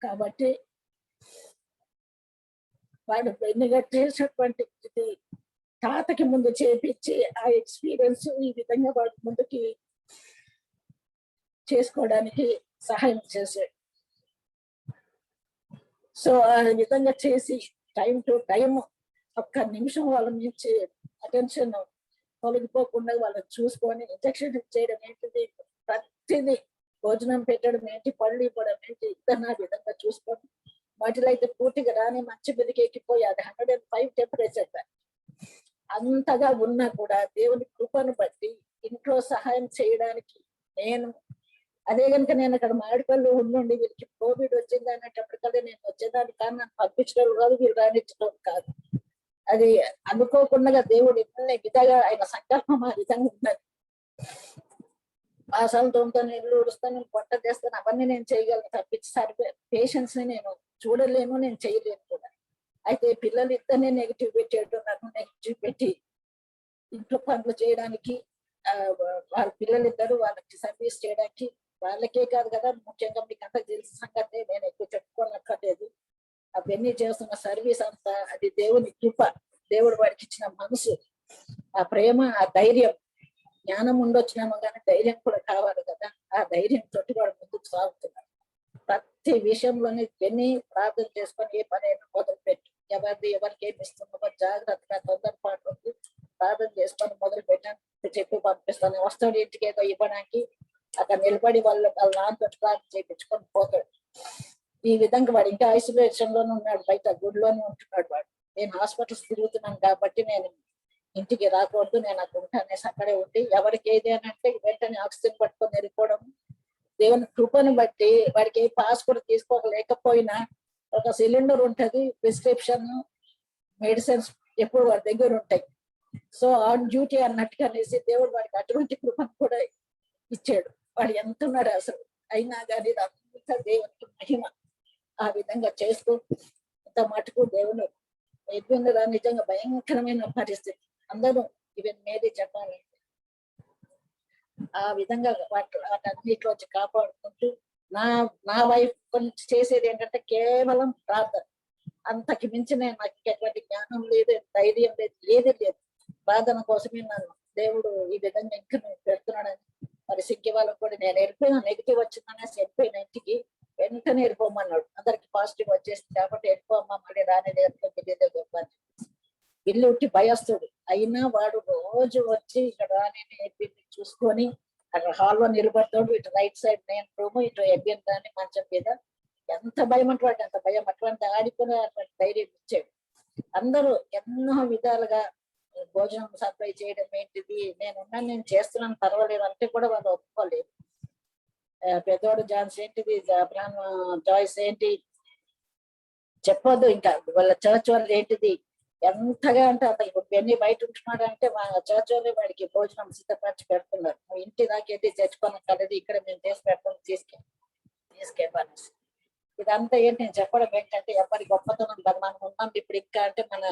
కాబట్టి వాడు ఎన్నిగా చేసినటువంటి ఇది తాతకి ముందు చేపించి ఆ ఎక్స్పీరియన్స్ ఈ విధంగా వాడు ముందుకి చేసుకోవడానికి సహాయం చేశాడు. సో ఆ విధంగా చేసి టైం టు టైం ఒక్క నిమిషం వాళ్ళ నుంచి అటెన్షన్ తొలగిపోకుండా వాళ్ళని చూసుకొని ఇంజక్షన్ చేయడం ఏంటిది, ప్రతిదీ భోజనం పెట్టడం ఏంటి, పళ్ళు ఇవ్వడం ఏంటి, ఇద్దరు ఆ విధంగా చూసుకొని వాటిలో అయితే పూర్తిగా రాని మంచి మీదకి ఎక్కిపోయి అది 105 టెంపరేచర్. అంతగా ఉన్నా కూడా దేవుని కృపను బట్టి ఇంట్లో సహాయం చేయడానికి నేను అదే కనుక నేను అక్కడ మామిడిపల్లి ఉండండి వీళ్ళకి కోవిడ్ వచ్చింది అనేటప్పటికల్లా నేను వచ్చేదాన్ని కానీ నన్ను పంపించడం కాదు, వీళ్ళు రానిచ్చడం కాదు. అది అనుకోకుండా దేవుడు ఎన్ని విధంగా ఆయన సంకల్పం ఆ విధంగా ఉన్నది. ఆశలతో ఇల్లు ఉడుస్తాను, వంట చేస్తాను, అవన్నీ నేను చేయగలను తప్పించి సరిపోయి పేషెంట్స్ ని నేను చూడలేను, నేను చేయలేను కూడా. అయితే పిల్లలు ఇద్దరినే నెగిటివ్ పెట్టాడు, నన్ను నెగిటివ్ పెట్టి ఇంట్లో పనులు చేయడానికి వాళ్ళ పిల్లలిద్దరు వాళ్ళకి సర్వీస్ చేయడానికి, వాళ్ళకే కాదు కదా ముఖ్యంగా మీకు అంతా తెలిసిన సంగతి, నేను ఎక్కువ చెప్పుకోనక్కర్లేదు. అవన్నీ చేస్తున్న సర్వీస్ అంతా అది దేవుని కృప, దేవుడు వాడికి ఇచ్చిన మనసు, ఆ ప్రేమ, ఆ ధైర్యం. జ్ఞానం ఉండొచ్చినామో కానీ ధైర్యం కూడా కావాలి కదా, ఆ ధైర్యం తోటి వాడు ముందుకు సాగుతున్నాడు. ప్రతి విషయంలోనే విని ప్రార్థన చేసుకొని ఏ పని అయినా మొదలుపెట్టు, ఎవరికి ఏమి ఇస్తున్నామో జాగ్రత్తగా తొందరపాటు ఉంది ప్రార్థన చేసుకొని మొదలు పెట్టాను చెప్పి పంపిస్తాను. వస్తాడు ఇంటికి ఏదో ఇవ్వడానికి, అక్కడ నిలబడి వాళ్ళ నాన్నతో ప్రార్థన చేయించుకొని పోతాడు. ఈ విధంగా వాడు ఇంకా ఐసోలేషన్ లోనే ఉన్నాడు, బయట గుడిలోనే ఉంటున్నాడు వాడు. నేను హాస్పిటల్స్ తిరుగుతున్నాను కాబట్టి నేను ఇంటికి రాకూడదు, నేను అక్కడ ఉంటానేసి అక్కడే ఉండి ఎవరికి ఏది అని అంటే వెంటనే ఆక్సిజన్ పట్టుకొని వెళ్ళిపోవడం. దేవుని కృపను బట్టి వాడికి ఏ పాస్ కూడా తీసుకోలేకపోయినా ఒక సిలిండర్ ఉంటది, ప్రిస్క్రిప్షన్ మెడిసిన్స్ ఎప్పుడు వాడి దగ్గర ఉంటాయి. సో ఆన్ డ్యూటీ అన్నట్టుగా అనేసి దేవుడు వాడికి అటువంటి కృపను కూడా ఇచ్చాడు. వాడు ఎంత ఉన్నాడు అసలు, అయినా కానీ అంత దేవునికి మహిమ. ఆ విధంగా చేస్తూ ఇంత మటుకు దేవుడు ఎదుగుండగా నిజంగా భయంకరమైన పరిస్థితి. అందరూ ఈవెన్ మేరీ చెప్పాలి ఆ విధంగా వాటన్నిటిలోంచి కాపాడుకుంటూ నా వైఫ్ చేసేది ఏంటంటే కేవలం ప్రార్థన. అంతకి మించి నాకు ఎటువంటి జ్ఞానం లేదు, ధైర్యం లేదు, ఏది లేదు. ప్రార్థన కోసమే నన్ను దేవుడు ఈ విధంగా ఇంకా పెడుతున్నాడని. మరి సిగ్గి వాళ్ళకు కూడా నేను వెళ్ళిపోయినా, నెగిటివ్ వచ్చిందనేసి వెళ్ళిపోయిన ఇంటికి వెంటనే వెళ్ళిపోమన్నాడు. అందరికి పాజిటివ్ వచ్చేసింది కాబట్టి వెళ్ళిపోమ్మా, మళ్ళీ రాని చెప్పాను. ఇల్లు ఉట్టి భయస్తుడు అయినా వాడు రోజు వచ్చి ఇక్కడ రాని చూసుకొని అక్కడ హాల్లో నిలబడతాడు. ఇటు రైట్ సైడ్ నేను రూమ్, ఇటు ఎడ్విన్ దాన్ని మంచం మీద. ఎంత భయం అటువంటి అంత భయం, అటువంటి ఆడుకునే అటువంటి ధైర్యం ఇచ్చాడు. అందరూ ఎన్నో విధాలుగా భోజనం సప్లై చేయడం ఏంటిది, నేను చేస్తున్నాను పర్వాలేదు అంటే కూడా వాళ్ళు ఒప్పుకోలేదు. పెద్దోడు జాన్స్ ఏంటిది, జాయిస్ ఏంటి చెప్పొద్దు, ఇంకా వాళ్ళ చర్చ్ వాళ్ళు ఏంటిది ఎంతగా అంటే అంత. ఇప్పుడు బెన్నీ బయట ఉంటున్నాడు అంటే మా చర్చ్ వాళ్ళే వాడికి భోజనం సిద్ధపరిచి పెడుతున్నారు. నువ్వు ఇంటి దాకైతే చచ్చిపోనక్కర్లేదు, ఇక్కడ మేము చేసి పెడతాం, తీసుకెళ్ళాలి. ఇదంతా ఏంటి నేను చెప్పడం ఏంటంటే ఎవరి గొప్పతనం కదా, మనం ఉన్నాం ఇప్పుడు ఇంకా అంటే మన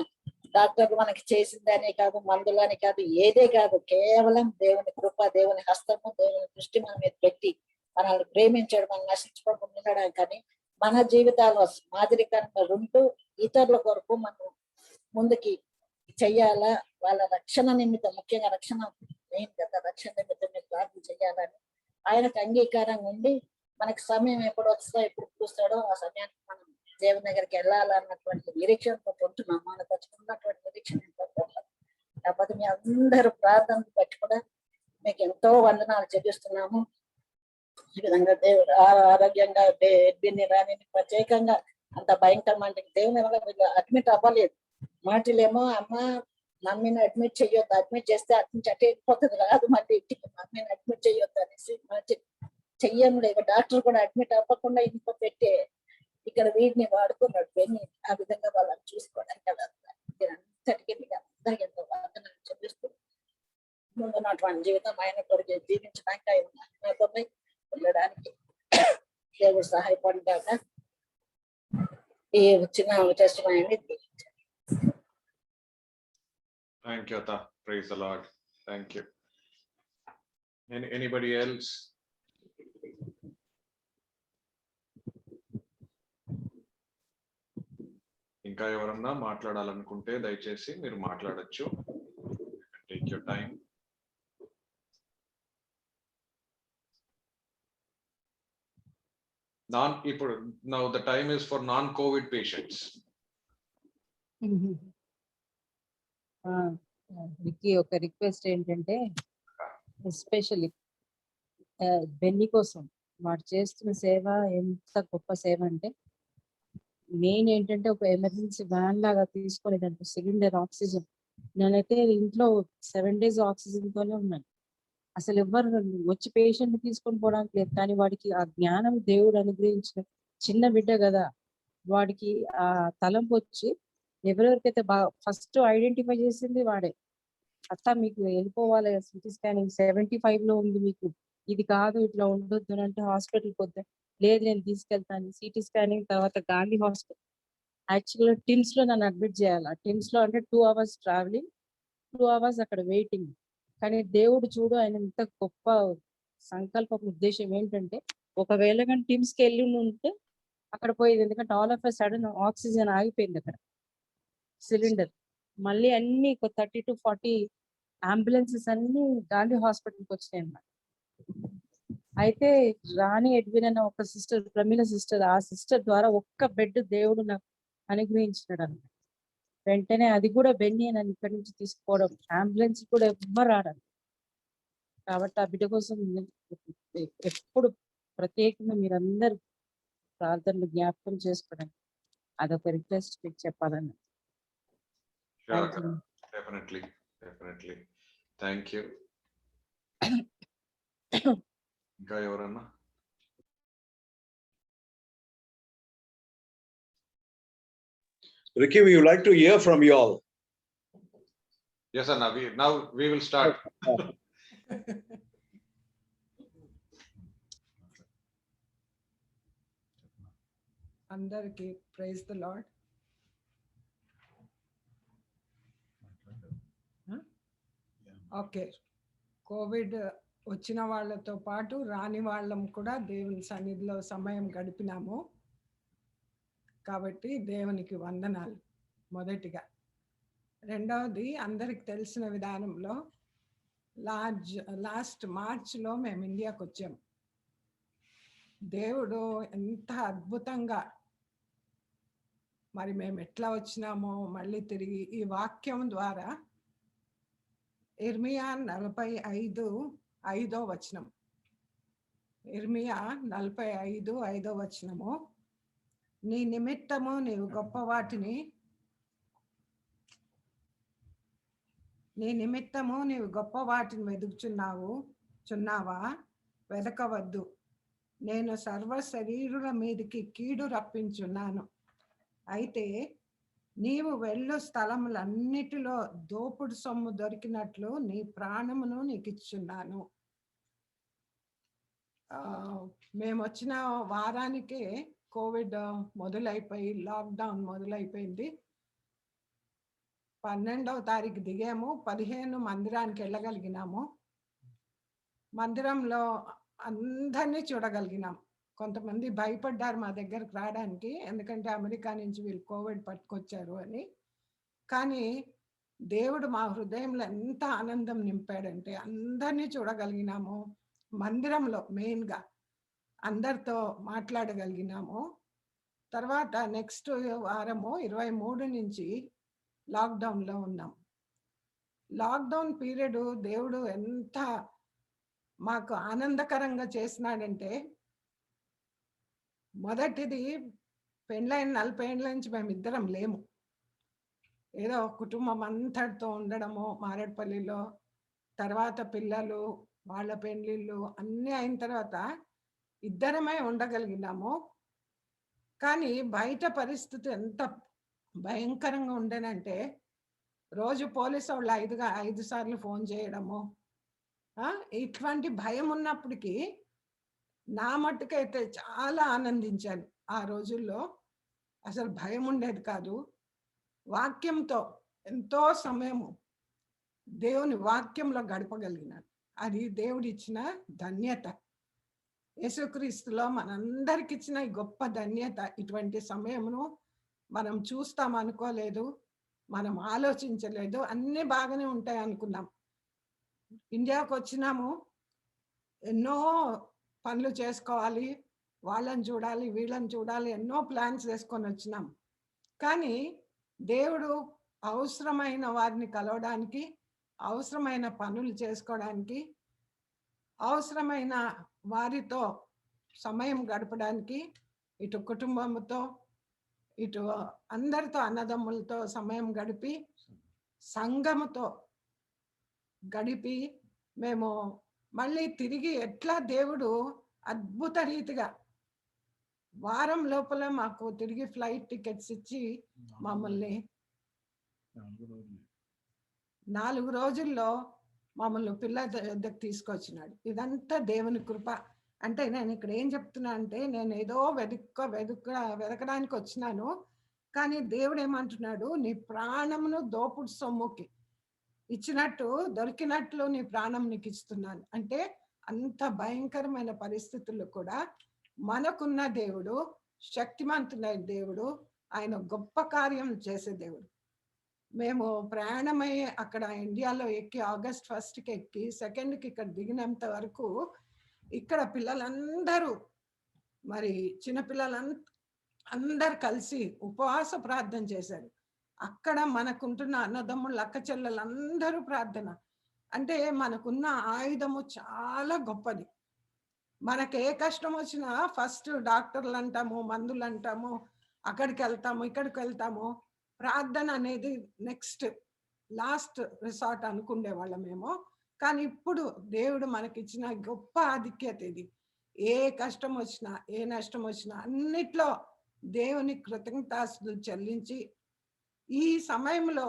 డాక్టర్లు మనకి చేసిందనే కాదు, మందులని కాదు, ఏదే కాదు, కేవలం దేవుని కృప, దేవుని హస్తము, దేవుని దృష్టి మన మీద పెట్టి మనల్ని ప్రేమించాడు, మనం నశించుకోకుండా ఉండడం. కానీ మన జీవితాల్లో మాదిరికరంగా ఉంటూ ఇతరుల కొరకు మనం ముందుకి చెయ్యాలా, వాళ్ళ రక్షణ నిమిత్తం, ముఖ్యంగా రక్షణ మెయిన్ కదా, రక్షణ నిమిత్తమే ప్రార్థన చేయాలని ఆయనకు అంగీకారంగా ఉండి మనకి సమయం ఎప్పుడు వస్తుందో ఎప్పుడు చూస్తాడో ఆ సమయానికి మనం దేవుని దగ్గరికి వెళ్ళాలన్నటువంటి నిరీక్షణతో ఉంటున్నాం. మనకు ఉన్నటువంటి నిరీక్షణ కాకపోతే మీ అందరూ ప్రార్థన బట్టి కూడా మీకు ఎంతో వందనాలు చెల్లిస్తున్నాము. ఈ విధంగా దేవుడు ఆరోగ్యంగా దీన్ని రాని ప్రత్యేకంగా అంత భయంకరమైన దేవుని వల్ల వీళ్ళు అడ్మిట్ అవ్వలేదు. మాటలేమో అమ్మ మమ్మీని అడ్మిట్ చెయ్యొద్దు, అడ్మిట్ చేస్తే అటు నుంచి అటే వెళ్ళిపోతుంది, రాదు మళ్ళీ ఇంటికి, మమ్మీని అడ్మిట్ చెయ్యొద్దు అనేసి చెయ్యను లేదు. డాక్టర్ కూడా అడ్మిట్ అవ్వకుండా ఇంట్లో పెట్టే ఇక్కడ వీటిని వాడుకున్నాడు పెన్ని. ఆ విధంగా వాళ్ళని చూసుకోవడానికి అంతటికీ మీకు అందరికీ ఎంతో వందనాలు చెల్లిస్తూ ముందున్నటువంటి జీవితం ఆయన కొరకు జీవించడానికి ఆయన నాతోనే వెళ్ళడానికి దేవుడు సహాయపడ్డాక ఈ చిన్న టెస్టిమనీని Thank you, Atha. Praise the Lord. Thank you. Anybody else? ఇంకా ఎవరన్నా మాట్లాడాలనుకుంటే దయచేసి మీరు మాట్లాడొచ్చు. Take your time. ఇప్పుడు now the time is for non-COVID patients. Vicky, ఒక రిక్వెస్ట్ ఏంటంటే ఎస్పెషల్లీ బెన్నీ కోసం వాడు చేస్తున్న సేవ ఎంత గొప్ప సేవ అంటే, మెయిన్ ఏంటంటే ఒక ఎమర్జెన్సీ వ్యాన్ లాగా తీసుకోలేదంటే సిలిండర్ ఆక్సిజన్. నేనైతే ఇంట్లో 7 days ఆక్సిజన్ తోనే ఉన్నాను. అసలు ఎవరు వచ్చి పేషెంట్ తీసుకొని పోవడానికి లేదు. కానీ వాడికి ఆ జ్ఞానం దేవుడు అనుగ్రహించిన చిన్న బిడ్డ కదా, వాడికి ఆ తలంపు వచ్చి ఎవరెవరికైతే ఫస్ట్ ఐడెంటిఫై చేసింది వాడే. అత్త మీకు వెళ్ళిపోవాలి, సిటీ స్కానింగ్ 75 లో ఉంది, మీకు ఇది కాదు ఇట్లా ఉండొద్దు అని అంటే హాస్పిటల్కి వద్దా, లేదు నేను తీసుకెళ్తాను. సిటీ స్కానింగ్ తర్వాత గాంధీ హాస్పిటల్, యాక్చువల్గా టిమ్స్ లో నన్ను అడ్మిట్ చేయాలి. టిమ్స్ లో అంటే 2 hours ట్రావెలింగ్, 2 hours అక్కడ వెయిటింగ్. కానీ దేవుడు చూడు ఆయన ఎంత గొప్ప సంకల్ప ఉద్దేశం ఏంటంటే, ఒకవేళ కానీ టిమ్స్కి వెళ్ళి ఉంటే అక్కడ పోయేది. ఎందుకంటే all of a sudden oxygen ఆగిపోయింది అక్కడ, సిలిండర్. మళ్ళీ అన్ని 30 to 40 అంబులెన్సెస్ అన్ని గాంధీ హాస్పిటల్కి వచ్చినాయి అన్నమాట. అయితే రాణి ఎడ్విన్ అన్న ఒక సిస్టర్, ప్రమీల సిస్టర్, ఆ సిస్టర్ ద్వారా ఒక్క బెడ్ దేవుడు నాకు అనుగ్రహించినాడు అన్నమాట. వెంటనే అది కూడా బెన్నీ నన్ను ఇక్కడి నుంచి తీసుకోవడం, అంబులెన్స్ కూడా ఎవ్వరు రావడం. కాబట్టి ఆ బిడ్డ కోసం ఎప్పుడు ప్రత్యేకంగా మీరందరూ ప్రార్థనలు జ్ఞాపకం చేసుకోవడం అదొక రిక్వెస్ట్ మీకు చెప్పాలని. Definitely. Thank you. ఇంకా ఎవరన్నా? Ricky, we would like to hear from you all. Yes, Anna. Now we will start. అందరికి praise the Lord. Okay, covid వచ్చిన వాళ్ళతో పాటు రాని వాళ్ళం కూడా దేవుని సన్నిధిలో సమయం గడిపినాము. కాబట్టి దేవునికి వందనాలు మొదటిగా. రెండవది, అందరికి తెలిసిన విధానంలో లాస్ట్ మార్చ్లో మేము ఇండియాకి వచ్చాము. దేవుడు ఎంత అద్భుతంగా, మరి మేము ఎట్లా వచ్చినామో మళ్ళీ తిరిగి ఈ వాక్యం ద్వారా ఇర్మియా 45:5 వచనం, ఇర్మియా 45:5 వచనము, నీ నిమిత్తము నీవు గొప్ప వాటిని వెదుకుచున్నావా? వెదకవద్దు, నేను సర్వ శరీరుల మీదకి కీడు రప్పించున్నాను. అయితే నీవు వెళ్ళు స్థలములన్నిటిలో దోపుడు సొమ్ము దొరికినట్లు నీ ప్రాణమును నీకు ఇచ్చున్నాను. మేము వచ్చిన వారానికే కోవిడ్ మొదలైపోయి లాక్డౌన్ మొదలైపోయింది. 12వ తారీఖు దిగాము, 15 మందిరానికి వెళ్ళగలిగినాము. మందిరంలో అందరినీ చూడగలిగినాం. కొంతమంది భయపడ్డారు మా దగ్గరకు రావడానికి, ఎందుకంటే అమెరికా నుంచి వీళ్ళు కోవిడ్ పట్టుకొచ్చారు అని. కానీ దేవుడు మా హృదయంలో ఎంత ఆనందం నింపాడంటే అందరినీ చూడగలిగినాము. మందిరంలో మెయిన్గా అందరితో మాట్లాడగలిగినాము. తర్వాత నెక్స్ట్ వారము 23 నుంచి లాక్డౌన్లో ఉన్నాం. లాక్డౌన్ పీరియడ్ దేవుడు ఎంత మాకు ఆనందకరంగా చేసినాడంటే, మొదటిది పెళ్ళైన 40 ఏళ్ళ నుంచి మేమిద్దరం లేము. ఏదో కుటుంబం అంతటితో ఉండడము మారేడుపల్లిలో, తర్వాత పిల్లలు, వాళ్ళ పెళ్ళిళ్ళు అన్నీ అయిన తర్వాత ఇద్దరమే ఉండగలిగినాము. కానీ బయట పరిస్థితి ఎంత భయంకరంగా ఉండేనంటే, రోజు పోలీసు వాళ్ళు 5 సార్లు ఫోన్ చేయడము, ఇటువంటి భయం ఉన్నప్పటికీ నా మట్టుకైతే చాలా ఆనందించాను. ఆ రోజుల్లో అసలు భయం ఉండేది కాదు. వాక్యంతో ఎంతో సమయము దేవుని వాక్యంలో గడపగలిగినాను. అది దేవుడిచ్చిన ధన్యత. యేసుక్రీస్తులో మనందరికి ఇచ్చిన ఈ గొప్ప ధన్యత. ఇటువంటి సమయమును మనం చూస్తాం అనుకోలేదు, మనం ఆలోచించలేదు. అన్నీ బాగానే ఉంటాయి అనుకున్నాం. ఇండియాకు వచ్చినాము, ఎన్నో పనులు చేసుకోవాలి, వాళ్ళని చూడాలి, వీళ్ళని చూడాలి, ఎన్నో ప్లాన్స్ వేసుకొని వచ్చినాం. కానీ దేవుడు అవసరమైన వారిని కలవడానికి, అవసరమైన పనులు చేసుకోవడానికి, అవసరమైన వారితో సమయం గడపడానికి, ఇటు కుటుంబంతో, ఇటు అందరితో అన్నదమ్ములతో సమయం గడిపి, సంఘముతో గడిపి, మేము మళ్ళీ తిరిగి ఎట్లా దేవుడు అద్భుత రీతిగా వారం లోపల మాకు తిరిగి ఫ్లైట్ టికెట్స్ ఇచ్చి మమ్మల్ని 4 రోజుల్లో మమ్మల్ని పిల్ల దగ్గర తీసుకొచ్చినాడు. ఇదంతా దేవుని కృప. అంటే నేను ఇక్కడ ఏం చెప్తున్నా అంటే, నేను ఏదో వెదకడానికి వచ్చినాను, కానీ దేవుడు ఏమంటున్నాడు, నీ ప్రాణమును దోపుడు సొమ్ముకి ఇచ్చినట్టు దొరికినట్లు నీ ప్రాణం నీకు ఇస్తున్నాను. అంటే అంత భయంకరమైన పరిస్థితుల్లో కూడా మనకున్న దేవుడు శక్తిమంతుడైన దేవుడు, ఆయన గొప్ప కార్యం చేసే దేవుడు. మేము ప్రయాణమై అక్కడ ఇండియాలో ఎక్కి ఆగస్ట్ 1కి ఎక్కి 2కి ఇక్కడ దిగినంత వరకు ఇక్కడ పిల్లలందరూ, మరి అందరు కలిసి ఉపవాస ప్రార్థన చేశారు. అక్కడ మనకుంటున్న అన్నదమ్ముళ్ళు, అక్క చెల్లెలందరూ ప్రార్థన. అంటే మనకున్న ఆయుధము చాలా గొప్పది. మనకు ఏ కష్టం వచ్చినా ఫస్ట్ డాక్టర్లు అంటాము, మందులు అంటాము, అక్కడికి వెళ్తాము, ఇక్కడికి వెళ్తాము. ప్రార్థన అనేది నెక్స్ట్ లాస్ట్ రిసార్ట్ అనుకునే వాళ్ళమేమో. కానీ ఇప్పుడు దేవుడు మనకిచ్చిన గొప్ప ఆధిక్యత ఇది. ఏ కష్టం వచ్చినా, ఏ నష్టం వచ్చినా అన్నిట్లో దేవుని కృతజ్ఞతాస్తుతులు చెల్లించి, ఈ సమయంలో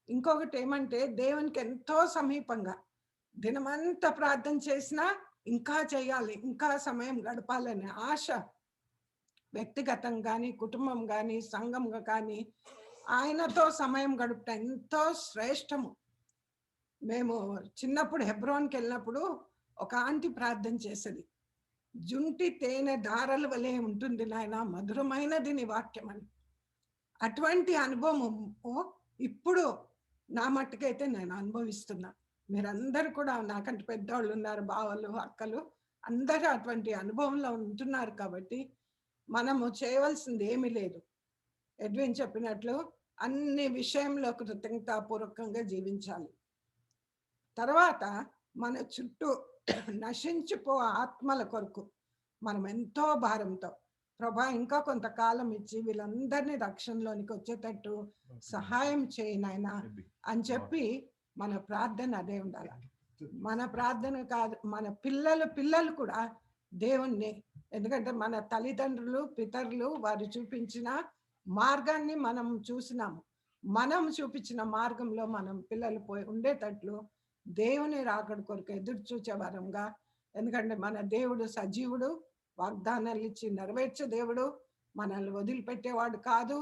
ఇంకొకటి ఏమంటే, దేవునికి ఎంతో సమీపంగా దినమంతా ప్రార్థన చేసినా ఇంకా చేయాలి, ఇంకా సమయం గడపాలనే ఆశ వ్యక్తిగతంగా కానీ, కుటుంబం కానీ, సంఘంగా కానీ ఆయనతో సమయం గడుపుట ఎంతో శ్రేష్టము. మేము చిన్నప్పుడు హెబ్రోన్కి వెళ్ళినప్పుడు ఒక ఆంటీ ప్రార్థన చేసేది, జుంటి తేనె దారల వలె ఉంటుంది నాయన, మధురమైనది నీ వాక్యం అని. అటువంటి అనుభవం ఇప్పుడు నా మట్టుకైతే నేను అనుభవిస్తున్నా. మీరందరూ కూడా నాకంటే పెద్దవాళ్ళు ఉన్నారు, బావలు, అక్కలు, అందరూ అటువంటి అనుభవంలో ఉంటున్నారు. కాబట్టి మనము చేయవలసింది ఏమీ లేదు. ఎడ్విన్ చెప్పినట్లు అన్ని విషయంలో కృతజ్ఞతాపూర్వకంగా జీవించాలి. తర్వాత మన చుట్టూ నశించిపో ఆత్మల కొరకు మనం ఎంతో భారంతో, ప్రభా ఇంకా కొంతకాలం ఇచ్చి వీళ్ళందరినీ రక్షణలోనికి వచ్చేటట్టు సహాయం చేయనాయన అని చెప్పి మన ప్రార్థన అదే ఉండాలి. మన ప్రార్థన కాదు, మన పిల్లలు కూడా దేవుణ్ణి, ఎందుకంటే మన తల్లిదండ్రులు, పితరులు వారు చూపించిన మార్గాన్ని మనం చూసినాము. మనం చూపించిన మార్గంలో మనం పిల్లలు పోయి ఉండేటట్లు దేవుని రాకడ కొరకు ఎదురు చూచే వరంగా, ఎందుకంటే మన దేవుడు సజీవుడు, వాగ్దానాలు ఇచ్చి నెరవేర్చే దేవుడు, మనల్ని వదిలిపెట్టేవాడు కాదు,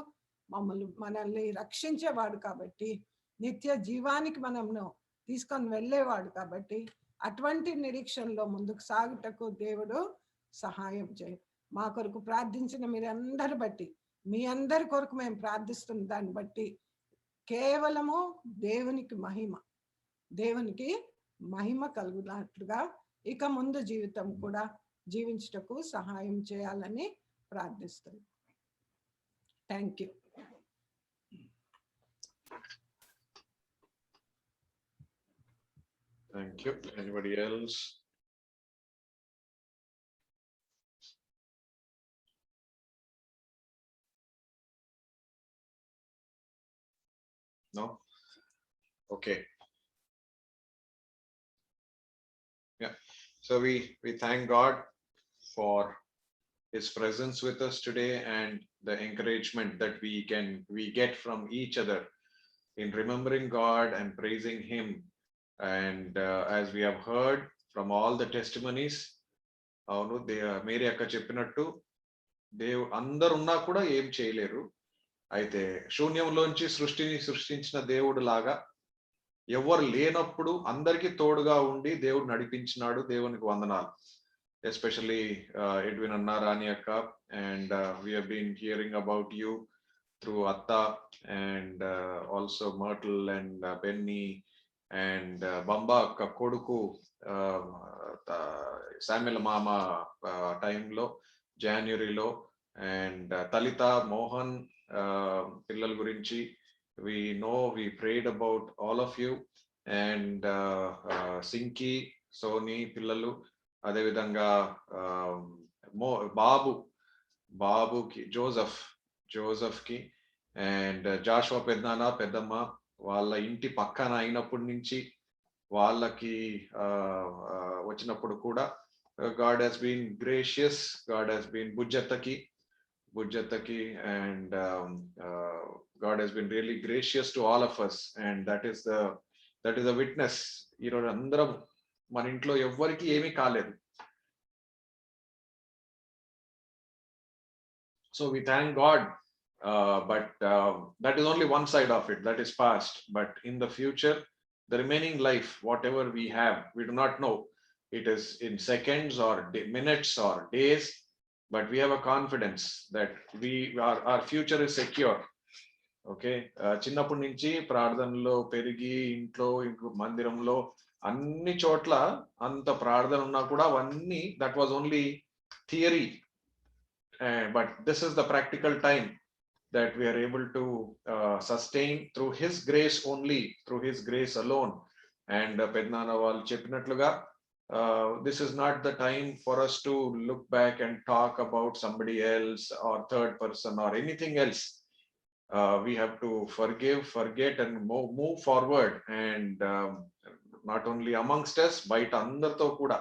మనల్ని రక్షించేవాడు. కాబట్టి నిత్య జీవానికి మనము తీసుకొని వెళ్ళేవాడు. కాబట్టి అటువంటి నిరీక్షణలో ముందుకు సాగుటకు దేవుడు సహాయం చేయ. మా కొరకు ప్రార్థించిన మీరందరి బట్టి, మీ అందరి కొరకు మేము ప్రార్థిస్తున్న దాన్ని బట్టి కేవలము దేవునికి మహిమ కలుగునట్లుగా ఇక ముందు జీవితం కూడా జీవించుటకు సహాయం చేయాలని ప్రార్థిస్తున్నాను. Thank you. Thank you. Anybody else? No? Okay. Yeah. So we thank God for His presence with us today and the encouragement that we get from each other in remembering God and praising Him. And as we have heard from all the testimonies, Mary అక్క చెప్పినట్టు అందరు ఉన్నా కూడా ఏం చేయలేరు. అయితే శూన్యంలోంచి సృష్టిని సృష్టించిన దేవుడు లాగా ఎవరు లేనప్పుడు అందరికీ తోడుగా ఉండి దేవుడు నడిపించినాడు. దేవునికి వందనాలు. Especially Edwin Anna, Rani Akka, and we have been hearing about you through Atta and also Myrtle and Benny and Bamba Akka Koduku, Samuel Mama time lo, January lo, and Talita, Mohan, Pillal Gurinchi. We know we prayed about all of you, and Sinki, Soni, Pillalu, అదే విధంగా బాబుకి జోసెఫ్ కి అండ్ జాషువా పెద్దమ్మ వాళ్ళ ఇంటి పక్కన అయినప్పటి నుంచి వాళ్ళకి వచ్చినప్పుడు కూడా God has been gracious. God has been బుజ్జత్తకి and God has been really gracious to all of us, and that is the witness. ఈరోజు అందరం మన ఇంట్లో ఎవ్వరికి ఏమీ కాలేదు. So we thank God, but that is only one side of it, that is past. But in the future, the remaining life, whatever we have, we do not know. It is in seconds or minutes or days, but we have a confidence that our future is secure. Okay, చిన్నప్పటి నుంచి ప్రార్థనలో పెరిగి ఇంట్లో మందిరంలో అన్ని చోట్ల అంత ప్రార్థన ఉన్నా కూడా అవన్నీ that was only theory, but this is the practical time that we are able to sustain through His grace only, through His grace alone. And Pednana వాళ్ళు చెప్పినట్లుగా this is not the time for us to look back and talk about somebody else or third person or anything else. We have to forgive, forget, and move forward. And not only amongst us, బయట అందరితో కూడా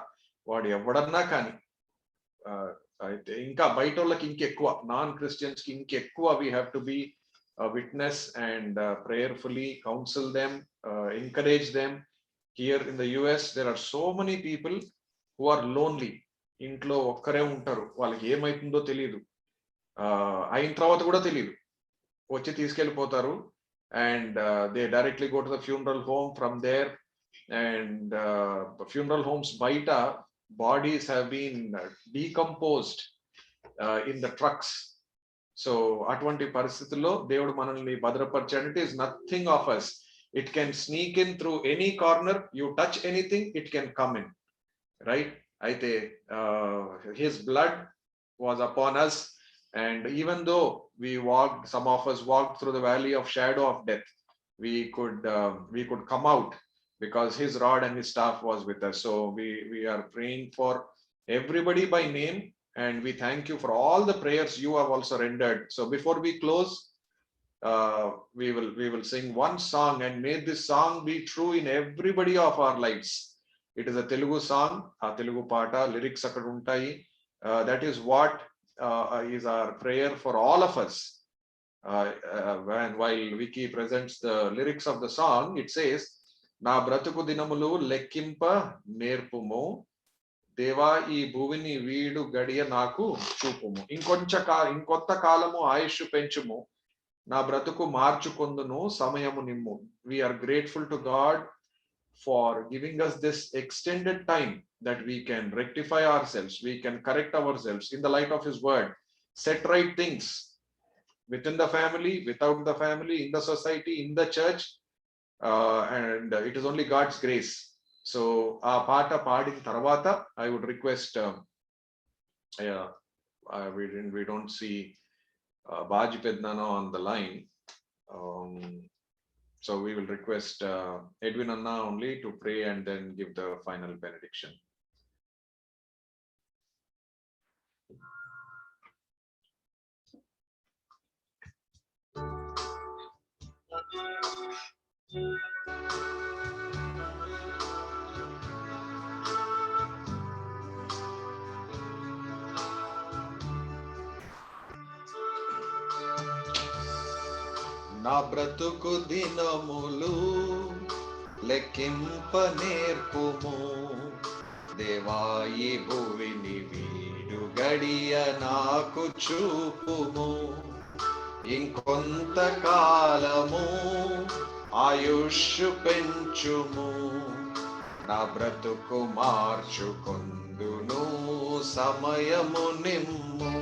వాడు ఎవడన్నా కానీ అయితే ఇంకా బయట వాళ్ళకి ఇంకెక్కువ నాన్ క్రిస్టియన్స్ కి ఇంకెక్కువ we have to be a witness and prayerfully counsel them, encourage them. Here in the US there are so many people who are lonely. ఇంట్లో ఒక్కరే ఉంటారు, వాళ్ళకి ఏమైతుందో తెలియదు, అయిన తర్వాత కూడా తెలియదు, వచ్చి తీసుకెళ్ళిపోతారు. And they directly go to the funeral home from there. And funeral homes baita bodies have been decomposed in the trucks. So atvanti paristhitulo devudu manalni bhadraparchadu. It is nothing of us. It can sneak in through any corner. You touch anything, it can come in, right? Aithe His blood was upon us, and even though some of us walked through the valley of shadow of death, we could come out because His rod and His staff was with us. So we are praying for everybody by name, and we thank you for all the prayers you have also rendered. So before we close, we will sing one song, and may this song be true in everybody of our lives. It is a Telugu song, a Telugu paata, lyrics akkada untayi. That is what is our prayer for all of us. While Vicky presents the lyrics of the song, it says, నా బ్రతుకు దినములు లెక్కింప నేర్పుము, దేవా ఈ భూమిని వీడు గడియ నాకు చూపుము, ఇంకొంత కాలము ఆయుష్ పెంచుము, నా బ్రతుకు మార్చుకొందును సమయము నిమ్ము. We are grateful to God for giving us this extended time that we can rectify ourselves, we can correct ourselves in the light of His word, set right things. within the family, without the family, in the society, in the church, and it is only God's grace. So ఆ పాట పాడిన తర్వాత I would request, we don't see Baji Pednano on the line, so we will request Edwin Anna only to pray and then give the final benediction. నా బ్రతుకు దినములు లెక్కింప నేర్పుము, దేవాయి భువిని వీడు గడియ నాకు చూపుము. ఇంకొంత కాలము ఆయుష్ పెంచుము, నా బ్రతుకు మార్చుకొందును సమయము నిమ్ము.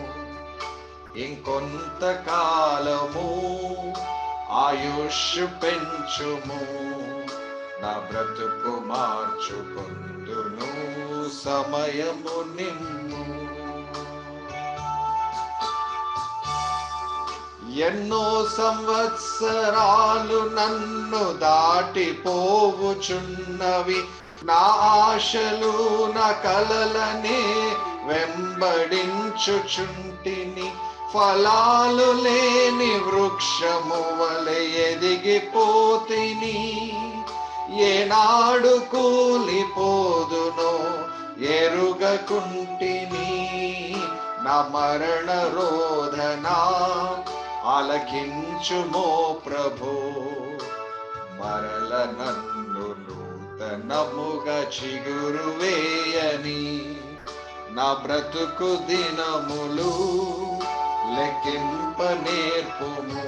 ఇంకొంత కాలము ఆయుష్ పెంచుము, నా బ్రతుకు మార్చుకొందును సమయము నిమ్ము. ఎన్నో సంవత్సరాలు నన్ను దాటిపోవుచున్నవి, నా ఆశలు నా కలలనే వెంబడించుచుంటిని. ఫలాలు లేని వృక్షము వలె ఎదిగిపోతిని, ఏనాడు కూలిపోదునో ఎరుగకుంటిని. నా మరణ రోదన ఆలకించుమో ప్రభు, మరల నన్ను నూతనముగా చిగురు వేయని. నా బ్రతుకు దినములు లెక్కింప నేర్పుము,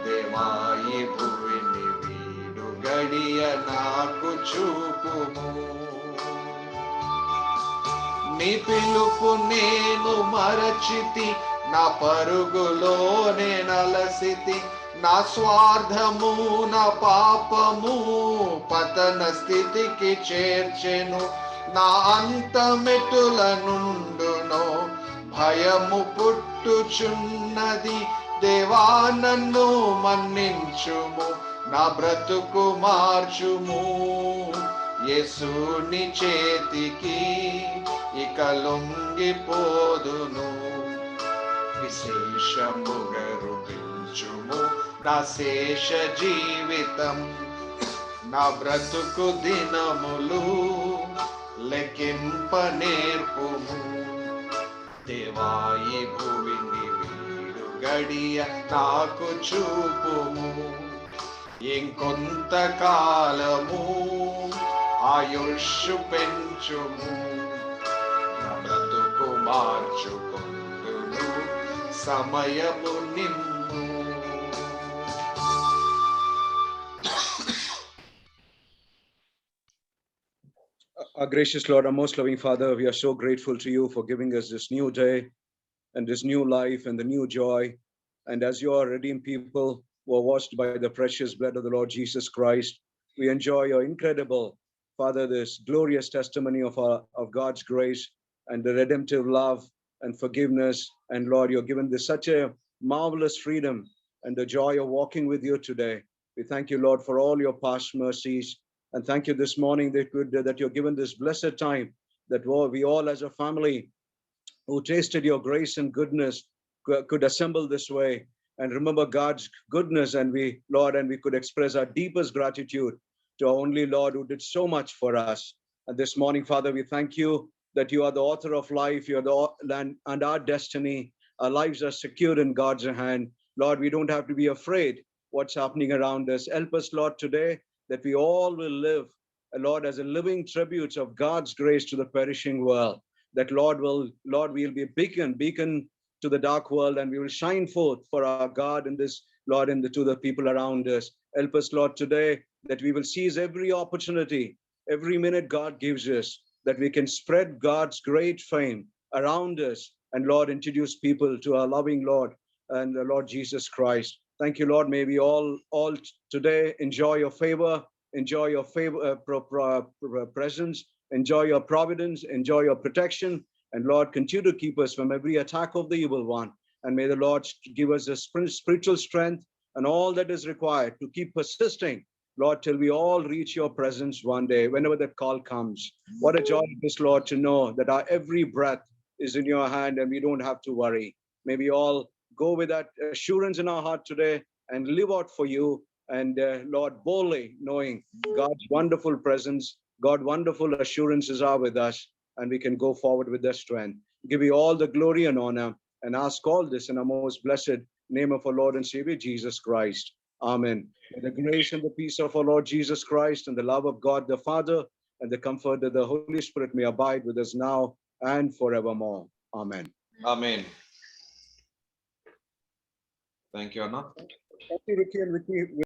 దేవాయి భువిని వీడు గడియ నాకు చూపుము. నీ పిలుపు నేను మరచితి, నా పరుగులోనే నలసితి. నా స్వార్థము నా పాపము పతన స్థితికి చేర్చెను. నా అంతమెటుల నుండునో భయము పుట్టుచున్నది, దేవా నన్ను మన్నించుము, నా బ్రతుకు మార్చుము. యేసుని చేతికి ఇక లొంగిపోదును, విశేషముగా రూపించుము నా శేష జీవితం. నా బ్రతుకు దినములు లెక్కింప నేర్పుము, దేవాయి భువిని వీడు గడియ నాకు చూపుము. ఇంకొంత కాలము ఆయుష్ పెంచుము, నా బ్రతుకు మార్చుకొందును సమయము నిమ్ము. Our gracious Lord, our most loving Father, we are so grateful to you for giving us this new day and this new life and the new joy. And as your redeemed people who are washed by the precious blood of the Lord Jesus Christ, we enjoy your incredible, Father, this glorious testimony of God's grace and the redemptive love and forgiveness. And Lord, you're given this such a marvelous freedom and the joy of walking with you today. We thank you, Lord, for all your past mercies. And thank you this morning that you're given this blessed time that we all as a family who tasted your grace and goodness could assemble this way and remember God's goodness. And we could express our deepest gratitude to our only Lord who did so much for us. And this morning, Father, we thank you that you are the author of life, you are the land and our destiny. Our lives are secured in God's hand. Lord, we don't have to be afraid what's happening around us. Help us, Lord, today that we all will live, Lord, as a living tributes of God's grace to the perishing world. That Lord, we'll be a beacon to the dark world, and we will shine forth for our God in this, Lord, to the people around us. Help us, Lord, today that we will seize every opportunity, every minute God gives us, that we can spread God's great fame around us, and Lord, introduce people to our loving Lord and the Lord Jesus Christ. Thank you, Lord. May we all today enjoy your favor, enjoy your presence, enjoy your providence, enjoy your protection. And Lord, continue to keep us from every attack of the evil one. And may the Lord give us the spiritual strength and all that is required to keep persisting, Lord, till we all reach your presence one day, whenever that call comes. What a joy it is, Lord, to know that our every breath is in your hand and we don't have to worry. May we all go with that assurance in our heart today and live out for you. And Lord, boldly knowing God's wonderful presence, God's wonderful assurances are with us, and we can go forward with their strength. Give you all the glory and honor, and ask all this in our most blessed name of our Lord and Savior, Jesus Christ. Amen. May the grace and the peace of our Lord Jesus Christ and the love of God the Father and the comfort of the Holy Spirit may abide with us now and forevermore. Amen. Amen. Thank you, Anna. Thank you, Ricky and Vicky.